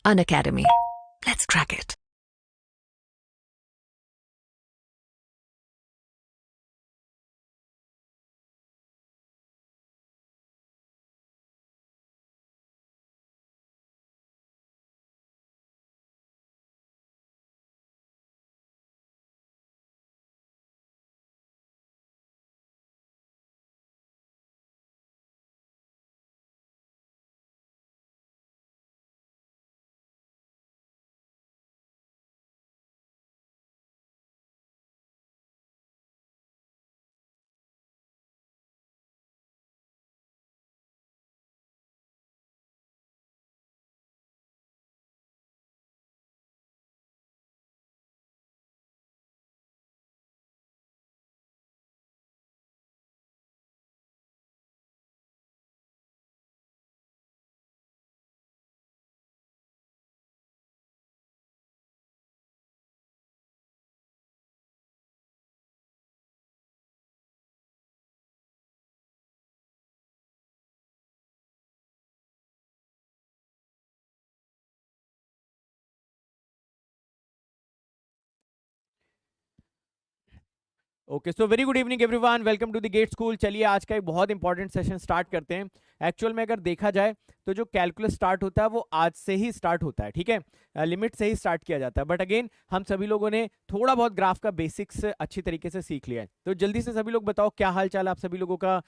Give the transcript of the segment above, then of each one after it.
Unacademy. Let's crack it. Okay, so very good evening everyone, welcome to the GATE school. चलिए आज का एक बहुत इंपॉर्टेंट सेशन स्टार्ट करते हैं। एक्चुअल में अगर देखा जाए तो जो कैलकुलस स्टार्ट होता है वो आज से ही स्टार्ट होता है, ठीक है। लिमिट से ही स्टार्ट किया जाता है, बट अगेन हम सभी लोगों ने थोड़ा बहुत ग्राफ का बेसिक्स अच्छी तरीके से सीख लिया है। तो जल्दी से सभी लोग बताओ क्या हाल चाल आप सभी लोगों का।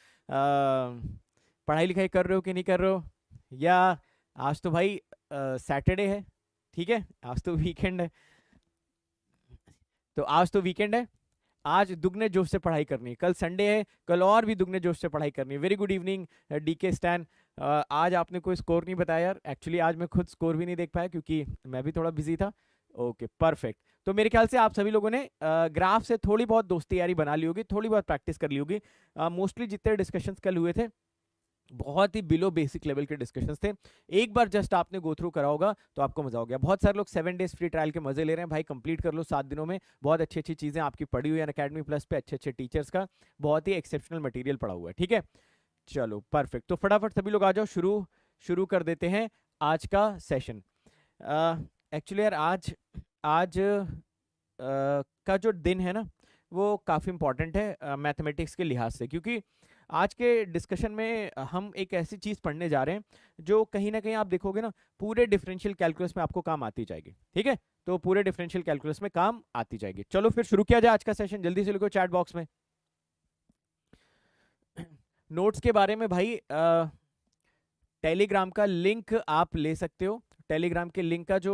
पढ़ाई लिखाई कर रहे हो कि नहीं कर रहे हो, या आज तो भाई सैटरडे है, ठीक है, आज तो वीकेंड है। तो आज तो वीकेंड है, आज दुगने जोश से पढ़ाई करनी है। कल संडे है, कल और भी दुगने जोश से पढ़ाई करनी है। वेरी गुड इवनिंग डीके स्टैन। आज आपने कोई स्कोर नहीं बताया यार। एक्चुअली आज मैं खुद स्कोर भी नहीं देख पाया क्योंकि मैं भी थोड़ा बिजी था। Okay perfect. तो मेरे ख्याल से आप सभी लोगों ने ग्राफ से थोड़ी बहुत दोस्ती यारी बना ली होगी, थोड़ी बहुत प्रैक्टिस कर ली होगी। मोस्टली जितने डिस्कशंस कल हुए थे बहुत ही बिलो बेसिक लेवल के डिस्कशंस थे। एक बार जस्ट आपने गो थ्रू करा होगा तो आपको मजा हो गया। बहुत सारे लोग 7 डेज फ्री ट्रायल के मजे ले रहे हैं। भाई कंप्लीट कर लो 7 दिनों में। बहुत अच्छी अच्छी चीजें आपकी पढ़ी हुई है अकेडमी प्लस पे, अच्छे अच्छे टीचर्स का बहुत ही एक्सेप्शनल मटेरियल पड़ा हुआ है, ठीक है। चलो परफेक्ट, तो फटाफट सभी लोग आ जाओ, शुरू शुरू कर देते हैं आज का सेशन। एक्चुअली यार आज आज का जो दिन है ना वो काफ़ी इंपॉर्टेंट है मैथमेटिक्स के लिहाज से, क्योंकि आज के डिस्कशन में हम एक ऐसी चीज़ पढ़ने जा रहे हैं जो कहीं ना कहीं आप देखोगे ना पूरे डिफरेंशियल कैलकुलस में आपको काम आती जाएगी, ठीक है। तो पूरे डिफरेंशियल कैलकुलस में काम आती जाएगी। चलो फिर शुरू किया जाए आज का सेशन। जल्दी से लिखो चैट बॉक्स में नोट्स के बारे में। भाई टेलीग्राम का लिंक आप ले सकते हो। टेलीग्राम के लिंक का जो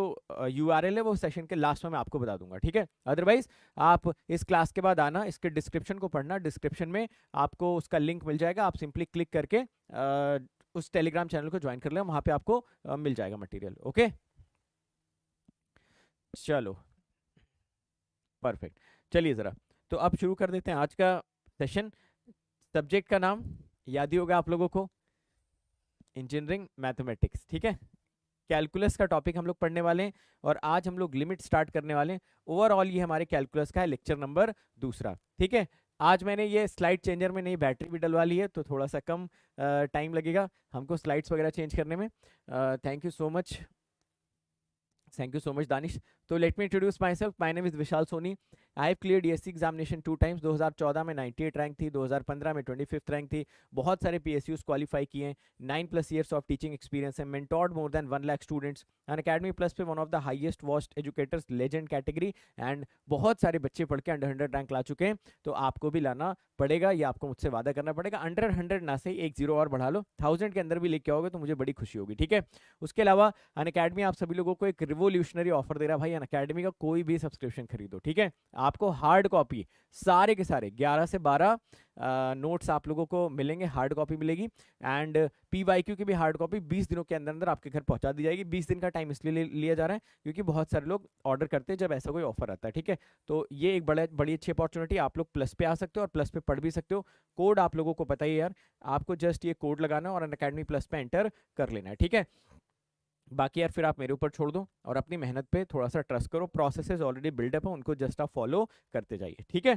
यूआरएल है वो सेशन के लास्ट में मैं आपको बता दूंगा, ठीक है। अदरवाइज आप इस क्लास के बाद आना, इसके डिस्क्रिप्शन को पढ़ना, डिस्क्रिप्शन में आपको उसका लिंक मिल जाएगा। आप सिंपली क्लिक करके उस टेलीग्राम चैनल को ज्वाइन कर लें, वहां पे आपको मिल जाएगा मटेरियल। ओके चलो परफेक्ट। चलिए ज़रा तो अब शुरू कर देते हैं आज का सेशन। सब्जेक्ट का नाम याद ही होगा आप लोगों को, इंजीनियरिंग मैथमेटिक्स, ठीक है। कैलकुलस का टॉपिक हम लोग पढ़ने वाले हैं और आज हम लोग लिमिट स्टार्ट करने वाले हैं। ओवरऑल ये हमारे कैलकुलस का है लेक्चर नंबर 2, ठीक है। आज मैंने ये स्लाइड चेंजर में नई बैटरी भी डलवा ली है तो थोड़ा सा कम टाइम लगेगा हमको स्लाइड्स वगैरह चेंज करने में। Thank you so much, thank you so much Danish. तो let me introduce myself, my name is Vishal Soni. I have clear DSC examination 2 times. 2014 में 98 रैंक थी, 2015 में 25th रैंक थी। बहुत सारे पीएसयूज क्वालिफाई किए हैं। 9+ ईयर्स ऑफ टीचिंग एक्सपीरियंस है। Mentored more than 1 lakh students. And academy plus पे one of the highest watched educators legend category. And बहुत सारे बच्चे पढ़ के अंडर 100 रैंक ला चुके हैं। तो आपको भी लाना पड़ेगा, ये आपको मुझसे वादा करना पड़ेगा। अंडर 100 ना से एक जीरो और बढ़ा लो, 1000 के अंदर भी लेके आओगे तो मुझे बड़ी खुशी होगी, ठीक है। उसके अलावा अनअकैडमी आप सभी लोगों को एक रिवोल्यूशनरी ऑफर दे रहा है भाई। अनअकैडमी का कोई भी सब्सक्रिप्शन खरीदो, ठीक है। आपको हार्ड कॉपी सारे के सारे 11 से 12 नोट्स आप लोगों को मिलेंगे, हार्ड कॉपी मिलेगी। एंड पीवाईक्यू की भी हार्ड कॉपी 20 दिनों के अंदर अंदर आपके घर पहुंचा दी जाएगी। 20 दिन का टाइम इसलिए लिया जा रहा है क्योंकि बहुत सारे लोग ऑर्डर करते हैं जब ऐसा कोई ऑफर आता है, ठीक है। तो ये एक बड़ी अच्छी अपॉर्चुनिटी। आप लोग प्लस पे आ सकते हो और प्लस पे पढ़ भी सकते हो। कोड आप लोगों को पता ही है यार, आपको जस्ट ये कोड लगाना है और अनअकैडमी प्लस पे एंटर कर लेना है, ठीक है। बाकी यार फिर आप मेरे ऊपर छोड़ दो और अपनी मेहनत पे थोड़ा सा ट्रस्ट करो। प्रोसेसेस ऑलरेडी बिल्डअप है, उनको जस्ट आप फॉलो करते जाइए, ठीक है।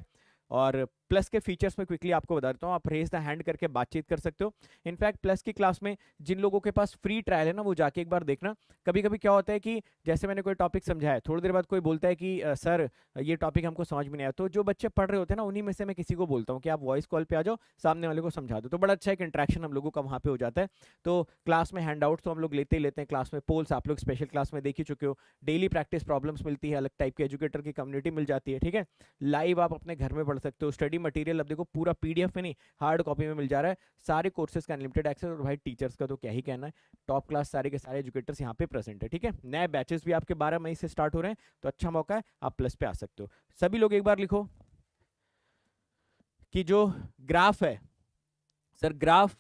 और प्लस के फीचर्स में क्विकली आपको बता देता हूँ, आप रेज द हैंड करके बातचीत कर सकते हो। इनफैक्ट प्लस की क्लास में जिन लोगों के पास फ्री ट्रायल है ना, वो जाके एक बार देखना। कभी कभी क्या होता है कि जैसे मैंने कोई टॉपिक समझाया, थोड़ी देर बाद कोई बोलता है कि सर ये टॉपिक हमको समझ में नहीं आया, तो जो बच्चे पढ़ रहे होते हैं ना, उन्हीं में से मैं किसी को बोलता हूँ कि आप वॉइस कॉल पे आ जाओ, सामने वाले को समझा दो। तो बड़ा अच्छा एक इंटरेक्शन हम लोगों का वहाँ पे हो जाता है। तो क्लास में हैंड आउट्स तो हम लोग लेते ही लेते हैं, क्लास में पोल्स आप लोग स्पेशल क्लास में देख ही चुके हो, डेली प्रैक्टिस प्रॉब्लम्स मिलती है, अलग टाइप के एजुकेटर की कम्युनिटी मिल जाती है, ठीक है। लाइव आप अपने घर में पढ़ सकते हो, स्टडी मटेरियल अब देखो पूरा पीडीएफ में नहीं, हार्ड कॉपी में मिल जा रहा है, सारे कोर्सेज का अनलिमिटेड एक्सेस। और भाई टीचर्स का तो क्या ही कहना है, टॉप क्लास सारे के सारे एजुकेटर्स यहाँ पे प्रेजेंट है, ठीक है। नए बैचेस भी आपके 12 मई से स्टार्ट हो रहे हैं, तो अच्छा मौका है, आप प्लस पे आ सकते हो। सभी लोग एक बार लिखो कि जो ग्राफ है, सर ग्राफ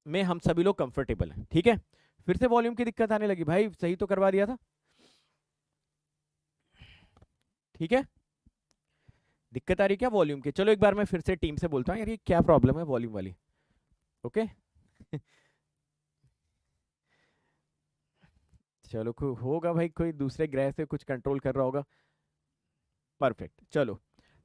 में हम सभी लोग कंफर्टेबल हैं, ठीक है। फिर से वॉल्यूम की दिक्कत आने लगी, भाई सही तो करवा दिया था, ठीक है। दिक्कत आ रही क्या वॉल्यूम की? चलो एक बार मैं फिर से टीम से बोलता हूँ, यार ये क्या प्रॉब्लम है वॉल्यूम वाली, ओके। चलो होगा भाई, कोई दूसरे ग्रह से कुछ कंट्रोल कर रहा होगा। परफेक्ट, चलो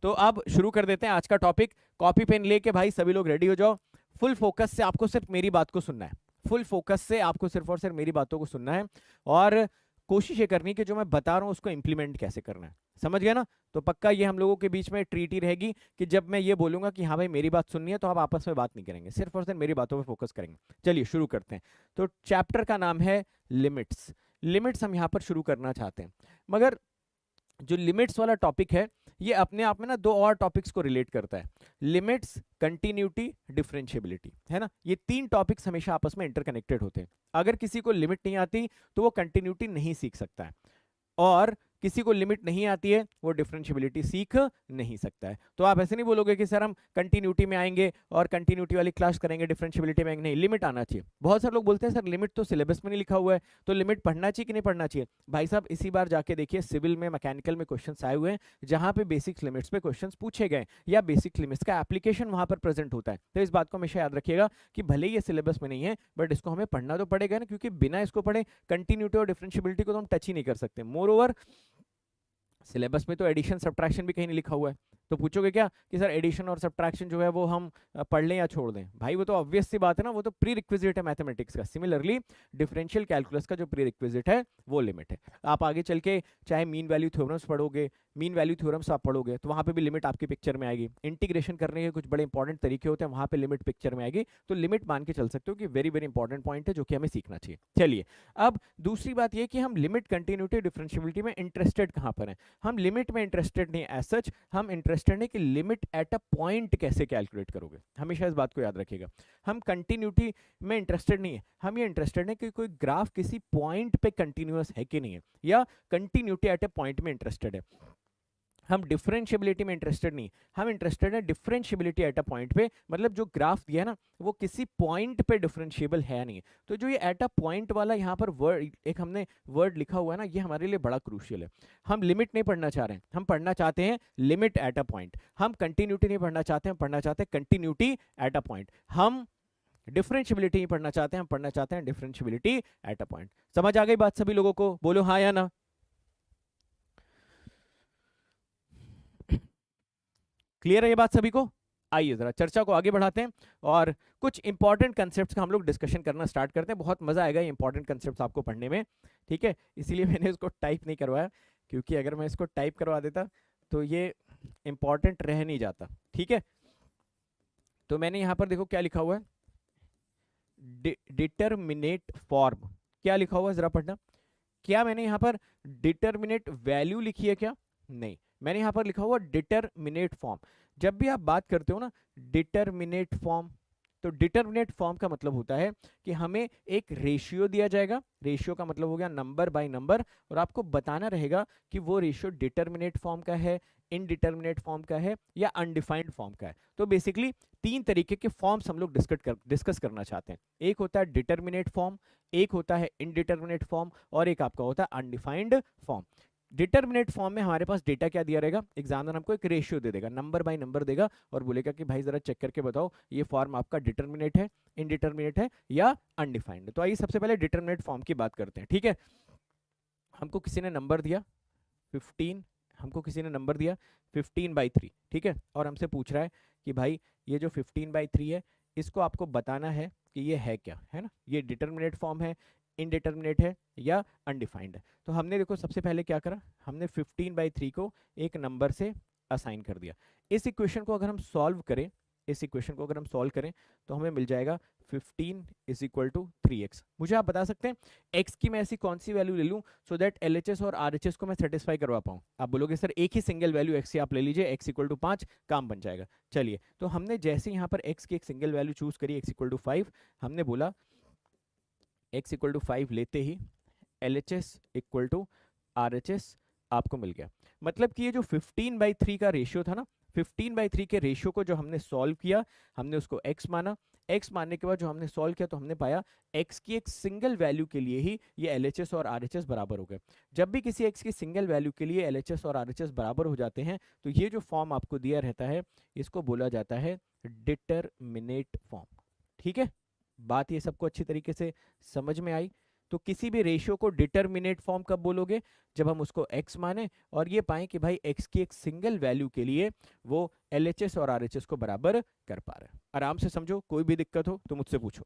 तो अब शुरू कर देते हैं आज का टॉपिक। कॉपी पेन लेके भाई सभी लोग रेडी हो जाओ। फुल फोकस से आपको सिर्फ मेरी बात को सुनना है, फुल फोकस से आपको सिर्फ और सिर्फ मेरी बातों को सुनना है, और कोशिश ये करनी कि जो मैं बता रहा हूँ उसको इंप्लीमेंट कैसे करना है, समझ गया ना। तो पक्का ये हम लोगों के बीच में ट्रीट ही रहेगी कि जब मैं ये बोलूंगा कि हाँ भाई मेरी बात सुननी है, तो आप आपस में बात नहीं करेंगे, सिर्फ और सिर्फ मेरी बातों पे फोकस करेंगे। चलिए शुरू करते हैं। तो चैप्टर का नाम है लिमिट्स। लिमिट्स हम यहाँ पर शुरू करना चाहते हैं, मगर जो लिमिट्स वाला टॉपिक है ये अपने आप में ना दो और टॉपिक्स को रिलेट करता है, लिमिट्स, कंटिन्यूटी, डिफरेंशिएबिलिटी, है ना। ये तीन टॉपिक्स हमेशा आपस में इंटरकनेक्टेड होते हैं। अगर किसी को लिमिट नहीं आती तो वो कंटिन्यूटी नहीं सीख सकता है, और किसी को लिमिट नहीं आती है वो डिफरेंशिएबिलिटी सीख नहीं सकता है। तो आप ऐसे नहीं बोलोगे कि सर हम कंटिन्यूटी में आएंगे और कंटिन्यूटी वाली क्लास करेंगे, डिफरेंशिएबिलिटी में आएंगे, नहीं, लिमिट आना चाहिए। बहुत सारे लोग बोलते हैं सर लिमिट तो सिलेबस में नहीं लिखा हुआ है, तो लिमिट पढ़ना चाहिए कि नहीं पढ़ना चाहिए। भाई साहब इसी बार जाके देखिए, सिविल में, मैकेनिकल में क्वेश्चन आए हुए हैं जहां पे बेसिक लिमिट्स पे क्वेश्चन पूछे गए, या बेसिक लिमिट्स का एप्लीकेशन वहां पर प्रेजेंट होता है। तो इस बात को हमेशा याद रखिएगा कि भले ही ये सिलेबस में नहीं है, बट इसको हमें पढ़ना तो पड़ेगा ना, क्योंकि बिना इसको पढ़े कंटिन्यूटी और डिफरेंशिएबिलिटी को तो हम टच ही नहीं कर सकते। मोर ओवर सिलेबस में तो एडिशन सब्ट्रैक्शन भी कहीं नहीं लिखा हुआ है। तो पूछोगे क्या कि सर एडिशन और सब्ट्रैक्शन जो है वो हम पढ़ लें या छोड़ दें? भाई वो तो ऑब्वियस सी बात है ना, वो तो प्री रिक्विजिट है मैथमेटिक्स का। सिमिलरली डिफरेंशियल कैलकुलस का जो प्री रिक्विजिट है वो लिमिट है। आप आगे चल के चाहे मीन वैल्यू थ्योरम्स पढ़ोगे, मीन वैल्यू थ्योरम्स आप पढ़ोगे, तो वहाँ पे भी लिमिट आपकी पिक्चर में आएगी। इंटीग्रेशन करने के कुछ बड़े इंपॉर्टेंट तरीके होते हैं, वहाँ पे लिमिट पिक्चर में आएगी। तो लिमिट मान के चल सकते हो कि वेरी वेरी इंपॉर्टेंट पॉइंट है जो कि हमें सीखना चाहिए। चलिए अब दूसरी बात ये कि हम लिमिट, कंटिन्यूटी, डिफरेंशिएबिलिटी में इंटरेस्टेड कहाँ पर हैं। हम लिमिट में इंटरेस्टेड नहीं एज सच, हम इंटरेस्टेड नहीं कि लिमिट एट अ पॉइंट कैसे कैलकुलेट करोगे। हमेशा इस बात को याद रखिएगा। हम कंटिन्यूटी में इंटरेस्टेड नहीं है, हम ये इंटरेस्टेड है कि कोई ग्राफ किसी पॉइंट पे कंटिन्यूअस है कि नहीं है, या कंटिन्यूटी एट अ पॉइंट में इंटरेस्टेड है। हम डिफरेंशिएबिलिटी में इंटरेस्टेड नहीं, हम इंटरेस्टेड है डिफरेंशिएबिलिटी एट अ पॉइंट पे, मतलब जो ग्राफ दिया है ना वो किसी पॉइंट पे डिफरेंशिएबल है नहीं। तो जो ये एट अ पॉइंट वाला यहाँ पर वर्ड, एक हमने वर्ड लिखा हुआ है ना, ये हमारे लिए बड़ा क्रूशियल है। हम लिमिट नहीं पढ़ना चाह रहे हैं, हम पढ़ना चाहते हैं लिमिट एट अ पॉइंट। हम कंटिन्यूटी नहीं पढ़ना चाहते, हम पढ़ना चाहते हैं कंटिन्यूटी एट अ पॉइंट। हम डिफरेंशिएबिलिटी नहीं पढ़ना चाहते, हम पढ़ना चाहते हैं डिफरेंशिएबिलिटी एट अ पॉइंट। समझ आ गई बात सभी लोगों को? बोलो हाँ या ना। क्लियर है ये बात सभी को? आइए जरा चर्चा को आगे बढ़ाते हैं और कुछ इंपॉर्टेंट कंसेप्ट्स का हम लोग डिस्कशन करना स्टार्ट करते हैं। बहुत मजा आएगा ये इंपॉर्टेंट कंसेप्ट्स आपको पढ़ने में, ठीक है। इसीलिए मैंने इसको टाइप नहीं करवाया, क्योंकि अगर मैं इसको टाइप करवा देता तो ये इंपॉर्टेंट रह नहीं जाता, ठीक है। तो मैंने यहाँ पर देखो क्या लिखा हुआ है, डिटरमिनेट फॉर्म। क्या लिखा हुआ है जरा पढ़ना। क्या मैंने यहाँ पर डिटरमिनेट वैल्यू लिखी है? क्या नहीं, मैंने यहाँ पर लिखा हुआ डिटरमिनेट फॉर्म। जब भी आप बात करते हो ना डिटरमिनेट फॉर्म, तो डिटरमिनेट फॉर्म का मतलब होता है कि हमें एक रेशियो दिया जाएगा। रेशियो का मतलब हो गया नंबर बाय नंबर, और आपको बताना रहेगा कि वो रेशियो डिटरमिनेट फॉर्म का है, इनडिटरमिनेट फॉर्म का है, या अनडिफाइंड फॉर्म का है। तो बेसिकली तीन तरीके के फॉर्म्स हम लोग डिस्कस करना चाहते हैं। एक होता है डिटरमिनेट फॉर्म, एक होता है इनडिटरमिनेट फॉर्म, और एक आपका होता है अनडिफाइंड फॉर्म। डिटरमिनेट फॉर्म में हमारे पास डेटा क्या दिया रहेगा, एग्जामिनर हमको एक रेशियो दे देगा, नंबर बाय नंबर देगा, और बोलेगा कि भाई जरा चेक करके बताओ ये फॉर्म आपका डिटरमिनेट है, इनडिटरमिनेट है, या अनडिफाइंड। तो आइए सबसे पहले डिटरमिनेट फॉर्म की बात करते हैं, ठीक है। हमको किसी ने नंबर दिया 15, हमको किसी ने नंबर दिया 15/3, ठीक है, और हमसे पूछ रहा है कि भाई ये जो 15/3 है इसको आपको बताना है कि ये है क्या, है ना, ये डिटर्मिनेट फॉर्म है, इनडिटर्मिनेट है या अनडिफाइंड है। तो हमने देखो सबसे पहले क्या करा, हमने 15/3 को एक नंबर से असाइन कर दिया। इस इक्वेशन को अगर हम सॉल्व करें, इस इक्वेशन को अगर हम सॉल्व करें तो हमें मिल जाएगा 15 इज इक्वल टू 3x। मुझे आप बता सकते हैं x की मैं ऐसी कौन सी वैल्यू ले लूं सो दैट LHS और RHS को मैं सेटिस्फाई करवा पाऊं। आप बोलोगे सर एक ही सिंगल वैल्यू x की आप ले लीजिए, x इक्वल टू 5, काम बन जाएगा। चलिए, तो हमने जैसे यहाँ पर x की एक सिंगल वैल्यू चूज करी, x इक्वल टू 5, हमने बोला x इक्वल टू 5 लेते ही LHS इक्वल टू RHS आपको मिल गया। मतलब कि ये जो 15/3 का रेशियो था ना, 15/3 के रेशियो को जो हमने सॉल्व किया, हमने उसको x माना, x मानने के बाद जो हमने सॉल्व किया तो हमने पाया x की एक सिंगल वैल्यू के लिए ही ये LHS और RHS बराबर हो गए। जब भी किसी x की सिंगल वैल्यू के लिए LHS और RHS बराबर हो जाते हैं तो ये जो फॉर्म आपको दिया रहता है इसको बोला जाता है डिटरमिनेट फॉर्म। ठीक है, बात ये सबको अच्छी तरीके से समझ में आई। तो किसी भी रेशियो को डिटरमिनेट फॉर्म कब बोलोगे, जब हम उसको x माने और ये पाएं कि भाई x की एक सिंगल वैल्यू के लिए वो LHS और RHS को बराबर कर पा रहा है। आराम से समझो, कोई भी दिक्कत हो तो मुझसे पूछो,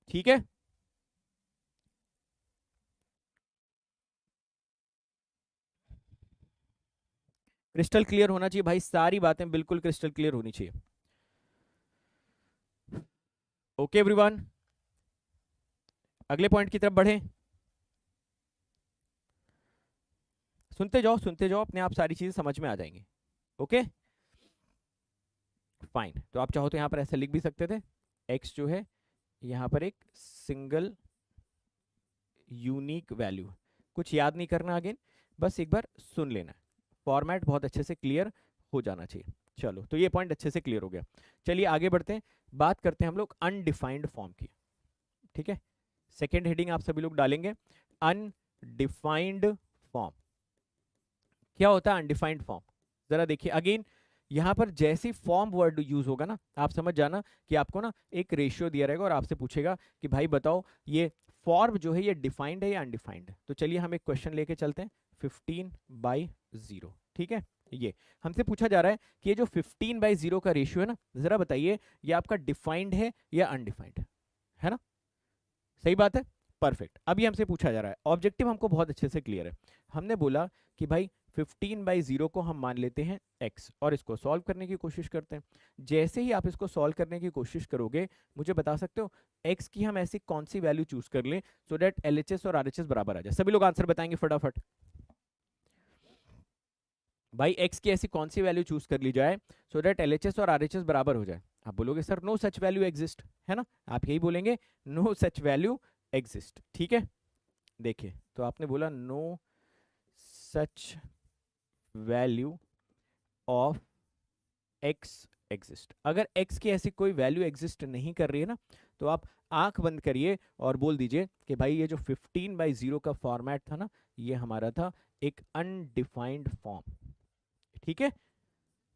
ठीक है। क्रिस्टल क्लियर होना चाहिए भाई, सारी बातें बिल्कुल क्रिस्टल क्लियर होनी चाहिए। ओके एवरीवन, अगले पॉइंट की तरफ बढ़े। सुनते जाओ, अपने आप सारी चीजें समझ में आ जाएंगी। ओके फाइन, तो आप चाहो तो यहां पर ऐसे लिख भी सकते थे, x जो है यहां पर एक सिंगल यूनिक वैल्यू, कुछ याद नहीं करना अगेन, बस एक बार सुन लेना, फॉर्मेट बहुत अच्छे से क्लियर हो जाना चाहिए। चलो, तो ये पॉइंट अच्छे से क्लियर हो गया। चलिए आगे बढ़ते हैं, बात करते हैं हम लोग अनडिफाइंड फॉर्म की। ठीक है, सेकेंड हेडिंग आप सभी लोग डालेंगे अनडिफाइंड फॉर्म। क्या होता है अनडिफाइंड फॉर्म, जरा देखिए अगेन, यहां पर जैसी फॉर्म वर्ड यूज होगा ना, आप समझ जाना कि आपको ना एक रेशियो दिया रहेगा और आपसे पूछेगा कि भाई बताओ ये फॉर्म जो है ये डिफाइंड है या अनडिफाइंड है। तो चलिए हम एक क्वेश्चन लेके चलते हैं, 15/0, ठीक है। ये हमसे पूछा जा रहा है कि ये जो 15/0 का रेशियो है ना, जरा बताइए ये आपका डिफाइंड है या अनडिफाइंड है ना, सही बात है, परफेक्ट। अभी हमसे पूछा जा रहा है, ऑब्जेक्टिव हमको बहुत अच्छे से क्लियर है। हमने बोला कि भाई 15/0 को हम मान लेते हैं x और इसको सॉल्व करने की कोशिश करते हैं। जैसे ही आप इसको सॉल्व करने की कोशिश करोगे, मुझे बता सकते हो x की हम ऐसी कौन सी वैल्यू चूज कर लें सो दैट LHS और RHS बराबर आ जाए। सभी लोग आंसर बताएंगे फटाफट। भाई x की ऐसी कौन सी वैल्यू चूज कर ली जाए सो दैट LHS और RHS बराबर हो जाए। आप बोलोगे sir no such value exist, है ना, आप यही बोलेंगे नो सच वैल्यू एग्जिस्ट। ठीक है, देखिए तो आपने बोला no such value of x exist. अगर x की ऐसी कोई वैल्यू एग्जिस्ट नहीं कर रही है ना, तो आप आंख बंद करिए और बोल दीजिए कि भाई ये जो 15/0 का फॉर्मेट था ना, ये हमारा था एक अनडिफाइंड फॉर्म। ठीक है,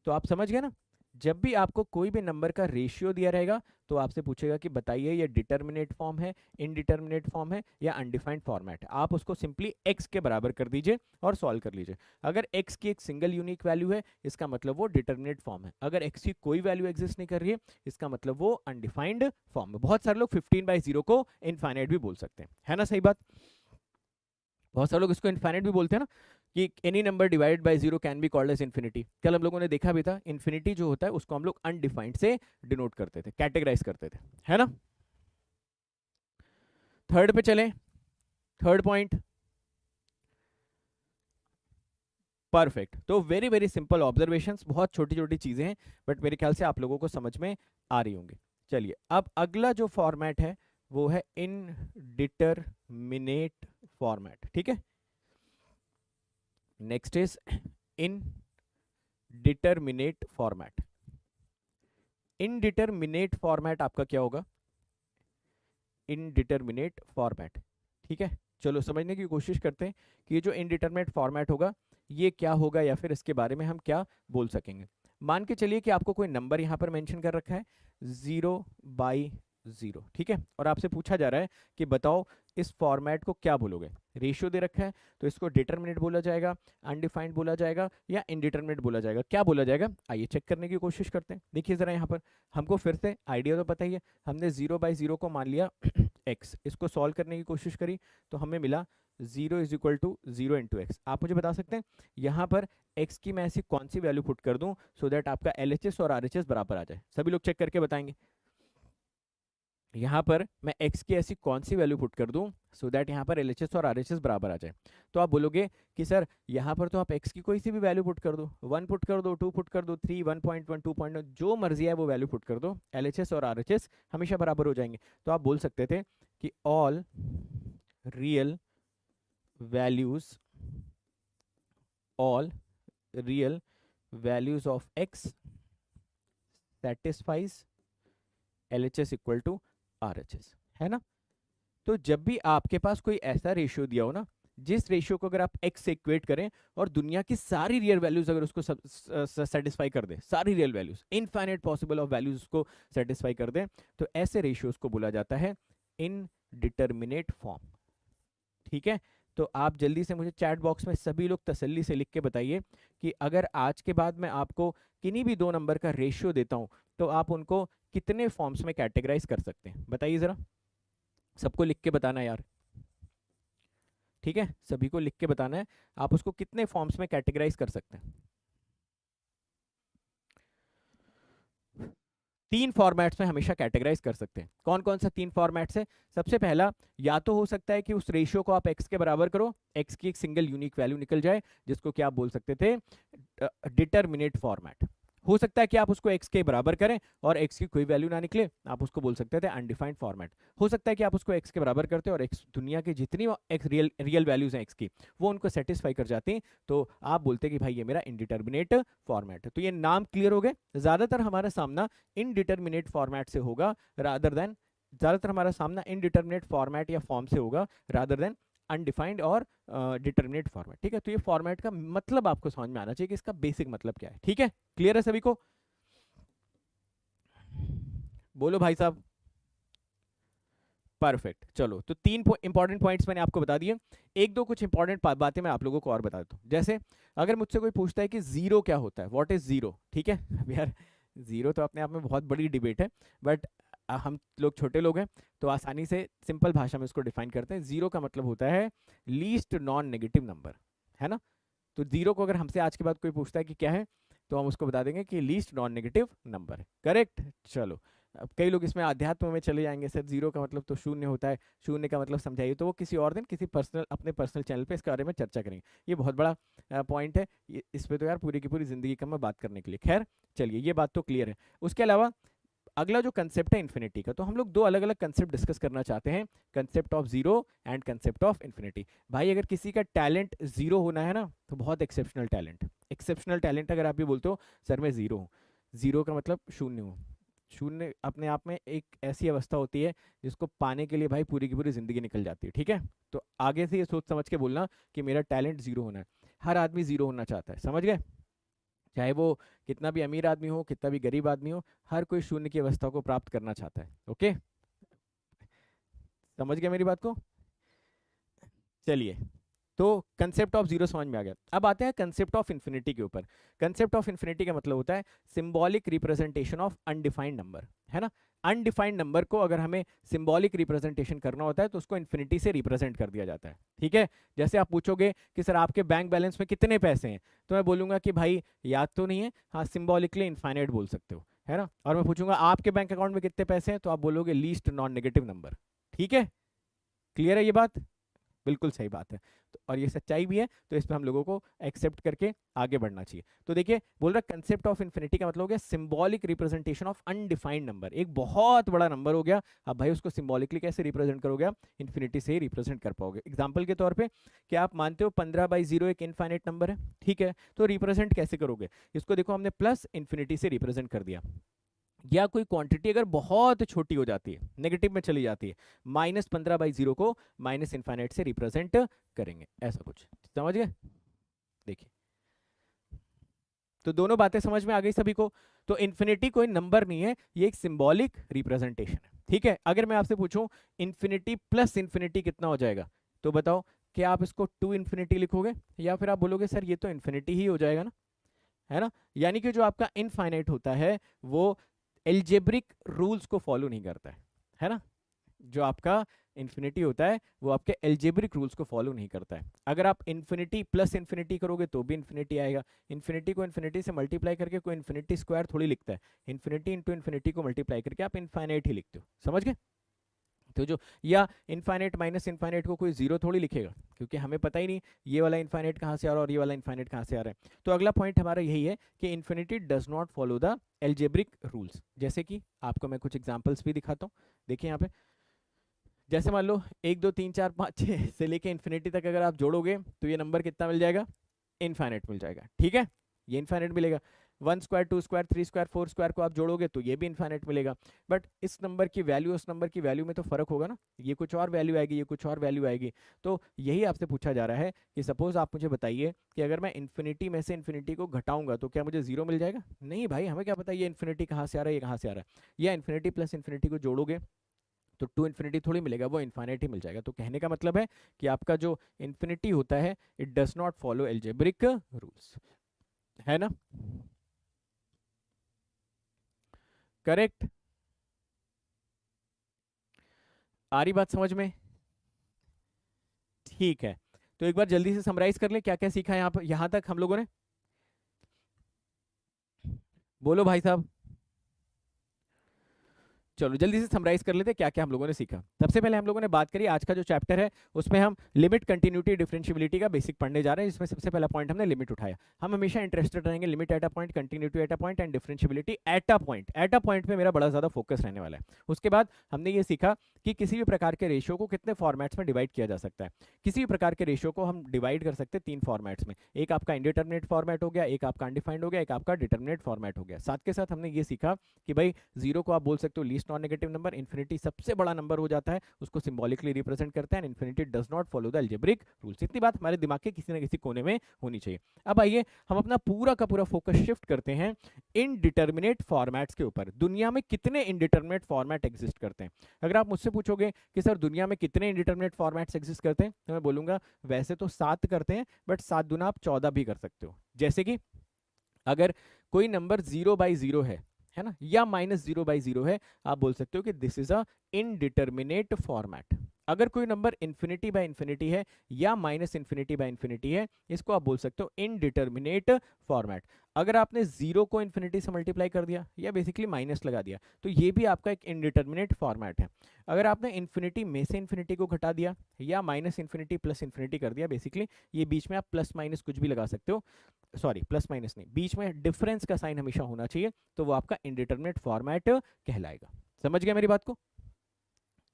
तो आप समझ गए ना, जब भी आपको कोई भी नंबर का रेशियो दिया रहेगा तो आपसे पूछेगा कि बताइए ये डिटर्मिनेट फॉर्म है, इनडिटर्मिनेट फॉर्म है या अनडिफाइंड फॉर्मेट है। आप उसको सिंपली x के बराबर कर दीजिए और सॉल्व कर लीजिए। अगर x की एक सिंगल यूनिक वैल्यू है इसका मतलब वो डिटर्मिनेट फॉर्म है, अगर x की कोई वैल्यू एग्जिस्ट नहीं कर रही है इसका मतलब वो अनडिफाइंड फॉर्म है। बहुत सारे लोग 15/0 को इनफाइनाइट भी बोल सकते हैं, है ना, सही बात। बहुत सारे लोग इसको इनफाइनाइट भी बोलते हैं ना, कि any number divided by zero can be called as infinity. कल हम लोगों ने देखा भी था, इन्फिनिटी जो होता है उसको हम लोग अनडिफाइंड से डिनोट करते थे, कैटेगराइज करते थे, है ना। थर्ड पे चलें, थर्ड पॉइंट, परफेक्ट। तो वेरी वेरी सिंपल ऑब्जर्वेशंस, बहुत छोटी छोटी चीजें हैं बट मेरे ख्याल से आप लोगों को समझ में आ रही होंगी। चलिए, अब अगला जो फॉर्मेट है वो है इनडिटरमिनेट फॉर्मेट। ठीक है, next is indeterminate format. Indeterminate format आपका क्या होगा, इनडिटरमिनेट फॉर्मेट। ठीक है, चलो समझने की कोशिश करते हैं कि ये जो इनडिटरमिनेट फॉर्मेट होगा ये क्या होगा या फिर इसके बारे में हम क्या बोल सकेंगे। मान के चलिए कि आपको कोई नंबर यहाँ पर मेंशन कर रखा है 0/n, 0, ठीक है। और आपसे पूछा जा रहा है कि बताओ इस फॉर्मेट को क्या बोलोगे। रेशियो दे रखा है तो इसको डिटरमिनेट बोला जाएगा, अनडिफाइंड बोला जाएगा या इनडिटरमिनेट बोला जाएगा, क्या बोला जाएगा? आइए चेक करने की कोशिश करते हैं। देखिए जरा यहाँ पर हमको फिर से आइडिया तो पता ही है, हमने 0/0 को मान लिया x, इसको सॉल्व करने की कोशिश करी तो हमें मिला 0 is equal to 0 into x. आप मुझे बता सकते हैं यहाँ पर x की मैं ऐसी कौन सी वैल्यू पुट कर दूं सो दैट आपका LHS और RHS बराबर आ जाए? सभी लोग चेक करके बताएंगे। यहाँ पर मैं x की ऐसी कौन सी वैल्यू पुट कर दूं सो दैट यहाँ पर LHS और RHS बराबर आ जाए? तो आप बोलोगे कि सर यहाँ पर तो आप x की कोई सी भी वैल्यू पुट कर दो, 1 पुट कर दो, 2 पुट कर दो, 3, 1.1, 2.1, जो मर्जी है वो वैल्यू पुट कर दो, LHS और RHS हमेशा बराबर हो जाएंगे। तो आप बोल सकते थे कि all real values of x satisfies LHS equal to RHS, है ना। तो जब भी आपके पास कोई ऐसा रेशियो दिया हो ना, जिस रेशियो को अगर आप x से इक्वेट करें और दुनिया की सारी रियल वैल्यूज अगर उसको सेटिस्फाई कर दे, सारी real values, infinite possible of values उसको सेटिस्फाई कर दे, तो ऐसे रेशियोज को बोला जाता है इनडिटरमिनेट फॉर्म, ठीक है। तो आप जल्दी से मुझे चैट बॉक्स में सभी लोग तसल्ली से लिख के बताइए कि अगर आज के बाद मैं आपको किन्हीं भी 2 नंबर का रेशियो देता हूं तो आप उनको कितने फॉर्म्स में कैटेगराइज कर सकते हैं? बताइए जरा, सबको लिख के बताना यार, ठीक है। सभी को लिख के बताना है आप उसको कितने फॉर्म्स में कैटेगराइज कर सकते हैं। 3 फॉर्मेट्स में हमेशा कैटेगराइज कर सकते हैं। कौन कौन सा 3 फॉर्मेट्स है? सबसे पहला, या तो हो सकता है कि उस रेशियो को आप x के बराबर करो, x की एक सिंगल यूनिक वैल्यू निकल जाए, जिसको क्या आप बोल सकते थे? Determinate format. हो सकता है कि आप उसको x के बराबर करें और x की कोई वैल्यू ना निकले, आप उसको बोल सकते थे अनडिफाइंड फॉर्मेट। हो सकता है कि आप उसको x के बराबर करते और x दुनिया की जितनी x रियल वैल्यूज हैं x की, वो उनको सेटिस्फाई कर जाती, तो आप बोलते कि भाई ये मेरा इनडिटरमिनेट फॉर्मेट है। तो ये नाम क्लियर हो गए। ज्यादातर हमारा सामना इनडिटरमिनेट फॉर्मेट से होगा रादर देन, ज्यादातर हमारा सामना इनडिटरमिनेट फॉर्मेट या फॉर्म से होगा रादर देन अनडिफाइंड और डिटरमिनेट फॉर्मेट, ठीक है। तो ये फॉर्मेट का मतलब आपको समझ में आना चाहिए कि इसका बेसिक मतलब क्या है, ठीक है। क्लियर है सभी को? बोलो भाई साहब। परफेक्ट, चलो तो 3 इंपॉर्टेंट पॉइंट्स मैंने आपको बता दिए। एक दो कुछ इंपॉर्टेंट बातें मैं आप लोगों को और बता देता हूँ। जैसे अगर मुझसे कोई पूछता है कि जीरो क्या होता है, व्हाट इज जीरो, ठीक है। अब यार जीरो तो अपने आप में बहुत बड़ी डिबेट है, बट हम लोग छोटे लोग हैं तो आसानी से सिंपल भाषा में इसको डिफाइन करते हैं। जीरो का मतलब होता है लीस्ट नॉन नेगेटिव नंबर, है ना। तो जीरो को अगर हमसे आज के बाद कोई पूछता है कि क्या है, तो हम उसको बता देंगे कि लीस्ट नॉन नेगेटिव नंबर है। करेक्ट। चलो, अब कई लोग इसमें अध्यात्म में चले जाएंगे, सर जीरो का मतलब तो शून्य होता है, शून्य का मतलब समझाइए। तो वो किसी और दिन किसी पर्सनल, अपने पर्सनल चैनल पे इसके बारे में चर्चा करेंगे। ये बहुत बड़ा पॉइंट है, इस पे तो यार पूरी की पूरी जिंदगी का मैं बात करने के लिए। खैर चलिए, ये बात तो क्लियर है। उसके अलावा अगला जो कंसेप्ट है इन्फिनिटी का, तो हम लोग 2 अलग अलग कंसेप्ट डिस्कस करना चाहते हैं, concept of zero and concept of infinity. भाई अगर किसी का टैलेंट जीरो होना है ना, तो बहुत एक्सेप्शनल टैलेंट, एक्सेप्शनल टैलेंट अगर आप भी बोलते हो सर मैं जीरो हूँ, जीरो का मतलब शून्य हूँ। शून्य अपने आप में एक ऐसी अवस्था होती है जिसको पाने के लिए भाई पूरी की पूरी जिंदगी निकल जाती है, ठीक है। तो आगे से ये सोच समझ के बोलना कि मेरा टैलेंट जीरो होना है। हर आदमी जीरो होना चाहता है, समझ गए। चाहे वो कितना भी अमीर आदमी हो, कितना भी गरीब आदमी हो, हर कोई शून्य की अवस्था को प्राप्त करना चाहता है। ओके, समझ गए मेरी बात को? चलिए, तो कंसेप्ट ऑफ जीरो समझ में आ गया। अब आते हैं कंसेप्ट ऑफ इन्फिनिटी के ऊपर। कंसेप्ट ऑफ इन्फिनिटी का मतलब होता है symbolic representation of undefined number, है ना। अनडिफाइंड नंबर को अगर हमें सिंबॉलिक रिप्रेजेंटेशन करना होता है तो उसको इन्फिनिटी से रिप्रेजेंट कर दिया जाता है, ठीक है। जैसे आप पूछोगे कि सर आपके बैंक बैलेंस में कितने पैसे हैं, तो मैं बोलूंगा कि भाई याद तो नहीं है, हाँ सिंबॉलिकली इनफाइनाइट बोल सकते हो, है ना। और मैं पूछूंगा आपके बैंक अकाउंट में कितने पैसे हैं, तो आप बोलोगे लीस्ट नॉन नेगेटिव नंबर, ठीक है। क्लियर है ये बात? बिल्कुल सही बात है। तो और ये सच्चाई भी है, तो इस पे हम लोगों को एक्सेप्ट करके आगे बढ़ना चाहिए। तो देखिए बोल रहा कंसेप्ट ऑफ इन्फिनिटी का मतलब हो गया symbolic representation of undefined number. एक बहुत बड़ा नंबर हो गया, अब भाई उसको सिंबॉलिकली कैसे रिप्रेजेंट करोगे? आप इन्फिनिटी से ही रिप्रेजेंट कर पाओगे। एग्जाम्पल के तौर पर क्या आप मानते हो 15/0 एक इनफाइनाइट नंबर है, ठीक है। तो रिप्रेजेंट कैसे करोगे इसको? देखो हमने प्लस इन्फिनिटी से रिप्रेजेंट कर दिया, या कोई क्वांटिटी अगर बहुत छोटी हो जाती है, नेगेटिव में चली जाती है, -15/0 को माइनस इनफाइनाइट से रिप्रेजेंट करेंगे, ऐसा कुछ। समझ गए? देखिए, तो दोनों बातें समझ में आ गई सभी को। तो इन्फिनिटी कोई नंबर नहीं है, ये एक सिंबॉलिक रिप्रेजेंटेशन है। ठीक है। अगर मैं आपसे पूछूं इन्फिनिटी प्लस इन्फिनिटी कितना हो जाएगा, तो बताओ क्या आप इसको टू इन्फिनिटी लिखोगे या फिर आप बोलोगे सर ये तो इन्फिनिटी ही हो जाएगा ना, है ना। यानी कि जो आपका इनफाइनाइट होता है वो एल्जेब्रिक रूल्स को फॉलो नहीं करता है ना। जो आपका इन्फिनिटी होता है वो आपके एल्जेब्रिक रूल्स को फॉलो नहीं करता है। अगर आप इन्फिनिटी प्लस इन्फिनिटी करोगे तो भी इन्फिनिटी आएगा। इन्फिनिटी को इन्फिनिटी से मल्टीप्लाई करके कोई इन्फिनिटी स्क्वायर थोड़ी लिखता है, इन्फिनिटी इंटू इन्फिनिटी को मल्टीप्लाई करके आप इनफाइनाइट ही लिखते हो, समझ गए। तो जो या इनफाइनाइट माइनस इनफाइनाइट को कोई जीरो थोड़ी लिखेगा, क्योंकि हमें पता ही नहीं ये वाला इनफाइनाइट कहाँ से आ रहा है और ये वाला इनफाइनाइट कहाँ से आ रहा है। तो अगला पॉइंट हमारा यही है कि infinity does not follow the algebraic rules. जैसे कि आपको मैं कुछ एग्जांपल्स भी दिखाता हूँ, देखिए यहाँ पे। जैसे मान लो 1 2 3 4 5 6 से लेके इन्फिनिटी तक अगर आप जोड़ोगे तो ये नंबर कितना मिल जाएगा, इनफाइनाइट मिल जाएगा, ठीक है। ये इनफाइनाइट मिलेगा। 1 स्क्वायर 2 स्क्वायर 3 स्क्वायर 4 स्क्वायर को आप जोड़ोगे तो ये भी इनफाइनाइट मिलेगा। बट इस नंबर की वैल्यू उस नंबर की वैल्यू में तो फर्क होगा ना, ये कुछ और वैल्यू आएगी, ये कुछ और वैल्यू आएगी। तो यही आपसे पूछा जा रहा है कि सपोज आप मुझे बताइए कि अगर मैं इन्फिनिटी में से इन्फिनिटी को घटाऊंगा तो क्या मुझे जीरो मिल जाएगा? नहीं भाई, हमें क्या पता ये इन्फिनिटी कहाँ से आ रहा है, ये कहाँ से आ रहा है। या इन्फिनिटी प्लस इन्फिनिटी को जोड़ोगे तो टू इन्फिनिटी थोड़ी मिलेगा, वो इन्फाइनाइट ही मिल जाएगा। तो कहने का मतलब है कि आपका जो इन्फिनिटी होता है it does not follow algebraic rules, है ना। करेक्ट, आ रही बात समझ में? ठीक है, तो एक बार जल्दी से समराइज कर ले क्या क्या सीखा यहाँ पर, यहाँ तक हम लोगों ने। बोलो भाई साहब, चलो जल्दी से समराइज कर लेते हैं क्या क्या हम लोगों ने सीखा। सबसे पहले हम लोगों ने बात करी, आज का जो चैप्टर है उसमें हम लिमिट, कंटिन्यूटी, डिफरेंशियबिलिटी का बेसिक पढ़ने जा रहे हैं, जिसमें सबसे पहला पॉइंट हमने लिमिट उठाया। हम हमेशा इंटरेस्टेड रहेंगे limit at a point, continuity at a point and differentiability eight a point. Eight a point पे मेरा बड़ा ज्यादा फोकस रहने वाला है। उसके बाद हमने ये सीखा कि किसी भी प्रकार के रेशियो को कितने फॉर्मेट्स में डिवाइड किया जा सकता है। किसी भी प्रकार के रेशियो को हम डिवाइड कर सकते हैं 3 फॉर्मेट्स में। एक आपका इंडिटरमिनेट फॉर्मेट हो गया, एक आपका अनडिफाइंड हो गया, एक आपका डिटरमिनेट फॉर्मेट हो गया। साथ के साथ हमने ये सीखा कि भाई जीरो को आप बोल सकते हो least non negative number, infinity सबसे बड़ा नंबर हो जाता है, उसको सिंबॉलिकली रिप्रेजेंट करता है, infinity does not follow the algebraic rules. इतनी बात हमारे दिमाग के किसी न किसी कोने में होनी चाहिए। अब आइए हम अपना पूरा का पूरा फोकस शिफ्ट करते हैं इनडिटरमिनेट फॉर्मेट्स के ऊपर। दुनिया में कितने इनडिटरमिनेट फॉर्मेट एग्जिस्ट करते हैं? अगर आप मुझसे पूछोगे कि सर दुनिया में कितने इनडिटरमिनेट फॉर्मेट्स एग्जिस्ट करते हैं, तो मैं बोलूंगा वैसे तो 7 करते हैं, बट 7 दूना आप 14 भी कर सकते हो। जैसे कि अगर कोई नंबर 0/0 है ना, या -0/0 है, आप बोल सकते हो कि this is a indeterminate format. अगर कोई नंबर इन्फिनिटी बाय इन्फिनिटी है या -∞/∞ है, इसको आप बोल सकते हो इनडिटरमिनेट फॉर्मेट। अगर आपने जीरो को इन्फिनिटी से मल्टीप्लाई कर दिया या बेसिकली माइनस लगा दिया तो ये भी आपका एक इनडिटरमिनेट फॉर्मेट है। अगर आपने इन्फिनिटी में से इन्फिनिटी को घटा दिया या -∞ प्लस इन्फिनिटी कर दिया, बेसिकली ये बीच में आप प्लस माइनस कुछ भी लगा सकते हो, सॉरी प्लस माइनस नहीं, बीच में डिफरेंस का साइन हमेशा होना चाहिए, तो वो आपका इनडिटरमिनेट फॉर्मेट कहलाएगा। समझ गया मेरी बात को?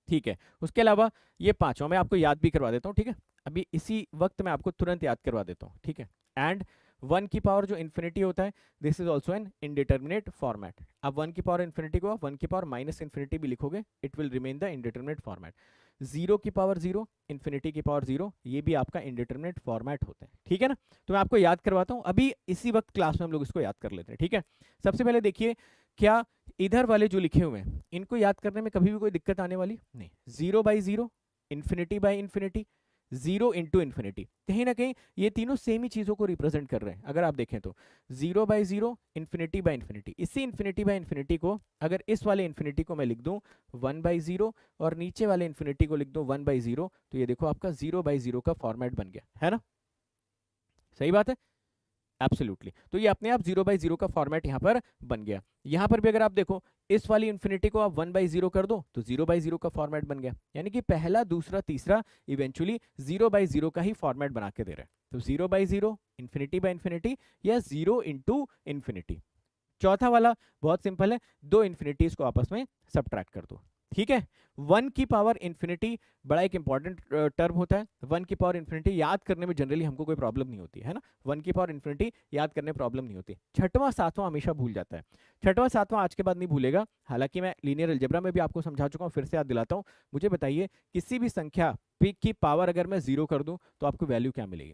ठीक है। उसके अलावा ये पांचवा मैं आपको याद भी करवा देता हूँ, ठीक है। अभी इसी वक्त मैं आपको तुरंत याद करवा देता हूँ, ठीक है। एंड 1 की पावर जो इन्फिनिटी होता है, this is also an indeterminate format. अब 1 की पावर इन्फिनिटी को आप 1 की पावर माइनस इन्फिनिटी भी लिखोगे, it will remain the indeterminate format. 0 की पावर 0, इन्फिनिटी की पावर 0, ये भी आपका इनडिटरमिनेट फॉर्मेट होता है, ठीक है ना। तो मैं आपको याद करवाता हूँ, अभी इसी वक्त क्लास में हम लोग इसको याद कर लेते हैं, ठीक है। सबसे पहले देखिए, क्या इधर वाले जो लिखे हुए हैं इनको याद करने में कभी भी कोई दिक्कत आने वाली नहीं। 0/0, infinity by infinity, 0 into infinity, कहीं ना कहीं ये तीनों सेम ही चीजों को रिप्रेजेंट कर रहे हैं। अगर आप देखें तो 0/0, इन्फिनिटी बाय इन्फिनिटी, इसी इन्फिनिटी बाय इन्फिनिटी को अगर इस वाले इन्फिनिटी को मैं लिख दूं 1/0 और नीचे वाले इन्फिनिटी को लिख दूं 1/0, तो ये देखो आपका 0/0 का फॉर्मेट बन गया, है ना। सही बात है, एब्सोल्युटली। तो ये अपने आप 0/0 का फॉर्मेट यहाँ पर बन गया। यहाँ पर भी अगर आप देखो इस वाली इन्फिनिटी को आप 1/0 कर दो तो 0/0 का फॉर्मेट बन गया, यानी कि पहला दूसरा तीसरा इवेंचुअली 0/0 का ही फॉर्मेट बना के दे रहा है। तो 0/0, इन्फिनिटी बाय इन्फिनिटी या 0 इंटू इन्फिनिटी। चौथा वाला बहुत सिंपल है, दो इन्फिनिटीज को आपस में सबट्रैक्ट कर दो, ठीक है। 1 की पावर इन्फिनिटी बड़ा एक इंपॉर्टेंट टर्म होता है। 1 की पावर इन्फिनिटी याद करने में जनरली हमको कोई प्रॉब्लम नहीं होती है ना, 1 की पावर इन्फिनिटी याद करने में प्रॉब्लम नहीं होती। छठवां सातवां हमेशा भूल जाता है, छठवां सातवां आज के बाद नहीं भूलेगा। हालांकि मैं लीनियर अलजेब्रा में भी आपको समझा चुका हूँ, फिर से याद दिलाता हूँ। मुझे बताइए किसी भी संख्या p की पावर अगर मैं 0 कर दूं तो आपको वैल्यू क्या मिलेगी?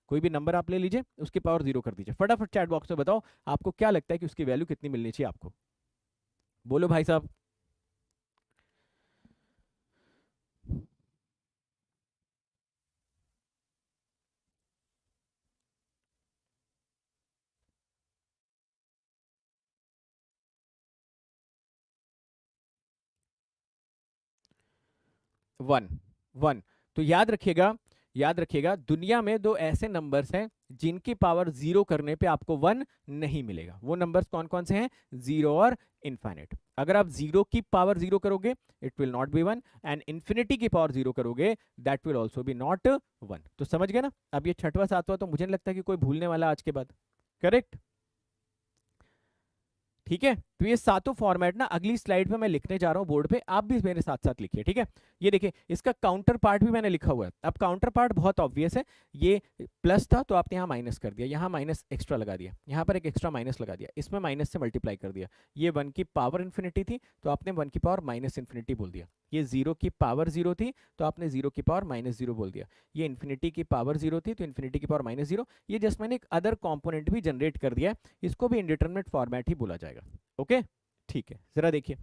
कोई भी नंबर आप ले लीजिए, उसकी पावर 0 कर दीजिए, फटाफट चैट बॉक्स में बताओ आपको क्या लगता है कि उसकी वैल्यू कितनी मिलनी चाहिए आपको। बोलो भाई साहब। One, one. तो याद रखिएगा दुनिया में दो ऐसे नंबर्स हैं जिनकी पावर जीरो करने पे आपको वन नहीं मिलेगा। वो नंबर्स कौन कौन से हैं? जीरो और इनफाइनाइट। अगर आप जीरो की पावर जीरो करोगे it will not be one, and infinity की पावर जीरो करोगे that will also be not one. तो समझ गए ना? अब ये छठवां सातवां तो मुझे नहीं लगता कि कोई भूलने वाला आज के बाद। करेक्ट? ठीक है, तो ये सातों फॉर्मेट ना अगली स्लाइड पे मैं लिखने जा रहा हूँ बोर्ड पे, आप भी मेरे साथ साथ लिखिए। ठीक है, ये देखिए इसका काउंटर पार्ट भी मैंने लिखा हुआ है। अब काउंटर पार्ट बहुत ऑब्वियस है, ये प्लस था तो आपने यहाँ माइनस कर दिया, यहाँ माइनस एक्स्ट्रा लगा दिया, यहाँ पर एक एक्स्ट्रा माइनस लगा दिया, इसमें माइनस से मल्टीप्लाई कर दिया। ये वन की पावर इन्फिनिटी थी तो आपने वन की पावर माइनस इन्फिनिटी बोल दिया। ये जीरो की पावर जीरो थी तो आपने जीरो की पावर माइनस जीरो बोल दिया। ये इन्फिनिटी की पावर जीरो थी तो इन्फिनिटी की पावर माइनस जीरो। ये जस्ट मैंने एक अदर कॉम्पोनेंट भी जनरेट कर दिया है, इसको भी इंडिटरमिनेट फॉर्मेट ही बोला जाएगा। ओके, ठीक है, जरा देखिए,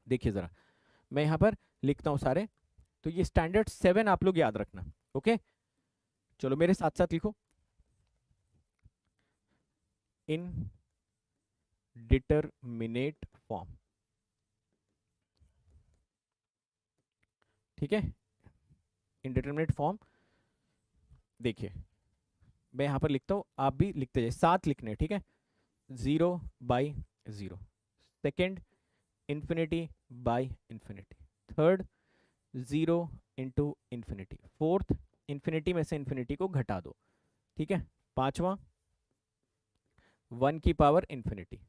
देखिए जरा मैं यहां पर लिखता हूं सारे। तो ये स्टैंडर्ड 7 आप लोग याद रखना। ओके, चलो मेरे साथ साथ लिखो। इन डिटरमिनेट फॉर्म। ठीक है, इंडिटरमिनेट फॉर्म। देखिए मैं यहां पर लिखता हूं, आप भी लिखते जाइए, साथ लिखने। ठीक है, 0/0, second infinity by infinity, third 0 into infinity, fourth infinity में से इन्फिनिटी को घटा दो। ठीक है, पांचवा 1 की पावर इन्फिनिटी,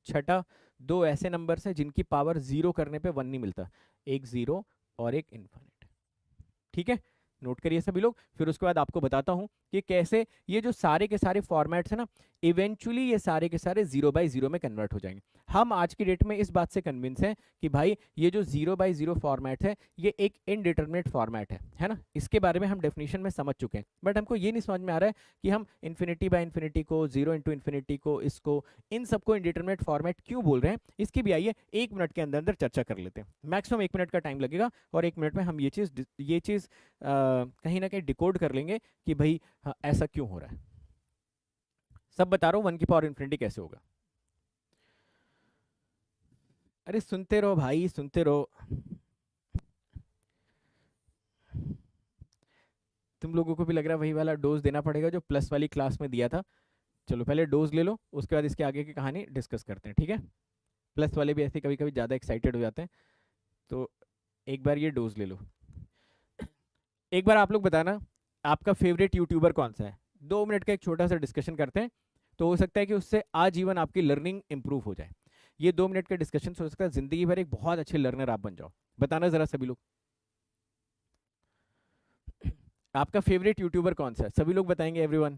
छठा दो ऐसे नंबर्स हैं जिनकी पावर जीरो करने पे वन नहीं मिलता, एक जीरो और एक इन्फिनिट। ठीक है, नोट करिए सभी लोग। फिर उसके बाद आपको बताता हूं कि कैसे ये जो सारे के सारे फॉर्मेट्स हैं ना, इवेंचुअली ये सारे के सारे 0/0 में कन्वर्ट हो जाएंगे। हम आज की डेट में इस बात से कन्विंस हैं कि भाई ये जो 0/0 फॉर्मेट है ये एक इनडिटरमिनेट फॉर्मेट है ना। इसके बारे में हम डेफिनेशन में समझ चुके हैं, बट हमको ये नहीं समझ में आ रहा है कि हम इन्फिनिटी बाय इन्फिनिटी को, 0 इंटू इन्फिनिटी को, इसको, इन सबको इनडिटरमिनेट फॉर्मेट क्यों बोल रहे हैं। इसकी भी आइए 1 मिनट के अंदर अंदर चर्चा कर लेते हैं। मैक्सिमम 1 मिनट का टाइम लगेगा और 1 मिनट में हम ये चीज़ कहीं ना कहीं डिकोड कर लेंगे कि भाई हाँ, ऐसा क्यों हो रहा है। सब बता रहा हूं 1 की पावर इन्फिनिटी कैसे होगा। अरे सुनते रहो भाई, सुनते रहो। तुम लोगों को भी लग रहा है वही वाला डोज देना पड़ेगा जो प्लस वाली क्लास में दिया था। चलो पहले डोज ले लो, उसके बाद इसके आगे की कहानी डिस्कस करते हैं। ठीक है, प्लस वाले भी ऐसे कभी कभी ज़्यादा एक्साइटेड हो जाते हैं, तो एक बार ये डोज ले लो। एक बार आप लोग बताना आपका फेवरेट यूट्यूबर कौन सा है। 2 मिनट का एक छोटा सा डिस्कशन करते हैं, तो हो सकता है कि उससे आजीवन आपकी लर्निंग इंप्रूव हो जाए। ये 2 मिनट का डिस्कशन हो सकता है जिंदगी भर एक बहुत अच्छे लर्नर आप बन जाओ। बताना जरा सभी लोग, आपका फेवरेट यूट्यूबर कौन सा है? सभी लोग बताएंगे, एवरीवन।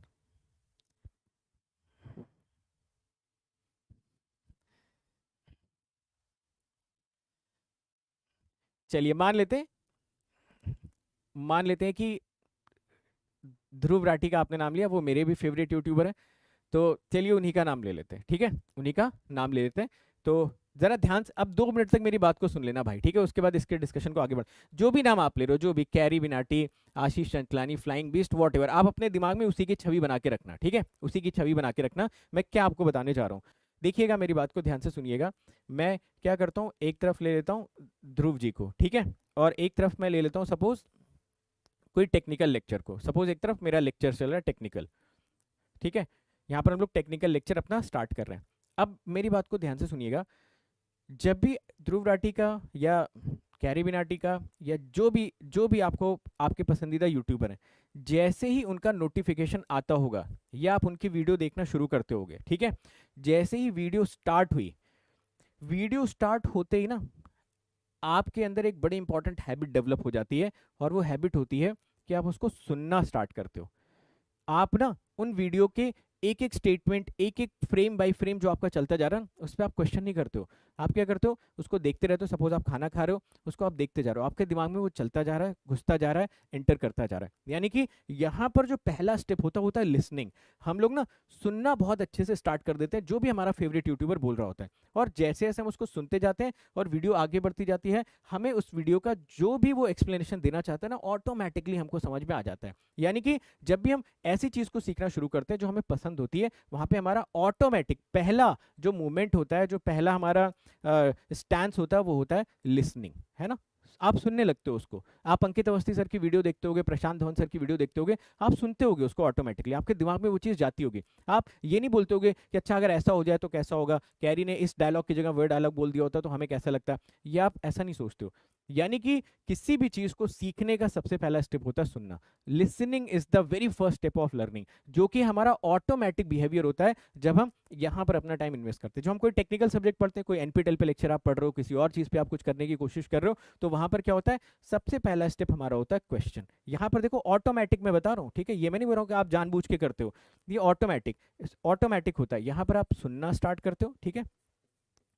चलिए मान लेते हैं कि ध्रुव राठी का आपने नाम लिया, वो मेरे भी फेवरेट यूट्यूबर है, तो चलिए उन्हीं का नाम ले लेते हैं। ठीक है, उन्हीं का नाम ले लेते हैं। तो जरा ध्यान से अब 2 मिनट तक मेरी बात को सुन लेना भाई। ठीक है, उसके बाद इसके डिस्कशन को आगे बढ़, जो भी नाम आप ले रहे हो, जो भी, Carry Minati, Ashish Chanchlani, flying beast, whatever, आप अपने दिमाग में उसी की छवि बना के रखना। ठीक है, उसी की छवि बना के रखना। मैं क्या आपको बताने जा रहा हूँ, देखिएगा, मेरी बात को ध्यान से सुनिएगा। मैं क्या करता हूँ, एक तरफ ले लेता हूँ ध्रुव जी को, ठीक है, और एक तरफ मैं ले लेता हूँ सपोज कोई टेक्निकल लेक्चर को। सपोज एक तरफ मेरा लेक्चर चल रहा है टेक्निकल, ठीक है, यहाँ पर हम लोग टेक्निकल लेक्चर अपना स्टार्ट कर रहे हैं। अब मेरी बात को ध्यान से सुनिएगा, जब भी ध्रुव राठी का या कैरी बिनाटी का या जो भी आपको आपके पसंदीदा यूट्यूबर हैं, जैसे ही उनका नोटिफिकेशन आता होगा या आप उनकी वीडियो देखना शुरू करते होगे, ठीक है, जैसे ही वीडियो स्टार्ट हुई, वीडियो स्टार्ट होते ही ना आपके अंदर एक बड़ी इंपॉर्टेंट हैबिट डेवलप हो जाती है, और वो हैबिट होती है कि आप उसको सुनना स्टार्ट करते हो। आप ना उन वीडियो के एक एक स्टेटमेंट, एक एक फ्रेम बाय फ्रेम जो आपका चलता जा रहा है उस पर आप क्वेश्चन नहीं करते हो। आप क्या करते हो, उसको देखते रहते हो। सपोज आप खाना खा रहे हो, उसको आप देखते जा रहे हो, आपके दिमाग में वो चलता जा रहा है, घुसता जा रहा है, एंटर करता जा रहा है। यानी कि यहाँ पर जो पहला स्टेप होता है लिसनिंग। हम लोग ना सुनना बहुत अच्छे से स्टार्ट कर देते हैं जो भी हमारा फेवरेट यूट्यूबर बोल रहा होता है, और जैसे जैसे हम उसको सुनते जाते हैं और वीडियो आगे बढ़ती जाती है, हमें उस वीडियो का जो भी वो एक्सप्लेनेशन देना चाहता है ना, ऑटोमेटिकली हमको समझ में आ जाता है। यानी कि जब भी हम ऐसी चीज को सीखना शुरू करते हैं जो हमें पसंद होती है, वहां पे हमारा ऑटोमेटिक पहला जो मूवमेंट होता है, जो पहला हमारा स्टैंस होता है, वो होता है लिसनिंग, है ना। आप सुनने लगते हो उसको। आप अंकित अवस्थी सर की वीडियो देखते होगे, प्रशांत धवन सर की वीडियो देखते होगे, आप सुनते होगे उसको ऑटोमेटिकली, आपके दिमाग में वो चीज़ जाती होगी। आप ये नहीं बोलते होगे कि अच्छा अगर ऐसा हो जाए तो कैसा होगा, कैरी ने इस डायलॉग की जगह वो डायलॉग बोल दिया होता तो हमें कैसा लगता है, ये आप ऐसा नहीं सोचते हो। यानी कि किसी भी चीज़ को सीखने का सबसे पहला स्टेप होता है सुनना। Listening is the very first step of learning, जो कि हमारा ऑटोमेटिक बिहेवियर होता है जब हम यहाँ पर अपना टाइम इन्वेस्ट करते हैं। जो हम कोई टेक्निकल सब्जेक्ट पढ़ते हैं, कोई एनपीटेल पे लेक्चर आप पढ़ रहे हो, किसी और चीज़ पे आप कुछ करने की कोशिश कर रहे हो, तो वहां पर क्या होता है, सबसे पहला स्टेप हमारा होता है क्वेश्चन। यहाँ पर देखो ऑटोमेटिक मैं बता रहा हूँ, ठीक है, ये मैं नहीं बोल रहा हूँ कि आप जानबूझ के करते हो, ये ऑटोमेटिक ऑटोमेटिक होता है। यहाँ पर आप सुनना स्टार्ट करते हो, ठीक है,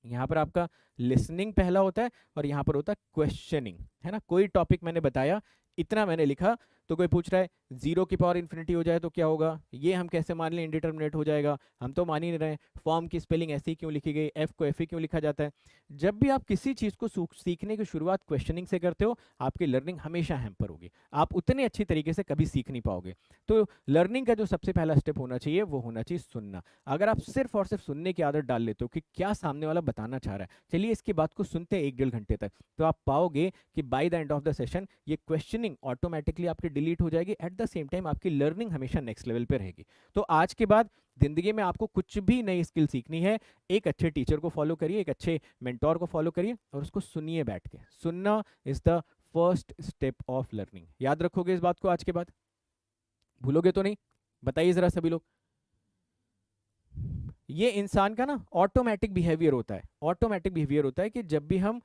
यहाँ पर आपका लिसनिंग पहला होता है और यहाँ पर होता है क्वेश्चनिंग, है ना। कोई टॉपिक मैंने बताया, इतना मैंने लिखा, तो कोई पूछ रहा है 0 की पावर इन्फिनिटी हो जाए तो क्या होगा, ये हम कैसे मान लें इंडिटरमिनेट हो जाएगा, हम तो मान ही नहीं रहे। फॉर्म की स्पेलिंग ऐसी क्यों लिखी गई, एफ को एफ ही क्यों लिखा जाता है। जब भी आप किसी चीज़ को सीखने की शुरुआत क्वेश्चनिंग से करते हो, आपकी लर्निंग हमेशा हैम्पर होगी, आप उतने अच्छी तरीके से कभी सीख नहीं पाओगे। तो लर्निंग का जो सबसे पहला स्टेप होना चाहिए वो होना चाहिए सुनना। अगर आप सिर्फ और सिर्फ सुनने की आदत डाल लेते हो कि क्या सामने वाला बताना चाह रहा है, चलिए इसकी बात को सुनते हैं 1-1.5 घंटे तक, तो आप पाओगे कि by the end of the session ये क्वेश्चनिंग ऑटोमेटिकली आपकी डिलीट हो जाएगी। एट द सेम टाइम आपकी लर्निंग हमेशा नेक्स्ट लेवल पे रहेगी। तो आज के बाद जिंदगी में आपको कुछ भी नई स्किल सीखनी है, एक अच्छे टीचर को फॉलो करिए, एक अच्छे मेंटोर को फॉलो करिए और उसको सुनिए बैठ के। सुनना is the first step of learning. याद रखोगे इस बात को आज के बाद, भूलोगे तो नहीं, बताइए जरा सभी लोग। ये इंसान का ना ऑटोमेटिक बिहेवियर होता है, ऑटोमेटिक बिहेवियर होता है कि जब भी हम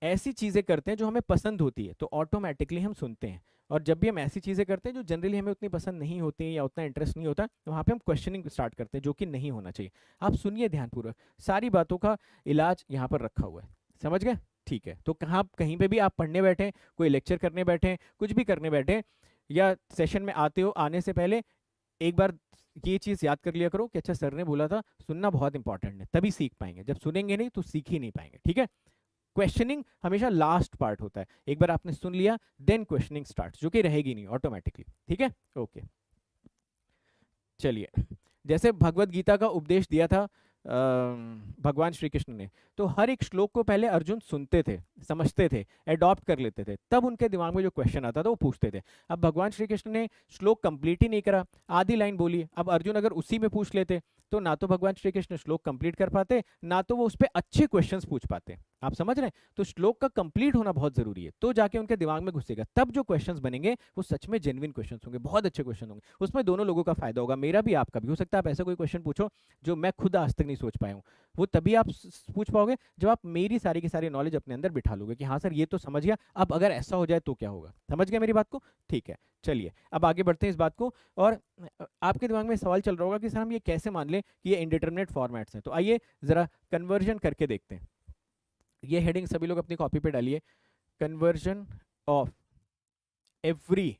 ऐसी चीज़ें करते हैं जो हमें पसंद होती है तो ऑटोमेटिकली हम सुनते हैं, और जब भी हम ऐसी चीज़ें करते हैं जो जनरली हमें उतनी पसंद नहीं होती हैं या उतना इंटरेस्ट नहीं होता, तो वहाँ पे हम क्वेश्चनिंग स्टार्ट करते हैं, जो कि नहीं होना चाहिए। आप सुनिए ध्यानपूर्वक, सारी बातों का इलाज यहाँ पर रखा हुआ है, समझ गए, ठीक है। तो कहीं पे भी आप पढ़ने बैठे, कोई लेक्चर करने बैठे, कुछ भी करने बैठे, या सेशन में आते हो, आने से पहले एक बार ये चीज़ याद कर लिया करो कि अच्छा सर ने बोला था सुनना बहुत इंपॉर्टेंट है, तभी सीख पाएंगे, जब सुनेंगे नहीं तो सीख ही नहीं पाएंगे, ठीक है। क्वेश्चनिंग हमेशा लास्ट पार्ट होता है, एक बार आपने सुन लिया देन क्वेश्चनिंग स्टार्ट, जो कि रहेगी नहीं ऑटोमेटिकली, ठीक है, ओके। चलिए, जैसे भगवत गीता का उपदेश दिया था भगवान श्री कृष्ण ने, तो हर एक श्लोक को पहले अर्जुन सुनते थे, समझते थे, एडॉप्ट कर लेते थे, तब उनके दिमाग में जो क्वेश्चन आता था वो पूछते थे। अब भगवान श्री कृष्ण ने श्लोक कंप्लीट ही नहीं करा, आधी लाइन बोली, अब अर्जुन अगर उसी में पूछ लेते तो ना तो भगवान श्री कृष्ण श्लोक कंप्लीट कर पाते, ना तो वो उस पर अच्छे क्वेश्चंस पूछ पाते। आप समझ रहे हैं, तो श्लोक का कंप्लीट होना बहुत जरूरी है, तो जाके उनके दिमाग में घुसेगा, तब जो क्वेश्चंस बनेंगे वो सच में जेन्युइन क्वेश्चंस होंगे, बहुत अच्छे क्वेश्चन होंगे, उसमें दोनों लोगों का फायदा होगा, मेरा भी आपका भी। हो सकता है आप ऐसा कोई क्वेश्चन पूछो जो मैं खुद आज तक नहीं सोच पाया हूँ, वो तभी आप पूछ पाओगे जब आप मेरी सारी की सारी नॉलेज अपने अंदर बिठा लोगे कि हाँ सर ये तो समझ गया, अब अगर ऐसा हो जाए तो क्या होगा। समझ गया मेरी बात को, ठीक है। चलिए अब आगे बढ़ते हैं इस बात को, और आपके दिमाग में सवाल चल रहा होगा कि सर हम ये कैसे मान लें कि ये इंडिटरमिनेट फॉर्मेट्स हैं, तो आइए जरा कन्वर्जन करके देखते हैं। ये हेडिंग सभी लोग अपनी कॉपी पे डालिए, conversion of every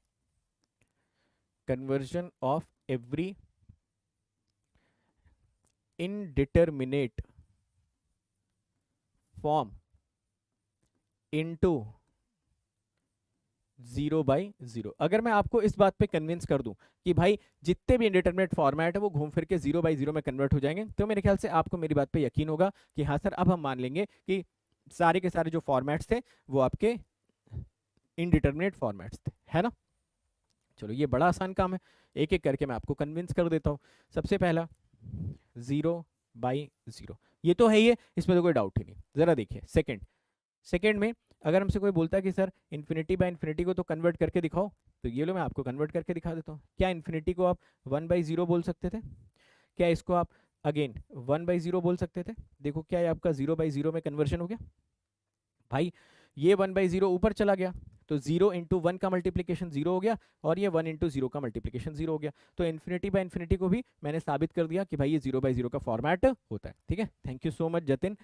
indeterminate form into 0/0। अगर मैं आपको इस बात पे कन्विंस कर दूं कि भाई जितने भी इंडिटरमिनेट फॉर्मेट है वो घूम फिर के 0/0 में कन्वर्ट हो जाएंगे, तो मेरे ख्याल से आपको मेरी बात पे यकीन होगा कि हाँ सर अब हम मान लेंगे कि सारे के सारे जो फॉर्मेट्स थे वो आपके इनडिटरमिनेट फॉर्मेट्स थे, है ना। चलो ये बड़ा आसान काम है, एक एक करके मैं आपको कन्विंस कर देता हूँ। सबसे पहला 0/0, ये तो है ही है, इसमें तो कोई डाउट ही नहीं। जरा देखिए सेकंड में अगर हमसे कोई बोलता है कि सर इन्फिनिटी बाय इन्फिनिटी को तो कन्वर्ट करके दिखाओ, तो ये लो मैं आपको कन्वर्ट करके दिखा देता हूँ। क्या इन्फिनिटी को आप 1/0 बोल सकते थे? क्या इसको आप अगेन 1/0 बोल सकते थे? देखो क्या ये आपका 0/0 में कन्वर्जन हो गया भाई। ये 1/0 ऊपर चला गया तो 0 इंटू 1 का मल्टीप्लीकेशन 0 हो गया, और ये 1 इंटू 0 का मल्टीप्लीकेशन 0 हो गया। तो इन्फिनिटी बाय इन्फिनिटी को भी मैंने साबित कर दिया कि भाई ये 0/0 का फॉर्मेट होता है, ठीक है। Thank you so much Jatin.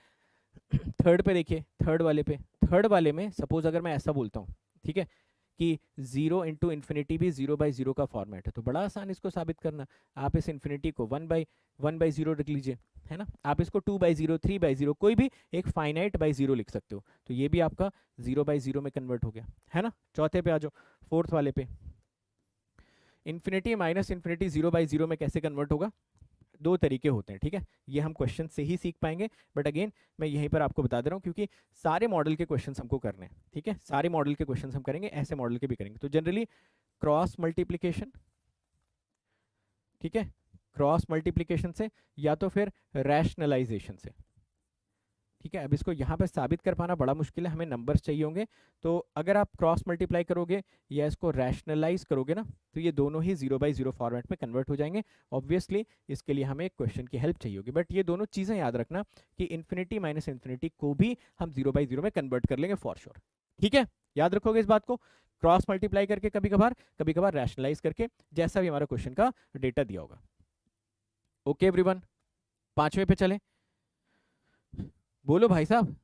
Third पे देखिए, थर्ड वाले में सपोज अगर मैं ऐसा बोलता हूँ, ठीक है, कि 0 इंटू इन्फिनिटी भी 0/0 का फॉर्मेट है, तो बड़ा आसान इसको साबित करना। आप इस इन्फिनिटी को 1/0 रख लीजिए, है ना। आप इसको 2/0, 3/0, कोई भी एक फाइनाइट बाई 0 लिख सकते हो, तो ये भी आपका 0/0 में कन्वर्ट हो गया, है ना। चौथे पे आ जाओ, फोर्थ वाले पे, इन्फिनिटी माइनस इन्फिनिटी 0/0 में कैसे कन्वर्ट होगा। दो तरीके होते हैं, ठीक है। ये हम क्वेश्चन से ही सीख पाएंगे, बट अगेन मैं यहीं पर आपको बता दे रहा हूँ क्योंकि सारे मॉडल के क्वेश्चन हमको करने हैं, ठीक है। सारे मॉडल के क्वेश्चन हम करेंगे, ऐसे मॉडल के भी करेंगे। तो जनरली क्रॉस मल्टीप्लीकेशन, ठीक है, क्रॉस मल्टीप्लीकेशन से या तो फिर रैशनलाइजेशन से, ठीक है। अब इसको यहाँ पे साबित कर पाना बड़ा मुश्किल है, हमें नंबर्स चाहिए होंगे। तो अगर आप क्रॉस मल्टीप्लाई करोगे या इसको रैशनलाइज करोगे ना, तो ये दोनों ही 0/0 फॉर्मेट में कन्वर्ट हो जाएंगे। ऑब्वियसली इसके लिए हमें एक क्वेश्चन की हेल्प चाहिए होगी, बट ये दोनों चीज़ें याद रखना कि इन्फिनिटी माइनस इन्फिनिटी को भी हम 0/0 में कन्वर्ट कर लेंगे फॉर श्योर, ठीक है। याद रखोगे इस बात को, क्रॉस मल्टीप्लाई करके कभी कभार रैशनलाइज करके, जैसा भी हमारा क्वेश्चन का डेटा दिया होगा। ओके एवरीवन, 5वें पे चले, बोलो भाई साहब।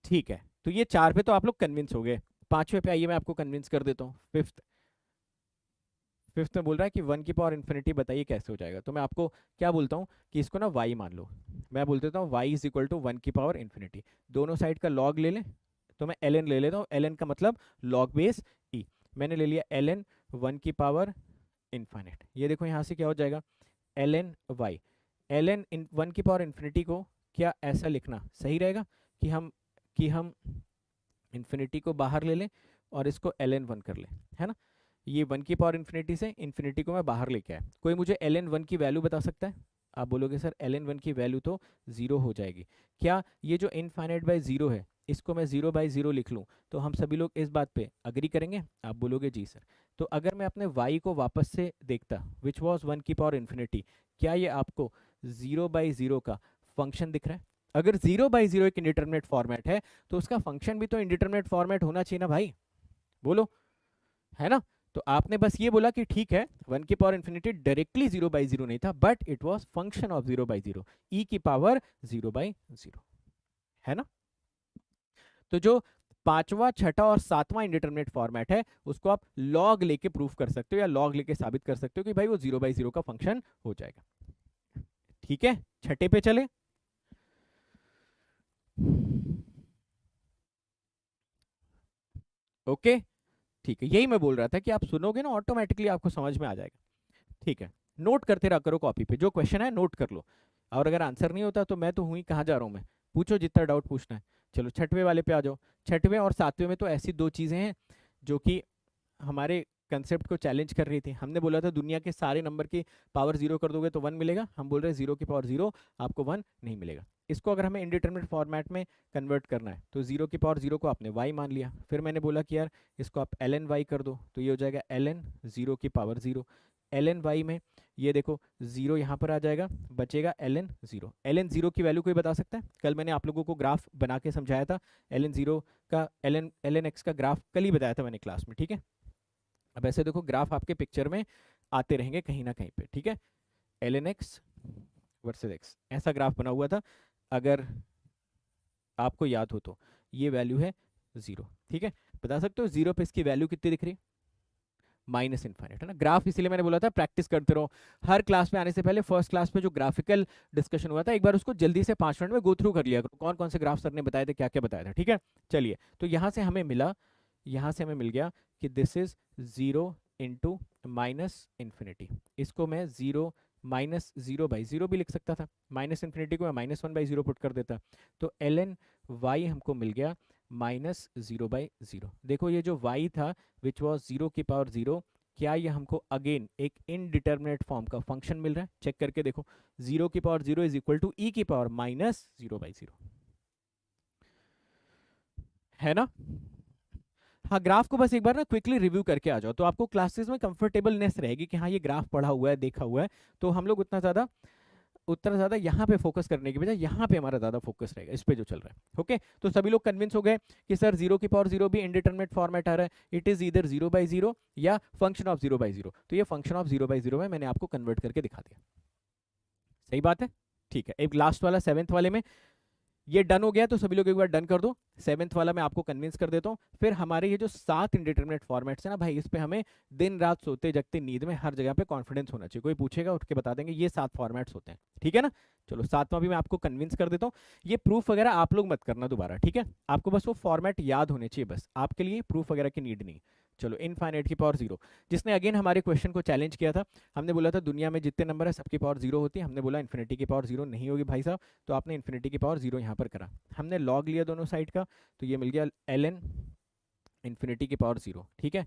ठीक है, तो ये 4 पे तो आप लोग कन्विंस हो गए। 5वें पे आइए, मैं आपको कन्विंस कर देता हूँ। फिफ्थ में बोल रहा है कि 1 की पावर इन्फिनिटी बताइए कैसे हो जाएगा। तो मैं आपको क्या बोलता हूँ कि इसको ना y मान लो। मैं बोल देता हूँ y इज इक्वल टू 1 की पावर इन्फिनिटी, दोनों साइड का log ले लें। तो मैं ln ले लेता हूँ, ln का मतलब log बेस e। मैंने ले लिया ln 1 की पावर इन्फिनिट। ये देखो यहाँ से क्या हो जाएगा, ln y। ln 1 की पावर इन्फिनिटी को क्या ऐसा लिखना सही रहेगा कि हम इन्फिनिटी को बाहर ले लें और इसको ln 1 कर लें, है ना। ये 1 की पावर इन्फिनिटी से इन्फिनिटी को मैं बाहर लेके आया। कोई मुझे ln 1 की वैल्यू बता सकता है? आप बोलोगे सर ln 1 की वैल्यू तो 0 हो जाएगी। क्या ये जो इनफाइनाइट बाई 0 है, इसको मैं 0/0 लिख लूँ तो हम सभी लोग इस बात पे अग्री करेंगे? आप बोलोगे जी सर। तो अगर मैं अपने y को वापस से देखता, विच वॉज 1 की पावर इन्फिनिटी, क्या ये आपको 0/0 का फंक्शन दिख रहा है? अगर 0/0 एक इंडिटरमिनेट फॉर्मेट है तो उसका फंक्शन भी तो इंडिटरमिनेट फॉर्मेट होना चाहिए ना भाई, बोलो, है ना। तो आपने बस ये बोला कि ठीक है 1 की पावर इन्फिनिटी डायरेक्टली 0/0 नहीं था, but it was function of 0/0, e की पावर 0/0, है ना। तो जो 5वां, 6वां और 7वां इंडिटरमिनेट फॉर्मेट है उसको आप लॉग लेके प्रूफ कर सकते हो या लॉग लेके साबित कर सकते हो कि भाई वो 0/0 का फंक्शन हो जाएगा, ठीक है। 6 पे चले, ओके, ठीक है। यही मैं बोल रहा था कि आप सुनोगे ना ऑटोमेटिकली आपको समझ में आ जाएगा, ठीक है। नोट करते रहा करो कॉपी पे, जो क्वेश्चन है नोट कर लो, और अगर आंसर नहीं होता तो मैं तो हूँ ही, कहाँ जा रहा हूँ मैं, पूछो जितना डाउट पूछना है। चलो 6वें वाले पे आ जाओ। 6वें और 7वें में तो ऐसी दो चीज़ें हैं जो कि हमारे कंसेप्ट को चैलेंज कर रही थी। हमने बोला था दुनिया के सारे नंबर की पावर 0 कर दोगे तो 1 मिलेगा, हम बोल रहे हैं 0 की पावर 0 आपको 1 नहीं मिलेगा। इसको अगर हमें इंडिटरमिनेट फॉर्मेट में कन्वर्ट करना है तो 0 की पावर 0 को आपने y मान लिया, फिर मैंने बोला कि यार इसको आप ln y कर दो, तो ये हो जाएगा ln 0 की पावर 0। ln y में ये देखो 0 यहाँ पर आ जाएगा, बचेगा ln 0। ln 0 की वैल्यू कोई बता सकता है? कल मैंने आप लोगों को ग्राफ बना के समझाया था, ln 0 का ln x का ग्राफ कल ही बताया था मैंने क्लास में, ठीक है। अब ऐसे देखो ग्राफ आपके पिक्चर में आते रहेंगे कहीं ना कहीं पे, ठीक है। ln x वर्सेस x, ऐसा ग्राफ बना हुआ था, अगर आपको याद हो तो। ये वैल्यू है 0, ठीक है। बता सकते हो 0 पे इसकी वैल्यू कितनी दिख रही है? माइनस इन्फाइनाइट, है ना। ग्राफ इसीलिए मैंने बोला था प्रैक्टिस करते रहो। हर क्लास में आने से पहले फर्स्ट क्लास में जो ग्राफिकल डिस्कशन हुआ था एक बार उसको जल्दी से 5 मिनट में गो थ्रू कर लिया करो, कौन कौन से ग्राफ सर ने बताए थे, क्या क्या बताया था, ठीक है। चलिए, तो यहाँ से हमें मिल गया कि this is 0 into minus infinity. इसको मैं 0 माइनस 0/0 भी लिख सकता था, माइनस इन्फिनिटी को मैं -1/0 पुट कर देता। तो ln y हमको मिल गया -0/0। देखो ये जो y था विच वॉज 0 की पावर 0, क्या ये हमको अगेन एक इनडिटर्मिनेट फॉर्म का फंक्शन मिल रहा है? चेक करके देखो, 0 की power 0 is equal to e की पावर -0/0, है ना। हाँ, ग्राफ को बस एक बार ना क्विकली रिव्यू करके आ जाओ तो आपको क्लासेस में कंफर्टेबलनेस रहेगी कि हाँ ये ग्राफ पढ़ा हुआ है, देखा हुआ है। तो हम लोग उतना ज़्यादा यहाँ पे फोकस करने की बजाय यहाँ पे हमारा ज़्यादा फोकस रहेगा, इस पे जो चल रहा है। ओके, तो सभी लोग कन्विंस हो गए कि सर 0 की पावर 0 भी इंडिटरमिनेट फॉर्मेट आ रहा है, इट इज़ ईदर 0/0 या फंक्शन ऑफ 0/0। तो ये फंक्शन ऑफ 0/0 में मैंने आपको कन्वर्ट करके दिखा दिया, सही बात है, ठीक है। एक लास्ट वाला 7th वाले में ये डन हो गया, तो सभी लोग एक बार डन कर दो। 7th वाला मैं आपको कन्विंस कर देता हूँ। फिर हमारे ये जो 7 इंडिटरमिनेट फॉर्मेट्स है ना भाई, इस पे हमें दिन रात सोते जगते नींद में हर जगह पे कॉन्फिडेंस होना चाहिए। कोई पूछेगा उठ के बता देंगे ये 7 फॉर्मेट्स होते हैं, ठीक है ना। चलो 7वां भी मैं आपको कन्विंस कर देता हूँ। ये प्रूफ वगैरह आप लोग मत करना दोबारा, ठीक है। आपको बस वो फॉर्मेट याद होने चाहिए, बस आपके लिए प्रूफ वगैरह की नीड नहीं। चलो इनफाइनाइट की पावर 0, जिसने अगेन हमारे क्वेश्चन को चैलेंज किया था। हमने बोला था दुनिया में जितने नंबर है सबकी पावर 0 होती है, हमने बोला इन्फिनिटी की पावर 0 नहीं होगी भाई साहब, तो आपने इन्फिनिटी की पावर 0 यहाँ पर करा। हमने लॉग लिया दोनों साइड का, तो ये मिल गया ln इन्फिनिटी की पावर 0, ठीक है।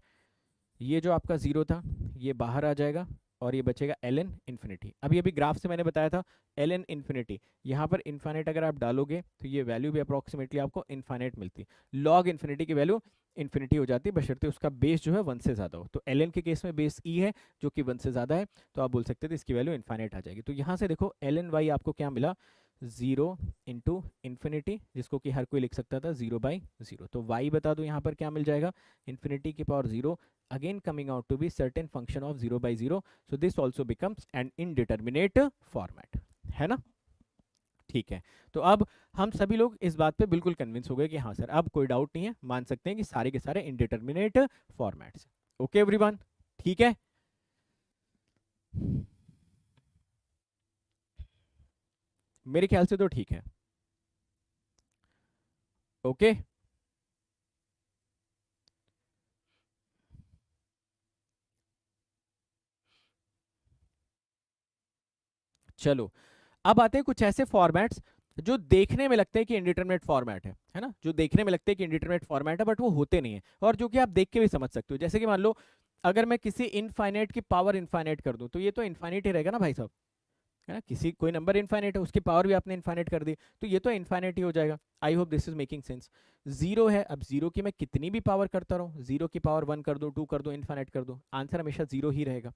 ये जो आपका 0 था ये बाहर आ जाएगा और ये बचेगा ln इन्फिनिटी। अभी अभी ग्राफ से मैंने बताया था ln इन्फिनिटी, यहाँ पर इन्फाइनाइट अगर आप डालोगे तो ये वैल्यू भी अप्रॉक्सीमेटली आपको इन्फाइनाइट मिलती। लॉग इन्फिनिटी की वैल्यू इन्फिनिटी हो जाती है बशर्ते उसका बेस जो है 1 से ज़्यादा हो। तो ln के केस में बेस e है जो कि 1 से ज़्यादा है, तो आप बोल सकते थे इसकी वैल्यू इन्फाइनाइट आ जाएगी। तो यहाँ से देखो ln y आपको क्या मिला, 0 इंटू इन्फिनिटी, जिसको कि हर कोई लिख सकता था 0/0। तो y बता दो यहाँ पर क्या मिल जाएगा, इन्फिनिटी की power 0, again coming out to be certain function of 0/0, so this also becomes an indeterminate format, है ना। ठीक है, तो अब हम सभी लोग इस बात पे बिल्कुल कन्विंस हो गए कि हाँ सर अब कोई डाउट नहीं है, मान सकते हैं कि सारे के सारे इंडिटरमिनेट फॉर्मेट्स। ओके एवरीवन, ठीक है। मेरे ख्याल से तो ठीक है। ओके चलो, अब आते हैं कुछ ऐसे फॉर्मेट्स जो देखने में लगते हैं कि इंडिटरमिनेट फॉर्मेट है ना, जो देखने में लगते हैं कि इंडिटरमिनेट फॉर्मेट है बट वो होते नहीं है, और जो कि आप देख के भी समझ सकते हो। जैसे कि मान लो अगर मैं किसी इनफाइनाइट की पावर इनफाइनाइट कर दूं तो ये तो इनफाइनाइट ही रहेगा ना भाई साहब, है ना। किसी कोई नंबर इनफाइनाइट है उसकी पावर भी आपने इनफाइनाइट कर दी तो ये तो इनफाइनाइट ही हो जाएगा। I hope this is making sense. 0 है, अब 0 की मैं कितनी भी पावर करता रहूं, 0 की पावर 1 कर दो, 2 कर दो, इनफाइनाइट कर दो, आंसर हमेशा 0 ही रहेगा।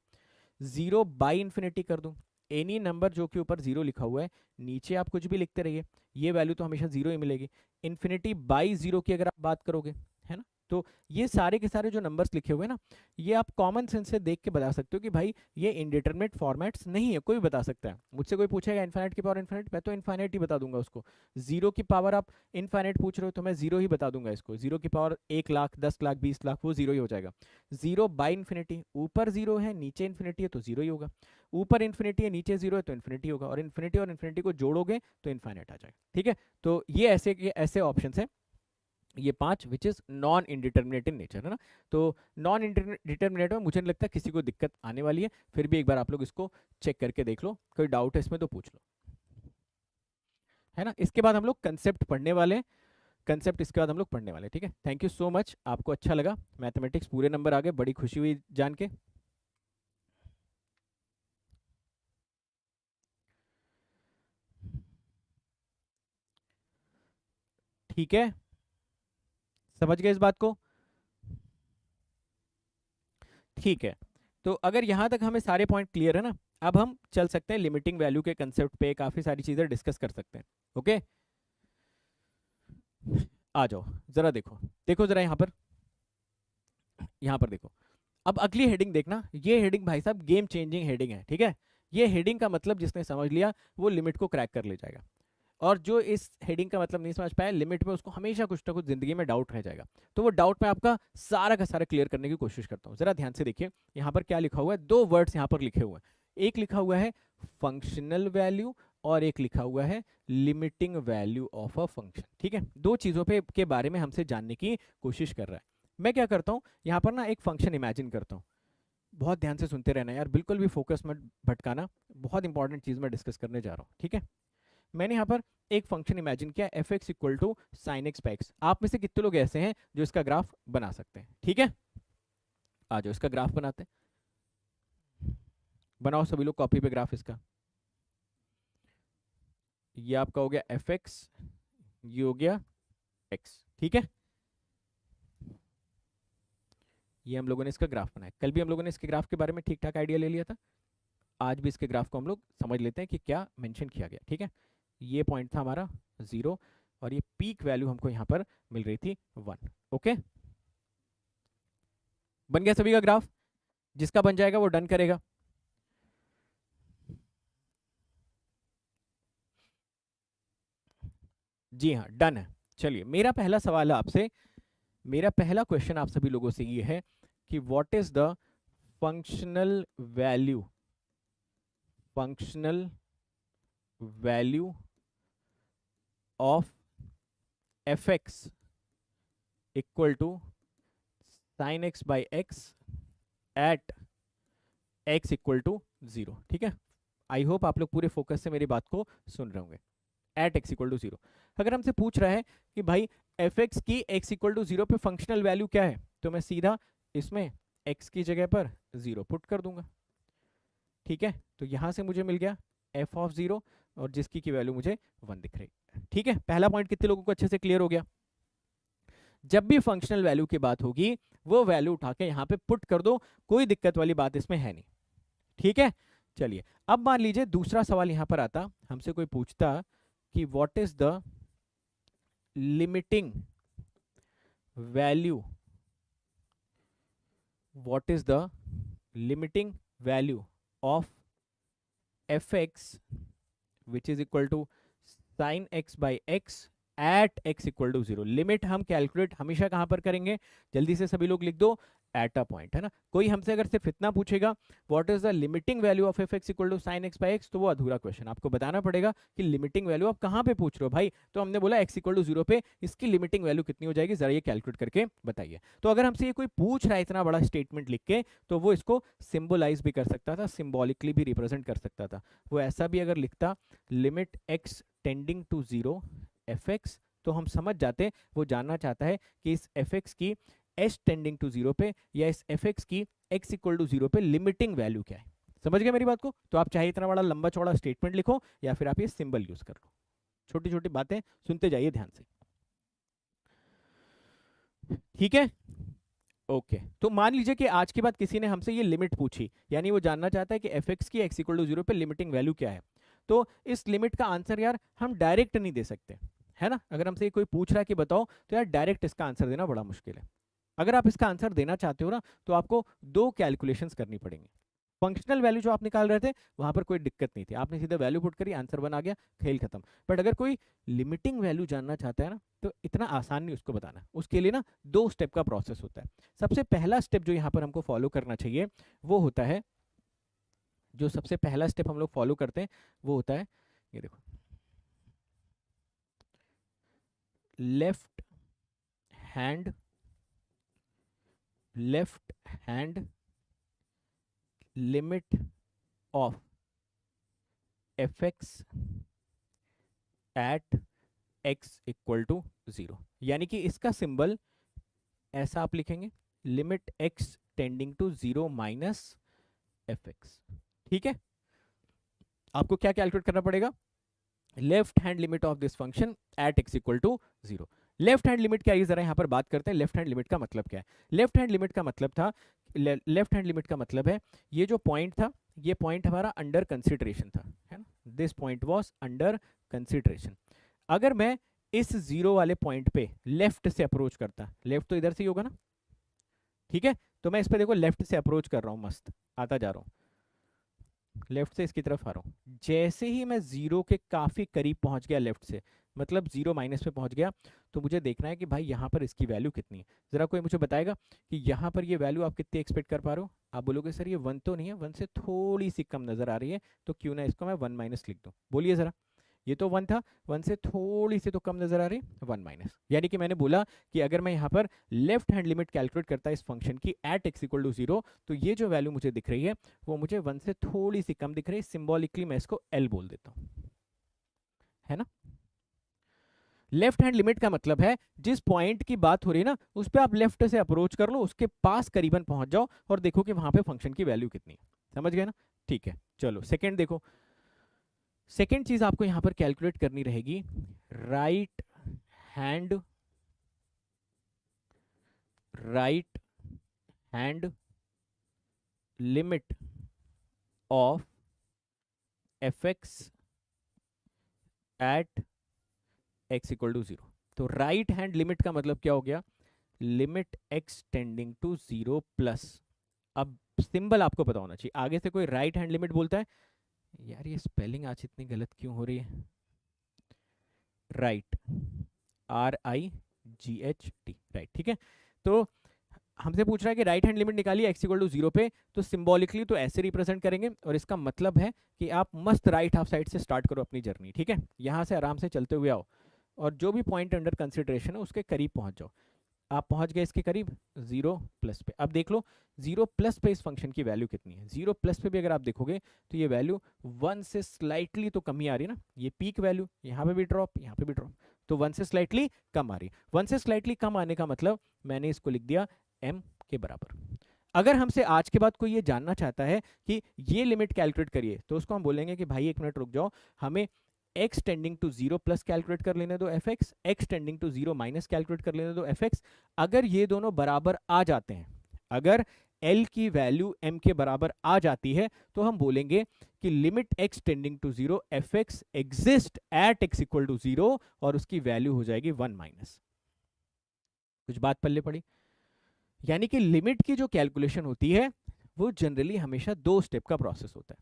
0 बाई इन्फिनिटी कर दूं, एनी नंबर जो कि ऊपर 0 लिखा हुआ है नीचे आप कुछ भी लिखते रहिए, ये वैल्यू तो हमेशा 0 ही मिलेगी। इन्फिनिटी बाई 0 की अगर आप बात करोगे, है ना, तो ये सारे के सारे जो नंबर्स लिखे हुए हैं ना, ये आप कॉमन सेंस से देख के बता सकते हो कि भाई ये इंडिटरमिनेट फॉर्मेट्स नहीं है। कोई भी बता सकता है, मुझसे कोई पूछेगा इनफाइनाइट की पावर इनफाइनाइट, मैं तो इनफाइनाइट ही बता दूंगा उसको। 0 की पावर आप इनफाइनाइट पूछ रहे हो तो मैं 0 ही बता दूंगा इसको। 0 की पावर 1 लाख, 10 लाख, 20 लाख, वो 0 ही हो जाएगा। 0 बाई इन्फिनिटी, ऊपर 0 है नीचे इन्फिनिटी है तो 0 ही होगा, ऊपर इन्फिनिटी है नीचे 0 है तो इन्फिनिटी होगा, और इन्फिनिटी को जोड़ोगे तो इनफाइनाइट आ जाएगा। ठीक है, तो ये ऐसे ऑप्शन है, ये 5 which is non indeterminate in nature, है ना। तो नॉन इंडिटरमिनेट में मुझे नहीं लगता किसी को दिक्कत आने वाली है, फिर भी एक बार आप लोग इसको चेक करके देख लो, कोई डाउट है इसमें तो पूछ लो, है ना। इसके बाद हम लोग कंसेप्ट पढ़ने वाले हैं, कंसेप्ट इसके बाद हम लोग पढ़ने वाले हैं। ठीक है, थैंक यू सो मच, आपको अच्छा लगा मैथमेटिक्स, पूरे नंबर आ गए, बड़ी खुशी हुई जान के। ठीक है, समझ गए इस बात को। ठीक है, तो अगर यहाँ तक हमें सारे पॉइंट क्लियर है ना, अब हम चल सकते हैं लिमिटिंग वैल्यू के कंसेप्ट पे, काफी सारी चीजें डिस्कस कर सकते हैं। ओके, आ जाओ जरा, देखो देखो जरा यहाँ पर देखो। अब अगली हेडिंग देखना, ये हेडिंग भाई साहब गेम चेंजिंग हेडिंग है। ठीक है, ये हेडिंग का मतलब जिसने समझ लिया वो लिमिट को क्रैक कर ले जाएगा, और जो इस हेडिंग का मतलब नहीं समझ पाया लिमिट में, उसको हमेशा कुछ ना कुछ जिंदगी में डाउट रह जाएगा। तो वो डाउट मैं आपका सारा का सारा क्लियर करने की कोशिश करता हूँ। जरा ध्यान से देखिए यहाँ पर क्या लिखा हुआ है, दो वर्ड्स यहाँ पर लिखे हुए हैं, एक लिखा हुआ है फंक्शनल वैल्यू और एक लिखा हुआ है limiting value of a function. ठीक है, दो चीजों पे के बारे में हमसे जानने की कोशिश कर रहा है। मैं क्या करता हूँ, यहाँ पर ना एक फंक्शन इमेजिन करता हूँ, बहुत ध्यान से सुनते रहना यार, बिल्कुल भी फोकस मत भटकाना, बहुत इंपॉर्टेंट चीज मैं डिस्कस करने जा रहा हूँ। ठीक है, मैंने यहाँ पर एक फंक्शन इमेजिन किया f x equal to sine x पैक्स। आप में से कितने लोग ऐसे हैं जो इसका ग्राफ बना सकते हैं? ठीक है, आ जाओ इसका ग्राफ बनाते हैं, बनाओ सभी लोग कॉपी पे ग्राफ इसका। ये आपका हो गया एफ एक्स, ये हो गया एक्स। ठीक है, ये हम लोगों ने इसका ग्राफ बनाया, कल भी हम लोगों ने इसके ग्राफ के बारे में ठीक ठाक आइडिया ले लिया था, आज भी इसके ग्राफ को हम लोग समझ लेते हैं कि क्या मेंशन किया गया। ठीक है, ये पॉइंट था हमारा 0, और ये पीक वैल्यू हमको यहाँ पर मिल रही थी 1। ओके, बन गया सभी का ग्राफ, जिसका बन जाएगा वो डन करेगा। जी हाँ, डन है। चलिए, मेरा पहला सवाल है आपसे, मेरा पहला क्वेश्चन आप सभी लोगों से ये है कि what is the functional value, functional value of f x equal to sine x by x at x equal to 0, ठीक है। आई होप आप लोग पूरे फोकस से मेरी बात को सुन रहे होंगे। एट एक्स इक्वल टू 0 अगर हमसे पूछ रहा है कि भाई एफ एक्स की एक्स इक्वल टू 0 पे फंक्शनल वैल्यू क्या है, तो मैं सीधा इसमें एक्स की जगह पर 0 पुट कर दूंगा, ठीक है। तो यहां से मुझे मिल गया एफ ऑफ 0 और जिसकी की वैल्यू मुझे 1 दिख रही है, ठीक है। पहला पॉइंट कितने लोगों को अच्छे से क्लियर हो गया? जब भी फंक्शनल वैल्यू की बात होगी वो वैल्यू उठा के यहाँ पे पुट कर दो, कोई दिक्कत वाली बात इसमें है नहीं, ठीक है। चलिए अब मान लीजिए दूसरा सवाल यहां पर आता, हमसे कोई पूछता कि what is the limiting value, what is the limiting value of f x which is equal to sine x by x at x equal to 0। Limit हम कैलकुलेट हमेशा कहां पर करेंगे, जल्दी से सभी लोग लिख दो, एट अ पॉइंट, है ना। कोई हमसे अगर सिर्फ इतना पूछेगा what is the limiting value of f x equal to sine x by x, तो वो अधूरा क्वेश्चन, आपको बताना पड़ेगा कि लिमिटिंग वैल्यू आप कहां पे पूछ रहे हो भाई। तो हमने बोला एक्स इक्वल टू 0 पे इसकी लिमिटिंग वैल्यू कितनी हो जाएगी, जरा ये कैलकुलेट करके बताइए। तो अगर हमसे ये कोई पूछ रहा है इतना बड़ा स्टेटमेंट लिख के, तो वो इसको सिंबलाइज भी कर सकता था, सिंबॉलिकली भी रिप्रेजेंट कर सकता था। वो ऐसा भी अगर लिखता limit x tending to 0 f x, तो हम समझ जाते वो जानना चाहता है कि इस एफ एक्स की एच टेंडिंग टू 0 पे या इस एफ एक्स की एक्स इक्वल टू 0 पे लिमिटिंग वैल्यू क्या है। समझ गए मेरी बात को? तो आप चाहे इतना बड़ा लंबा चौड़ा स्टेटमेंट लिखो या फिर आप ये सिंबल यूज कर लो, छोटी छोटी बातें सुनते जाइए ध्यान से, ठीक है। ओके तो मान लीजिए कि आज के बाद किसी ने हमसे ये लिमिट पूछी, यानी वो जानना चाहता है कि एफ एक्स की एक्स इक्वल टू 0 पे लिमिटिंग वैल्यू क्या है। तो इस लिमिट का आंसर यार हम डायरेक्ट नहीं दे सकते, है ना। अगर हमसे कोई पूछ रहा है कि बताओ, तो यार डायरेक्ट इसका आंसर देना बड़ा मुश्किल है। अगर आप इसका आंसर देना चाहते हो ना, तो आपको दो कैलकुलेशंस करनी पड़ेंगी। फंक्शनल वैल्यू जो आप निकाल रहे थे वहां पर कोई दिक्कत नहीं थी, आपने सीधा वैल्यू पुट करी, आंसर बन आ गया, खेल खत्म। बट अगर कोई लिमिटिंग वैल्यू जानना चाहता है ना, तो इतना आसान नहीं उसको बताना, उसके लिए ना 2 स्टेप का प्रोसेस होता है। सबसे पहला स्टेप जो यहाँ पर हमको फॉलो करना चाहिए वो होता है, जो सबसे पहला स्टेप हम लोग फॉलो करते हैं वो होता है, ये देखो, left hand limit of f x at x equal to 0, यानी कि इसका सिंबल ऐसा आप लिखेंगे, limit x tending to 0 minus f x, ठीक है। आपको क्या कैलकुलेट करना पड़ेगा, left hand limit of this function at x equal to 0। Left hand limit क्या है, जरा यहां पर बात करते हैं। लेफ्ट हैंड लिमिट का मतलब क्या है? लेफ्ट हैंड लिमिट का मतलब था, लेफ्ट हैंड लिमिट का मतलब है ये जो पॉइंट था, ये पॉइंट हमारा अंडर कंसिडरेशन था, है ना। This point was under consideration. अगर मैं इस 0 वाले पॉइंट पे लेफ्ट से अप्रोच करता, लेफ्ट तो इधर से ही होगा ना, ठीक है। तो मैं इस पे देखो लेफ्ट से अप्रोच कर रहा हूं, मस्त आता जा रहा हूं, लेफ्ट से इसकी तरफ आ रहा हूं। जैसे ही मैं 0 के काफी करीब पहुंच गया लेफ्ट से, मतलब 0 माइनस पे पहुंच गया, तो मुझे देखना है कि भाई यहाँ पर इसकी वैल्यू कितनी है। जरा कोई मुझे बताएगा कि यहाँ पर ये वैल्यू आप कितनी एक्सपेक्ट कर पा रहे हो? आप बोलोगे सर ये 1 तो नहीं है, 1 से थोड़ी सी कम नजर आ रही है, तो क्यों ना इसको मैं 1 माइनस लिख दूं। बोलिए जरा, ये तो 1 था, 1 से थोड़ी सी तो कम नजर आ रही, 1 माइनस। यानी कि मैंने बोला कि अगर मैं यहाँ पर लेफ्ट हैंड लिमिट कैलकुलेट करता इस फंक्शन की एट एक्स इक्वल टू 0, तो ये जो वैल्यू मुझे दिख रही है वो मुझे 1 से थोड़ी सी कम दिख रही है। सिंबॉलिकली मैं इसको एल बोल देता हूँ, है ना। लेफ्ट हैंड लिमिट का मतलब है जिस पॉइंट की बात हो रही है ना, उस पर आप लेफ्ट से अप्रोच कर लो, उसके पास करीबन पहुंच जाओ और देखो कि वहां पे फंक्शन की वैल्यू कितनी है। समझ गए ना? ठीक है, चलो सेकंड देखो। सेकंड चीज आपको यहां पर कैलकुलेट करनी रहेगी, right hand limit of f x at x equal to 0। तो राइट हैंड लिमिट का मतलब क्या हो गया, limit x tending to 0 plus, अब सिंबल आपको पता होना चाहिए। आगे से कोई राइट हैंड लिमिट बोलता है, यार ये स्पेलिंग आज इतनी गलत क्यों हो रही है, राइट RIGHT, राइट, ठीक है। तो हमसे पूछ रहा है कि राइट हैंड लिमिट निकालिए एक्स इक्वल टू 0 पे, तो सिंबॉलिकली तो ऐसे रिप्रेजेंट करेंगे, और इसका मतलब है कि आप मस्त राइट हाफ साइड से स्टार्ट करो अपनी जर्नी, ठीक है। यहां से आराम से चलते हुए आओ और जो भी पॉइंट अंडर कंसिडरेशन है उसके करीब पहुंच जाओ। आप पहुंच गए इसके करीब 0+ पे। अब देख लो 0+ पे इस फंक्शन की वैल्यू कितनी है। 0+ पे भी अगर आप देखोगे तो ये वैल्यू 1 से स्लाइटली तो कम ही आ रही है ना, ये पीक वैल्यू, यहाँ पे भी ड्रॉप, यहाँ पे भी ड्रॉप, तो 1 से स्लाइटली कम आ रही है। 1 से स्लाइटली कम आने का मतलब मैंने इसको लिख दिया m के बराबर। अगर हमसे आज के बाद कोई ये जानना चाहता है कि ये लिमिट कैलकुलेट करिए, तो उसको हम बोलेंगे कि भाई 1 मिनट रुक जाओ, हमें x टेंडिंग टू 0+ कैलकुलेट कर लेने दो fx, x tending to 0- calculate कर लेने दो fx। अगर ये दोनों बराबर आ जाते हैं, अगर l की वैल्यू m के बराबर आ जाती है, तो हम बोलेंगे कि limit x tending to 0 fx exist at x equal to 0, और उसकी वैल्यू हो जाएगी 1-। कुछ बात पल्ले पड़ी? यानी कि लिमिट की जो कैलकुलेशन होती है वो जनरली हमेशा 2 स्टेप का प्रोसेस होता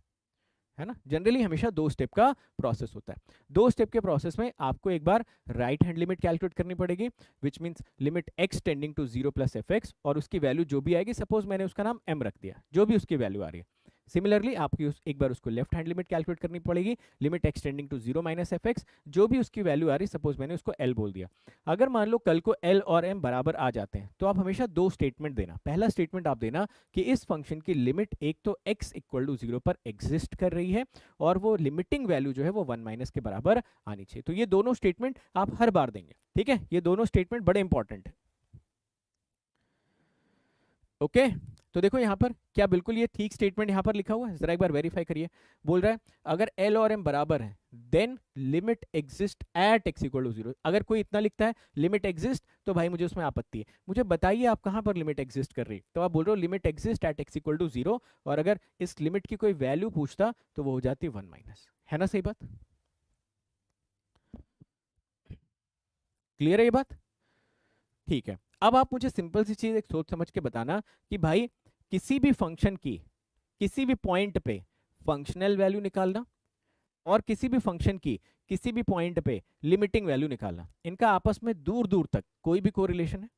है ना, जनरली हमेशा 2 स्टेप का प्रोसेस होता है। 2 स्टेप के प्रोसेस में आपको एक बार राइट हैंड लिमिट कैलकुलेट करनी पड़ेगी, which means limit x tending to 0+ fx, और उसकी वैल्यू जो भी आएगी, सपोज मैंने उसका नाम m रख दिया, जो भी उसकी वैल्यू आ रही है। सिमिलरली आपकी एक बार उसको लेफ्ट हैंड लिमिट कैलकुलेट करनी पड़ेगी, limit x tending to 0- fx, जो भी उसकी वैल्यू आ रही, सपोज मैंने उसको l बोल दिया। अगर मान लो कल को l और m बराबर आ जाते हैं, तो आप हमेशा 2 स्टेटमेंट देना। पहला स्टेटमेंट आप देना कि इस फंक्शन की लिमिट एक तो x इक्वल टू 0 पर एग्जिस्ट कर रही है, और वो लिमिटिंग वैल्यू जो है वो 1- के बराबर आनी चाहिए। तो ये दोनों स्टेटमेंट आप हर बार देंगे, ठीक है, ये दोनों स्टेटमेंट बड़े इंपॉर्टेंट है। ओके, तो देखो यहाँ पर क्या बिल्कुल ये ठीक स्टेटमेंट यहाँ पर लिखा हुआ है, जरा एक बार वेरीफाई करिए। बोल रहा है अगर l और m बराबर है, then limit exist at x equal to 0। अगर कोई इतना लिखता है लिमिट एग्जिस्ट, तो भाई मुझे उसमें आपत्ति है। मुझे बताइए आप कहाँ पर लिमिट एग्जिस्ट कर रही है, तो आप बोल रहे हो limit exist at x equal to 0, और अगर इस लिमिट की कोई वैल्यू पूछता तो वो हो जाती 1-, है ना, सही बात? क्लियर है ये बात? ठीक है, अब आप मुझे सिंपल सी चीज एक सोच समझ के बताना कि भाई किसी भी फंक्शन की किसी भी पॉइंट पे फंक्शनल वैल्यू निकालना, और किसी भी फंक्शन की किसी भी पॉइंट पे लिमिटिंग वैल्यू निकालना, इनका आपस में दूर दूर तक कोई भी कोरिलेशन है?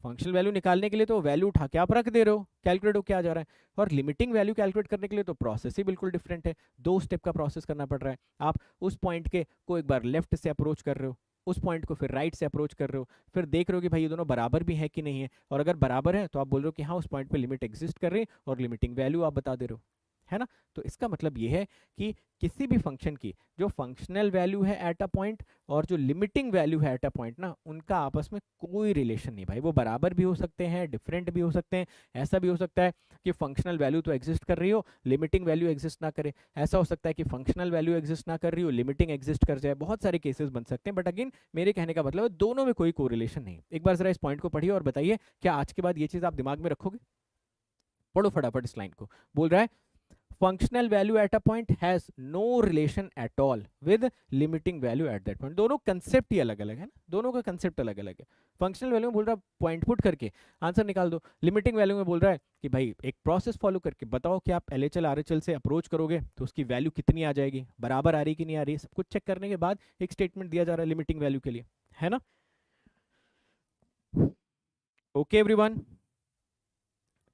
फंक्शनल वैल्यू निकालने के लिए तो वैल्यू उठा के आप रख दे रहे हो, कैलकुलेट हो क्या जा रहा है, और लिमिटिंग वैल्यू कैलकुलेट करने के लिए तो प्रोसेस ही बिल्कुल डिफरेंट है, 2 स्टेप का प्रोसेस करना पड़ रहा है। आप उस पॉइंट के को एक बार लेफ्ट से अप्रोच कर रहे हो, उस पॉइंट को फिर राइट से अप्रोच कर रहे हो, फिर देख रहे हो कि भाई ये दोनों बराबर भी है कि नहीं है, और अगर बराबर है तो आप बोल रहे हो कि हाँ उस पॉइंट पे लिमिट एग्जिस्ट कर रही है, और लिमिटिंग वैल्यू आप बता दे रहे हो, है ना। तो इसका मतलब ये है कि किसी भी फंक्शन की जो फंक्शनल वैल्यू है एट अ पॉइंट, और जो लिमिटिंग वैल्यू है एट अ पॉइंट ना, उनका आपस में कोई रिलेशन नहीं भाई। वो बराबर भी हो सकते हैं, डिफरेंट भी हो सकते हैं। ऐसा भी हो सकता है कि फंक्शनल वैल्यू तो एग्जिस्ट कर रही हो, लिमिटिंग वैल्यू एग्जिस्ट ना करे। ऐसा हो सकता है कि फंक्शनल वैल्यू एग्जिस्ट ना कर रही हो, लिमिटिंग एग्जिस्ट कर जाए। बहुत सारे केसेस बन सकते हैं, बट अगेन मेरे कहने का मतलब है दोनों में कोई कोरिलेशन नहीं। एक बार जरा इस पॉइंट को पढ़िए और बताइए क्या आज के बाद ये चीज आप दिमाग में रखोगे? पढ़ो फटाफट इस लाइन को। बोल रहा है functional value at a point has no relation at all with limiting value at that point। दोनों कंसेप्ट ही अलग अलग है ना, दोनों का कंसेप्ट अलग अलग है। फंक्शनल वैल्यू में बोल रहा है पॉइंट पुट करके आंसर निकाल दो, लिमिटिंग वैल्यू में बोल रहा है कि भाई एक प्रोसेस फॉलो करके बताओ कि आप LHL RHL से अप्रोच करोगे तो उसकी वैल्यू कितनी आ जाएगी, बराबर आ रही कि नहीं आ रही, सब कुछ चेक करने के बाद एक स्टेटमेंट दिया जा रहा है लिमिटिंग वैल्यू के लिए, है ना। ओके एवरीवन,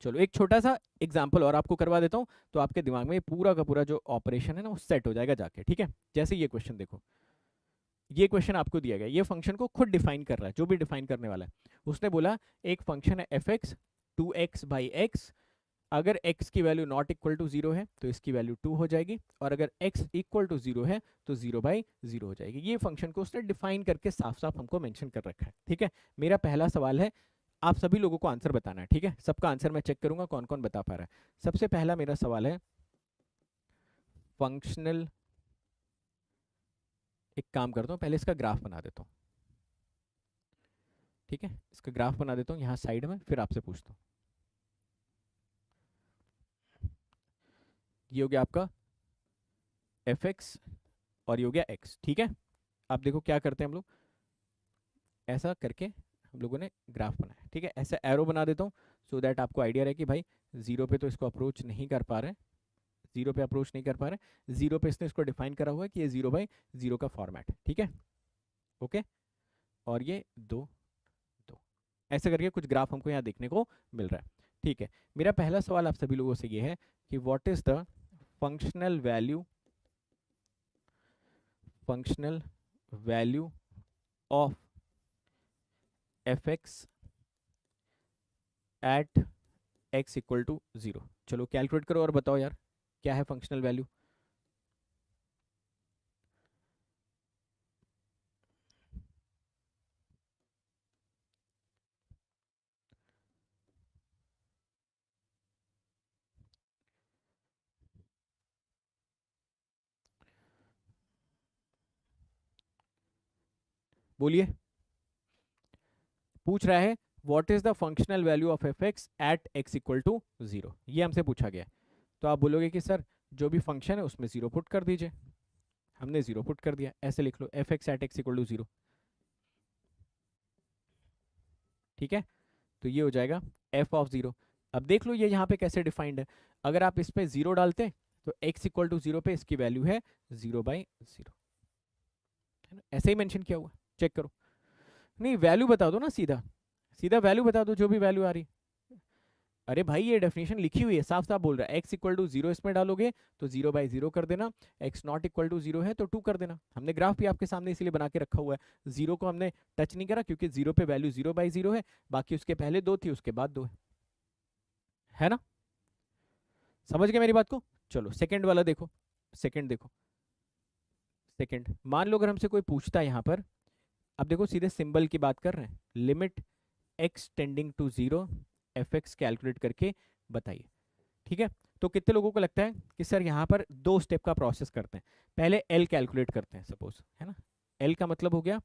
चलो एक छोटा सा एग्जाम्पल और आपको करवा देता हूँ, तो आपके दिमाग में पूरा का पूरा जो ऑपरेशन है ना वो सेट हो जाएगा जाके, ठीक है। जैसे ये क्वेश्चन देखो, ये क्वेश्चन आपको दिया गया, ये फंक्शन को खुद डिफाइन कर रहा है, जो भी डिफाइन करने वाला है। उसने बोला एक फंक्शन है fx 2x/x, अगर x की वैल्यू नॉट इक्वल टू 0 है तो इसकी वैल्यू 2 हो जाएगी, और अगर x इक्वल टू 0 है तो 0/0 हो जाएगी। ये फंक्शन को उसने डिफाइन करके साफ साफ हमको मेंशन कर रखा है, ठीक है। मेरा पहला सवाल है, आप सभी लोगों को आंसर बताना है, ठीक है। सबका आंसर मैं चेक करूंगा कौन कौन बता पा रहा है। सबसे पहला मेरा सवाल है, फंक्शनल, एक काम करता हूँ पहले इसका ग्राफ बना देता हूँ, ठीक है। इसका ग्राफ बना देता हूँ यहाँ साइड में, फिर आपसे पूछता हूँ। ये हो गया आपका fx, और ये हो गया x, ठीक है। अब देखो क्या करते हैं हम लोग, ऐसा करके हम लोगों ने ग्राफ बनाया, ठीक है। ऐसा एरो बना देता हूँ सो दैट आपको आइडिया रहे कि भाई 0 पे तो इसको अप्रोच नहीं कर पा रहे, 0 पे अप्रोच नहीं कर पा रहे, 0 पे इसने इसको डिफाइन करा हुआ है कि ये 0/0 का फॉर्मेट है, ठीक है। ओके, और ये 2 2, ऐसे करके कुछ ग्राफ हमको यहाँ देखने को मिल रहा है, ठीक है। मेरा पहला सवाल आप सभी लोगों से ये है कि what is the functional value of f x at x equal to 0। चलो कैलकुलेट करो और बताओ यार क्या है फंक्शनल वैल्यू। बोलिए, पूछ रहा है what is the functional value of f x at x equal to 0, ये हमसे पूछा गया है। तो आप बोलोगे कि सर जो भी फंक्शन है उसमें 0 पुट कर दीजिए। हमने 0 पुट कर दिया, ऐसे लिख लो f x at x equal to 0। ठीक है, तो ये हो जाएगा एफ ऑफ 0। अब देख लो ये यहाँ पे कैसे डिफाइंड है। अगर आप इस पे 0 डालते तो x इक्वल टू 0 पे इसकी वैल्यू है 0/0, है ना, ऐसे ही मेंशन किया हुआ, चेक करो। नहीं वैल्यू बता दो ना, सीधा सीधा वैल्यू बता दो जो भी वैल्यू आ रही। अरे भाई ये डेफिनेशन लिखी हुई है, साफ साफ बोल रहा है x इक्वल टू 0 इसमें डालोगे तो 0/0 कर देना, x नॉट इक्वल टू 0 है तो 2 कर देना। हमने ग्राफ भी आपके सामने इसीलिए बना के रखा हुआ है, 0 को हमने टच नहीं करा क्योंकि 0 पे वैल्यू 0/0 है, बाकी उसके पहले 2 थी उसके बाद 2 है ना। समझ गए मेरी बात को। चलो सेकंड वाला देखो, सेकंड देखो। सेकंड मान लो अगर हमसे कोई पूछता है यहाँ पर, अब देखो सीधे सिंबल की बात कर रहे हैं, limit x tending to 0 f x calculate करके बताइए। ठीक है, तो कितने लोगों को लगता है कि सर यहाँ पर 2 स्टेप का प्रोसेस करते हैं। पहले l कैलकुलेट करते हैं सपोज, है ना। l का मतलब हो गया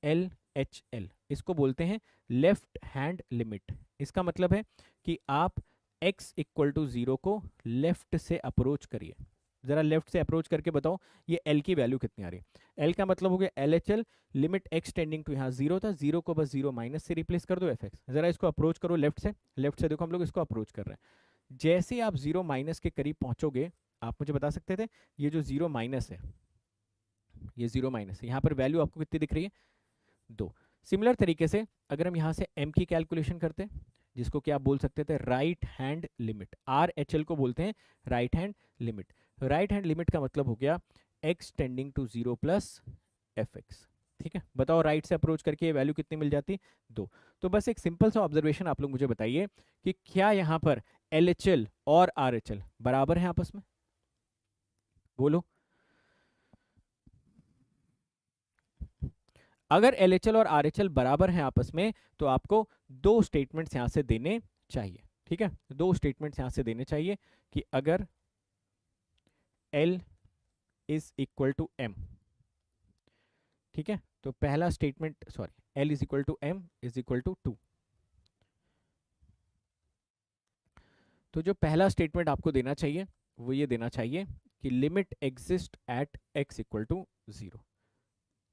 LHL, इसको बोलते हैं लेफ्ट हैंड लिमिट। इसका मतलब है कि आप x इक्वल टू 0 को लेफ्ट से अप्रोच करिए। जरा लेफ्ट से अप्रोच करके बताओ ये l की वैल्यू कितनी आ रही है। l का मतलब हो गया LHL, limit x tending to, यहाँ 0 था, 0 को बस 0 माइनस से रिप्लेस कर दो एफ एक्स। जरा इसको अप्रोच करो लेफ्ट से, लेफ्ट से देखो हम लोग इसको अप्रोच कर रहे हैं। जैसे ही आप 0 माइनस के करीब पहुंचोगे, आप मुझे बता सकते थे ये जो 0 माइनस है, ये 0 माइनस है, यहाँ पर वैल्यू आपको कितनी दिख रही है 2। सिमिलर तरीके से अगर हम यहाँ से m की कैलकुलेशन करते हैं, जिसको कि आप बोल सकते थे राइट हैंड लिमिट, RHL को बोलते हैं right hand limit. Right hand limit का मतलब हो गया x tending to 0 plus f x. ठीक है, बताओ राइट से अप्रोच करके ये वैल्यू कितनी मिल जाती 2। तो बस एक सिंपल सा ऑब्जर्वेशन आप लोग मुझे बताइए कि क्या यहाँ पर LHL और RHL बराबर हैं आपस में, बोलो। अगर LHL और RHL बराबर हैं आपस में तो आपको 2 स्टेटमेंट्स यहां से देने चाहिए। ठीक है, 2 स्टेटमेंट्स यहां से देने चाहिए कि अगर L is equal to M, ठीक है, तो पहला statement, sorry, L is equal to M is equal to 2। तो जो पहला स्टेटमेंट आपको देना चाहिए वो ये देना चाहिए कि limit exist at x equal to 0।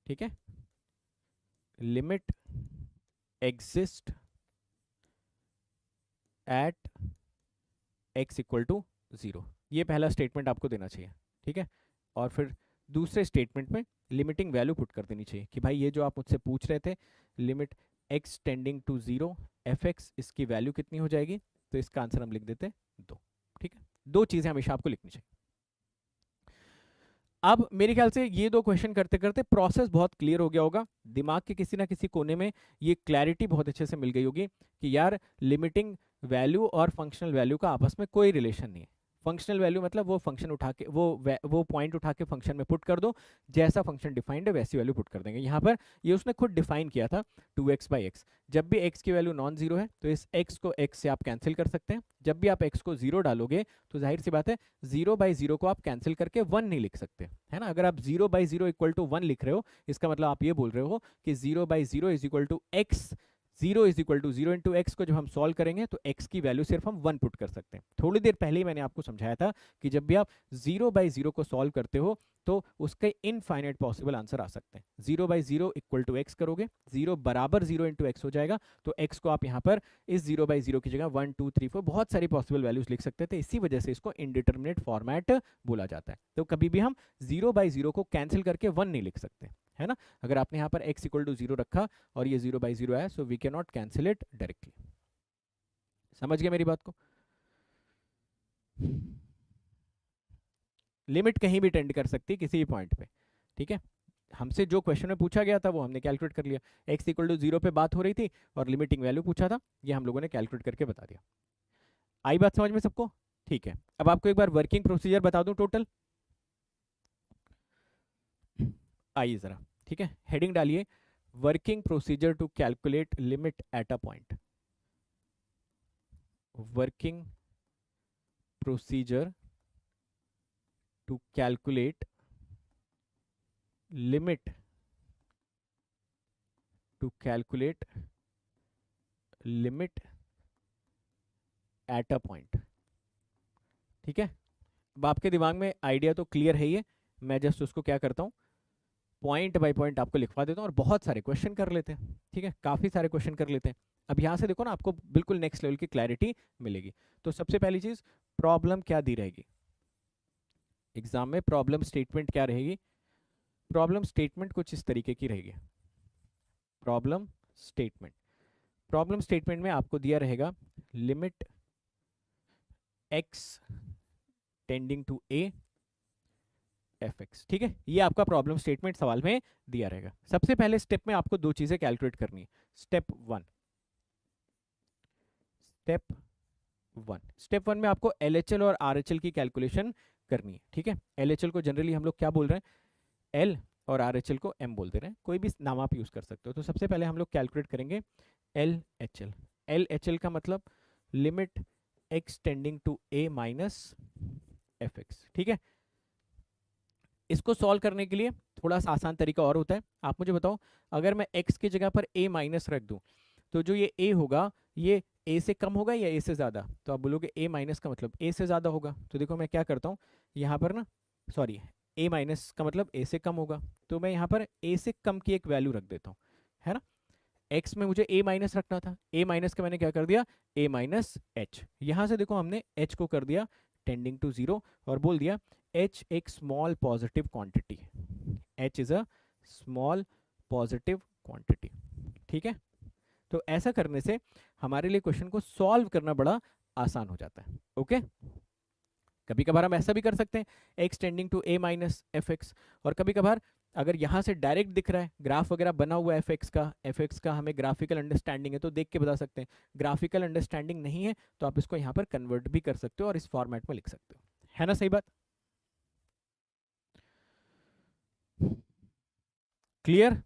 ठीक है, limit exist at x equal to 0, ये पहला स्टेटमेंट आपको देना चाहिए। ठीक है, और फिर दूसरे स्टेटमेंट में लिमिटिंग वैल्यू पुट कर देनी चाहिए कि भाई ये जो आप मुझसे पूछ रहे थे limit x tending to 0 f x, इसकी वैल्यू कितनी हो जाएगी, तो इसका आंसर हम लिख देते 2। ठीक है, 2 चीजें हमेशा आपको लिखनी चाहिए। अब मेरे ख्याल से ये 2 क्वेश्चन करते करते प्रोसेस बहुत क्लियर हो गया होगा, दिमाग के किसी ना किसी कोने में ये क्लैरिटी बहुत अच्छे से मिल गई होगी कि यार लिमिटिंग वैल्यू और फंक्शनल वैल्यू का आपस में कोई रिलेशन नहीं है। फंक्शनल वैल्यू मतलब वो फंक्शन उठा के वो पॉइंट उठा के फंक्शन में पुट कर दो, जैसा फंक्शन डिफाइंड है वैसी वैल्यू पुट कर देंगे। यहाँ पर ये उसने खुद डिफाइन किया था 2x/x, जब भी x की वैल्यू नॉन जीरो है तो इस x को x से आप कैंसिल कर सकते हैं। जब भी आप x को 0 डालोगे तो जाहिर सी बात है 0/0 को आप कैंसिल करके 1 नहीं लिख सकते, है ना। अगर आप 0/0 इक्वल टू 1 लिख रहे हो, इसका मतलब आप ये बोल रहे हो कि 0/0 is equal to x, 0 is equal to 0 into x को जब हम सॉल्व करेंगे तो x की वैल्यू सिर्फ हम 1 पुट कर सकते हैं। थोड़ी देर पहले ही मैंने आपको समझाया था कि जब भी आप 0/0 को सॉल्व करते हो तो उसके इनफाइनाइट पॉसिबल आंसर आ सकते हैं। 0/0 इक्वल टू एक्स करोगे, 0 बराबर 0 इंटू एक्स हो जाएगा, तो x को आप यहाँ पर इस 0/0 की जगह 1 2 3 4 बहुत सारी पॉसिबल वैल्यूज लिख सकते थे। इसी वजह से इसको इनडिटर्मिनेट फॉर्मेट बोला जाता है। तो कभी भी हम 0/0 को कैंसिल करके 1 नहीं लिख सकते, है ना। अगर आपने यहाँ पर x इक्वल टू 0 रखा और ये 0/0 है, so we can not cancel it directly. समझ गए मेरी बात को। लिमिट कहीं भी टेंड कर सकती है किसी भी पॉइंट पे, ठीक है। हमसे जो क्वेश्चन में पूछा गया था वो हमने कैलकुलेट कर लिया। x इक्वल टू 0 पे बात हो रही थी और लिमिटिंग वैल्यू पूछा था, ये हम लोगों ने कैलकुलेट करके बता दिया। आई बात समझ में सबको? ठीक है, अब आपको एक बार वर्किंग प्रोसीजर बता दूं टोटल। आइए जरा, ठीक है, हेडिंग डालिए working procedure to calculate limit at a point. Working procedure to calculate limit at a point. ठीक है, अब आपके दिमाग में आइडिया तो क्लियर है ये, मैं जस्ट उसको क्या करता हूँ, पॉइंट बाय पॉइंट आपको लिखवा देता हूँ और बहुत सारे क्वेश्चन कर लेते हैं। ठीक है, काफी सारे क्वेश्चन कर लेते हैं। अब यहाँ से देखो ना, आपको बिल्कुल नेक्स्ट लेवल की क्लैरिटी मिलेगी। तो सबसे पहली चीज, प्रॉब्लम क्या दी रहेगी एग्जाम में? प्रॉब्लम स्टेटमेंट क्या रहेगी? प्रॉब्लम स्टेटमेंट कुछ इस तरीके की रहेगी। प्रॉब्लम स्टेटमेंट में आपको दिया रहेगा limit x tending to a fx। ठीक है, ये आपका प्रॉब्लम स्टेटमेंट सवाल में दिया रहेगा। सबसे पहले स्टेप में आपको दो चीजें कैलकुलेट करनी है। स्टेप वन में आपको LHL और RHL की कैलकुलेशन करनी है। ठीक है, LHL को जनरली हम लोग क्या बोल रहे हैं, L, और RHL को M बोल दे रहे हैं, कोई भी नाम आप यूज कर सकते हो। तो सबसे पहले हम लोग कैलकुलेट करेंगे LHL। LHL का मतलब limit x tending to a minus fx। ठीक है, इसको सॉल्व करने के लिए थोड़ा सा आसान तरीका और होता है। आप मुझे बताओ, अगर मैं x की जगह पर a माइनस रख दूं तो जो ये a होगा ये a से कम होगा या a से ज़्यादा? तो आप बोलोगे a माइनस का मतलब a से ज़्यादा होगा। तो देखो मैं क्या करता हूँ यहाँ पर ना, सॉरी, a माइनस का मतलब a से कम होगा, तो मैं यहाँ पर a से कम की एक वैल्यू रख देता हूँ, है ना। x में मुझे a माइनस रखना था, a माइनस का मैंने क्या कर दिया, a माइनस h। यहाँ से देखो हमने h को कर दिया टेंडिंग टू 0 और बोल दिया h एक स्मॉल पॉजिटिव क्वांटिटी है। h is a small positive quantity. ठीक है, तो ऐसा करने से हमारे लिए क्वेश्चन को सॉल्व करना बड़ा आसान हो जाता है। ओके, कभी कभार हम ऐसा भी कर सकते हैं x tending to a minus f x, और कभी कभार अगर यहाँ से डायरेक्ट दिख रहा है, ग्राफ वगैरह बना हुआ है एफ एक्स का हमें ग्राफिकल अंडरस्टैंडिंग है तो देख के बता सकते हैं। ग्राफिकल अंडरस्टैंडिंग नहीं है तो आप इसको यहाँ पर कन्वर्ट भी कर सकते हो और इस फॉर्मेट में लिख सकते हो, है ना, सही बात? क्लियर?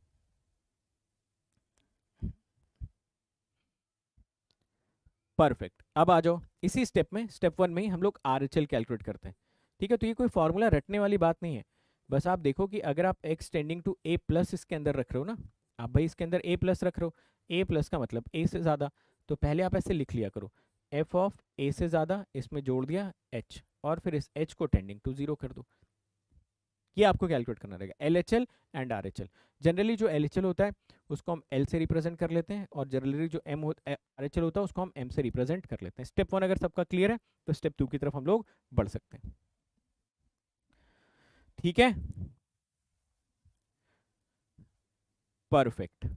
परफेक्ट, अब आ जाओ इसी स्टेप में, स्टेप वन में ही हम लोग RHL कैलकुलेट करते हैं। ठीक है, तो ये कोई फॉर्मूला रटने वाली बात नहीं है, बस आप देखो कि अगर आप x tending to a plus इसके अंदर रख रहे हो ना, आप भाई इसके अंदर a प्लस रख रहे हो, a प्लस का मतलब a से ज़्यादा, तो पहले आप ऐसे लिख लिया करो, f ऑफ a से ज़्यादा, इसमें जोड़ दिया h और फिर इस h को टेंडिंग टू 0 कर दो। ये आपको कैलकुलेट करना रहेगा LHL एंड RHL। जनरली जो LHL होता है उसको हम L से रिप्रेजेंट कर लेते हैं और जनरली जो RHL होता है उसको हम M से रिप्रेजेंट कर लेते हैं। स्टेप वन अगर सबका क्लियर है तो स्टेप टू की तरफ हम लोग बढ़ सकते हैं। ठीक है, परफेक्ट,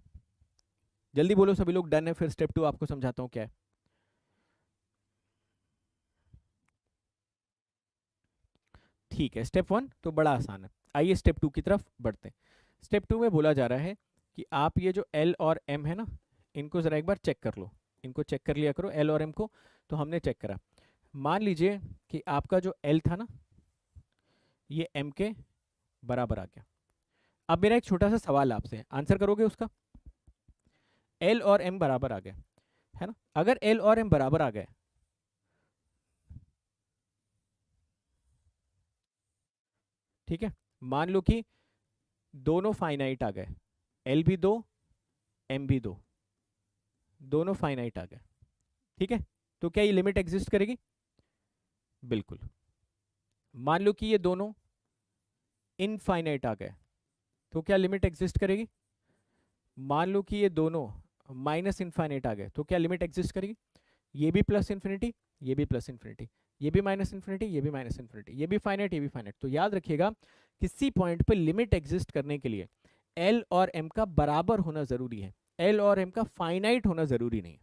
जल्दी बोलो सभी लोग डन है, फिर स्टेप टू आपको समझाता हूँ क्या है। ठीक है, स्टेप वन तो बड़ा आसान है, आइए स्टेप टू की तरफ बढ़ते हैं। स्टेप टू में बोला जा रहा है कि आप ये जो L और M है ना, इनको ज़रा एक बार चेक कर लो, इनको चेक कर लिया करो L और M को। तो हमने चेक करा, मान लीजिए कि आपका जो L था ना ये M के बराबर आ गया। अब मेरा एक छोटा सा सवाल आपसे, आंसर करोगे उसका? L और M बराबर आ गए, है ना। अगर L और M बराबर आ गए, ठीक है, मान लो कि दोनों फाइनाइट आ गए, L भी 2 M भी 2, दोनों फाइनाइट आ गए, ठीक है, तो क्या ये लिमिट एग्जिस्ट करेगी? बिल्कुल। मान लो कि ये दोनों इनफाइनाइट आ गए, तो क्या लिमिट एग्जिस्ट करेगी? मान लो कि ये दोनों माइनस इनफाइनाइट आ गए, तो क्या लिमिट एग्जिस्ट करेगी? ये भी प्लस इन्फिनिटी, ये भी प्लस इन्फिनिटी, ये भी माइनस इन्फिनिटी, ये भी माइनस इन्फिनिटी, ये भी फाइनाइट, ये भी फाइनाइट। तो याद रखिएगा किसी पॉइंट पे लिमिट एग्जिस्ट करने के लिए L और M का बराबर होना जरूरी है, L और M का फाइनाइट होना जरूरी नहीं है।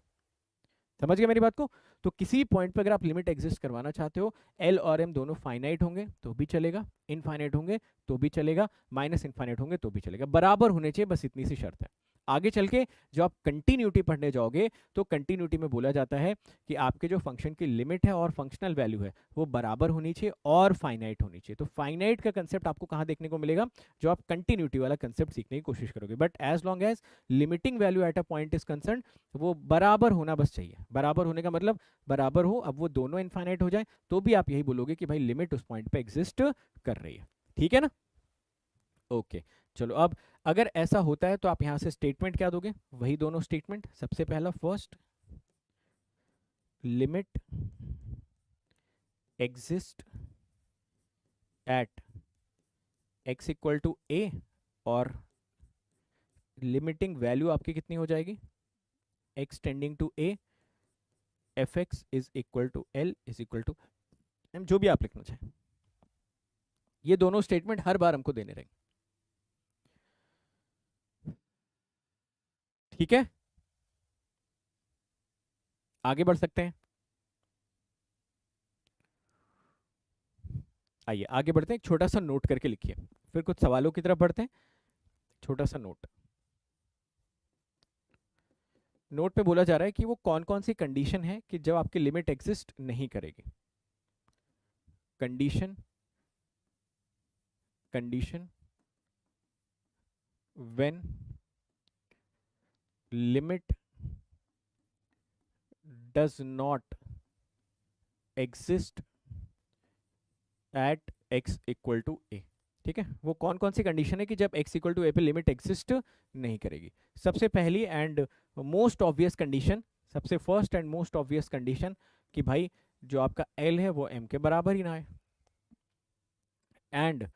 समझ गए मेरी बात को? तो किसी पॉइंट पे अगर आप लिमिट एग्जिस्ट करवाना चाहते हो, एल और एम दोनों फाइनाइट होंगे तो भी चलेगा, इनफाइनाइट होंगे तो भी चलेगा, माइनस इनफाइनाइट होंगे तो भी चलेगा, बराबर होने चाहिए, बस इतनी सी शर्त है। आगे चल के जो आप कंटिन्यूटी पढ़ने जाओगे तो कंटिन्यूटी में बोला जाता है कि आपके जो फंक्शन की लिमिट है और फंक्शनल वैल्यू है वो बराबर होनी चाहिए और फाइनाइट होनी चाहिए। तो फाइनाइट का कंसेप्ट आपको कहाँ देखने को मिलेगा? जो आप कंटिन्यूटी वाला कंसेप्ट सीखने की कोशिश करोगे। But as long as limiting value at a point is concern, वो बराबर होना बस चाहिए। बराबर होने का मतलब बराबर हो, अब वो दोनों इनफाइनाइट हो जाए तो भी आप यही बोलोगे कि भाई लिमिट उस पॉइंट पे एग्जिस्ट कर रही है। ठीक है ना? ओके चलो, अब अगर ऐसा होता है तो आप यहां से स्टेटमेंट क्या दोगे? वही दोनों स्टेटमेंट। सबसे पहला first, limit exist at x equal to a, और लिमिटिंग वैल्यू आपकी कितनी हो जाएगी? x tending to a, fx is equal to l is equal to m, जो भी आप लिखना चाहें। ये दोनों स्टेटमेंट हर बार हमको देने रहेंगे। ठीक है, आगे बढ़ सकते हैं। आइए आगे बढ़ते हैं, एक छोटा सा नोट करके लिखिए, फिर कुछ सवालों की तरफ बढ़ते हैं। छोटा सा नोट, नोट पे बोला जा रहा है कि वो कौन कौन सी कंडीशन है कि जब आपकी लिमिट एग्जिस्ट नहीं करेगी। Condition, condition when limit does not exist at x equal to a। ठीक है, वो कौन कौन सी कंडीशन है कि जब x इक्वल टू a पे लिमिट एग्जिस्ट नहीं करेगी। सबसे पहली एंड मोस्ट ऑब्वियस कंडीशन, सबसे first and most obvious condition कि भाई जो आपका l है वो m के बराबर ही ना है। And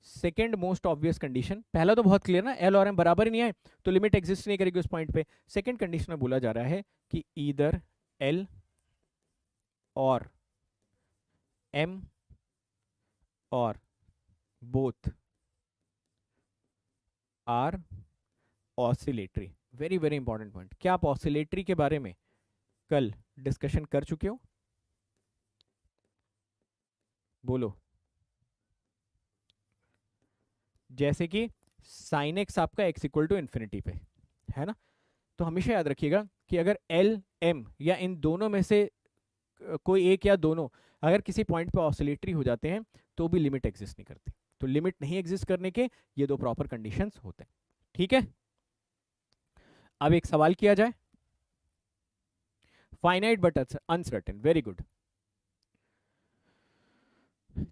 second most obvious condition, पहला तो बहुत क्लियर ना, l और m बराबर ही नहीं है तो लिमिट एग्जिस्ट नहीं करेगी उस पॉइंट पे। सेकेंड कंडीशन में बोला जा रहा है कि ईदर l और m और both are oscillatory. Very very important point. क्या आप ऑसिलेटरी के बारे में कल डिस्कशन कर चुके हो? बोलो। जैसे कि साइन एक्स आपका एक्स इक्वल टू इन्फिनिटी पे है ना, तो हमेशा याद रखिएगा कि अगर एल एम या इन दोनों में से कोई एक या दोनों अगर किसी पॉइंट पे ऑसिलेटरी हो जाते हैं तो भी लिमिट एग्जिस्ट नहीं करती। तो लिमिट नहीं एग्जिस्ट करने के ये दो प्रॉपर कंडीशंस होते हैं। ठीक है, अब एक सवाल किया जाए। Finite but uncertain, very good.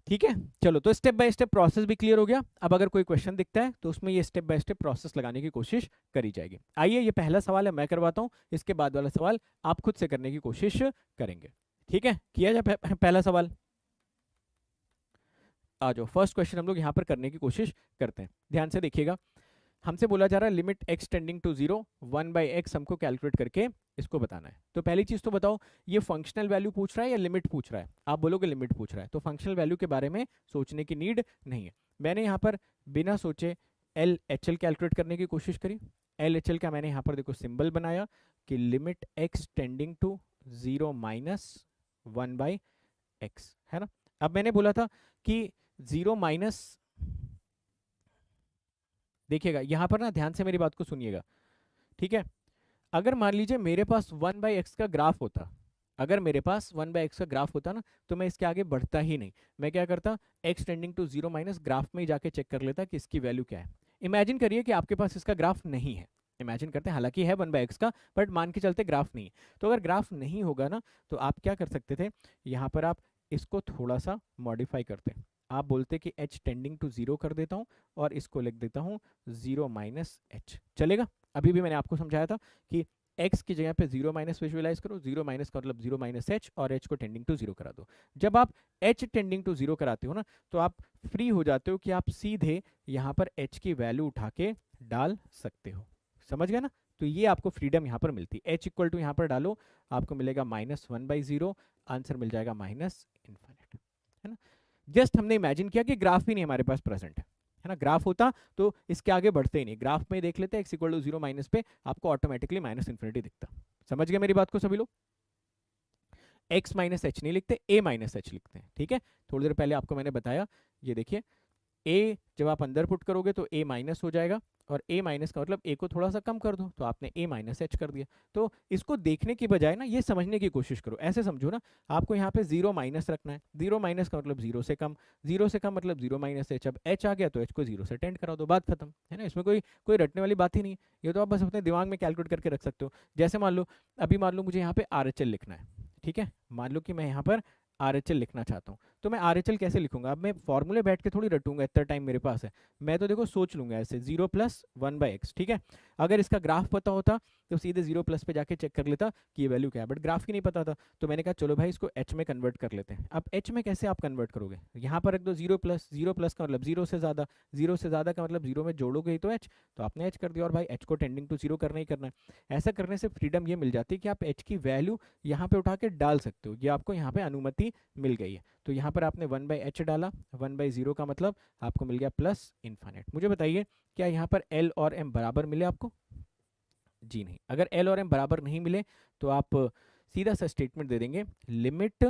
ठीक है, चलो तो स्टेप बाय स्टेप प्रोसेस भी क्लियर हो गया। अब अगर कोई क्वेश्चन दिखता है तो उसमें ये स्टेप बाय स्टेप प्रोसेस लगाने की कोशिश करी जाएगी। आइए, ये पहला सवाल है, मैं करवाता हूं, इसके बाद वाला सवाल आप खुद से करने की कोशिश करेंगे। ठीक है, किया जाए पहला सवाल। आ जाओ, फर्स्ट क्वेश्चन हम लोग यहाँ पर करने की कोशिश करते हैं। ध्यान से देखिएगा, हमसे बोला जा रहा है limit x tending to 0 1/x हमको कैलकुलेट करके इसको बताना है। तो पहली चीज तो बताओ, ये फंक्शनल वैल्यू पूछ रहा है या लिमिट पूछ रहा है? आप बोलोगे लिमिट पूछ रहा है, तो फंक्शनल वैल्यू के बारे में सोचने की नीड नहीं है। मैंने यहाँ पर बिना सोचे LHL कैलकुलेट करने की कोशिश करी। LHL का मैंने यहाँ पर देखो सिंबल बनाया कि limit x tending to 0 minus 1/x है ना। अब मैंने बोला था कि 0 माइनस, देखिएगा यहां पर ना ध्यान से मेरी बात को सुनिएगा। ठीक है, अगर मान लीजिए मेरे पास 1/x का ग्राफ होता, अगर मेरे पास 1/x का ग्राफ होता ना, तो मैं इसके आगे बढ़ता ही नहीं। मैं क्या करता, x tending to 0 minus graph में ही जाके चेक कर लेता कि इसकी वैल्यू क्या है। इमेजिन करिए कि आपके पास इसका ग्राफ नहीं है, इमेजिन करते हैं, हालांकि है 1/x का, बट मान के चलते ग्राफ नहीं है। तो अगर ग्राफ नहीं होगा ना, तो आप क्या कर सकते थे, यहाँ पर आप इसको थोड़ा सा मॉडिफाई करते, आप बोलते कि h टेंडिंग टू 0 कर देता हूँ और इसको लिख देता हूँ 0 माइनस h, चलेगा? अभी भी मैंने आपको समझाया था कि x की जगह पे 0 माइनस विजुअलाइज करो, 0 माइनस का मतलब 0 माइनस h, और h को टेंडिंग टू 0 करा दो। जब आप h टेंडिंग टू 0 कराते हो ना, तो आप फ्री हो जाते हो कि आप सीधे यहाँ पर h की वैल्यू उठा के डाल सकते हो। समझ गए ना? तो ये आपको फ्रीडम यहाँ पर मिलती है। h इक्वल टू यहाँ पर डालो, आपको मिलेगा -1/0, आंसर मिल जाएगा माइनस इन्फिनिट, है ना। जस्ट हमने इमेजिन किया कि ग्राफ ही नहीं हमारे पास प्रेजेंट है ना। ग्राफ होता तो इसके आगे बढ़ते ही नहीं, ग्राफ में देख लेते x इक्वल टू 0 माइनस पे आपको ऑटोमेटिकली माइनस इन्फिनिटी दिखता। समझ गए मेरी बात को सभी लोग? x माइनस एच नहीं लिखते, a माइनस एच लिखते हैं, ठीक है। थोड़ी देर पहले आपको मैंने बताया, ये देखिए a जब आप अंदर पुट करोगे तो a माइनस हो जाएगा, और a माइनस का मतलब a को थोड़ा सा कम कर दो, तो आपने a माइनस एच कर दिया। तो इसको देखने की बजाय ना ये समझने की कोशिश करो, ऐसे समझो ना, आपको यहाँ पे जीरो माइनस रखना है, जीरो माइनस का मतलब जीरो से कम, जीरो से कम मतलब जीरो माइनस एच। अब h आ गया तो h को जीरो से टेंड करा दो, बात खत्म है ना। इसमें कोई कोई रटने वाली बात ही नहीं, ये तो आप बस अपने दिमाग में कैलकुलेट करके रख सकते हो। जैसे मान लो, अभी मान लो मुझे यहाँ पे RHL लिखना है, ठीक है, मान लो कि मैं यहाँ पर RHL लिखना चाहता हूँ, तो मैं RHL कैसे लिखूंगा? अब मैं फॉर्मूले बैठ के थोड़ी रटूंगा, इतना टाइम मेरे पास है। मैं तो देखो सोच लूंगा ऐसे, zero plus one by x, ठीक है। अगर इसका ग्राफ पता होता तो सीधे जीरो प्लस पे जाके चेक कर लेता कि ये वैल्यू क्या है, बट ग्राफ की नहीं पता था, तो मैंने कहा चलो भाई इसको एच में कन्वर्ट कर लेते हैं। अब एच में कैसे आप कन्वर्ट करोगे? यहाँ पर रख दो जीरो प्लस का मतलब जीरो से ज़्यादा, जीरो से ज़्यादा का मतलब जीरो में जोड़ोगे ही तो एच, तो आपने एच कर दिया, और भाई एच को टेंडिंग टू जीरो करना ही करना है। ऐसा करने से फ्रीडम ये मिल जाती है कि आप एच की वैल्यू यहाँ पे उठा के डाल सकते हो, ये आपको यहाँ पे अनुमति मिल गई है। तो यहाँ पर आपने वन बाई एच डाला, वन बाई जीरो का मतलब आपको मिल गया प्लस इन्फाइनाइट। मुझे बताइए क्या यहाँ पर एल और एम बराबर मिले आपको? जी नहीं। अगर एल और एम बराबर नहीं मिले तो आप सीधा सा स्टेटमेंट दे देंगे, लिमिट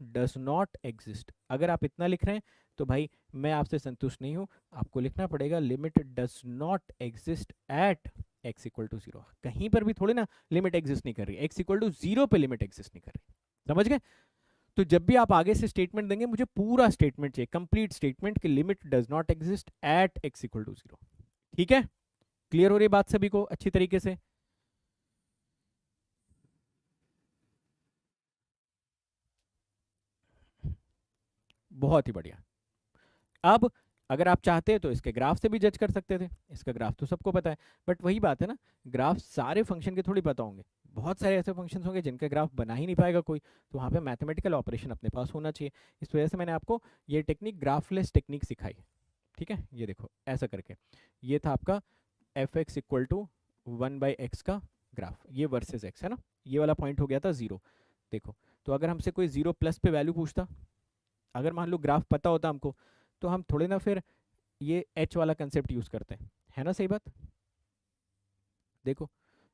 डज नॉट एग्जिस्ट। अगर आप इतना लिख रहे हैं तो भाई मैं आपसे संतुष्ट नहीं हूं, आपको लिखना पड़ेगा limit does not exist at x equal to zero. कहीं पर भी थोड़ी ना लिमिट एग्जिस्ट नहीं कर रही, x इक्वल टू जीरो पे लिमिट एग्जिस्ट नहीं कर रही, समझ गए? तो जब भी आप आगे से स्टेटमेंट देंगे मुझे पूरा स्टेटमेंट चाहिए, कंप्लीट स्टेटमेंट कि limit does not exist at x equal to zero. ठीक है, क्लियर हो रही बात सभी को अच्छी तरीके से? बहुत ही बढ़िया। अब अगर आप चाहते तो इसके ग्राफ से भी जज कर सकते थे, इसका ग्राफ तो सबको पता है, बट वही बात है ना, ग्राफ सारे फंक्शन के थोड़ी पता होंगे, बहुत सारे ऐसे फंक्शन होंगे जिनका ग्राफ बना ही नहीं पाएगा कोई, तो वहाँ पे मैथमेटिकल ऑपरेशन अपने पास होना चाहिए। इस वजह से मैंने आपको ये टेक्निक, ग्राफलेस टेक्निक सिखाई। ठीक है, ये देखो ऐसा करके, ये था आपका f x equal to one by x का ग्राफ, ये वर्सेज एक्स है ना, ये वाला पॉइंट हो गया था जीरो। देखो, तो अगर हमसे कोई जीरो प्लस पे वैल्यू पूछता, अगर मान लो ग्राफ पता होता हमको, तो हम थोड़े ना फिर ये एच वाला कंसेप्ट यूज करते हैं, है ना, सही बात? देखो,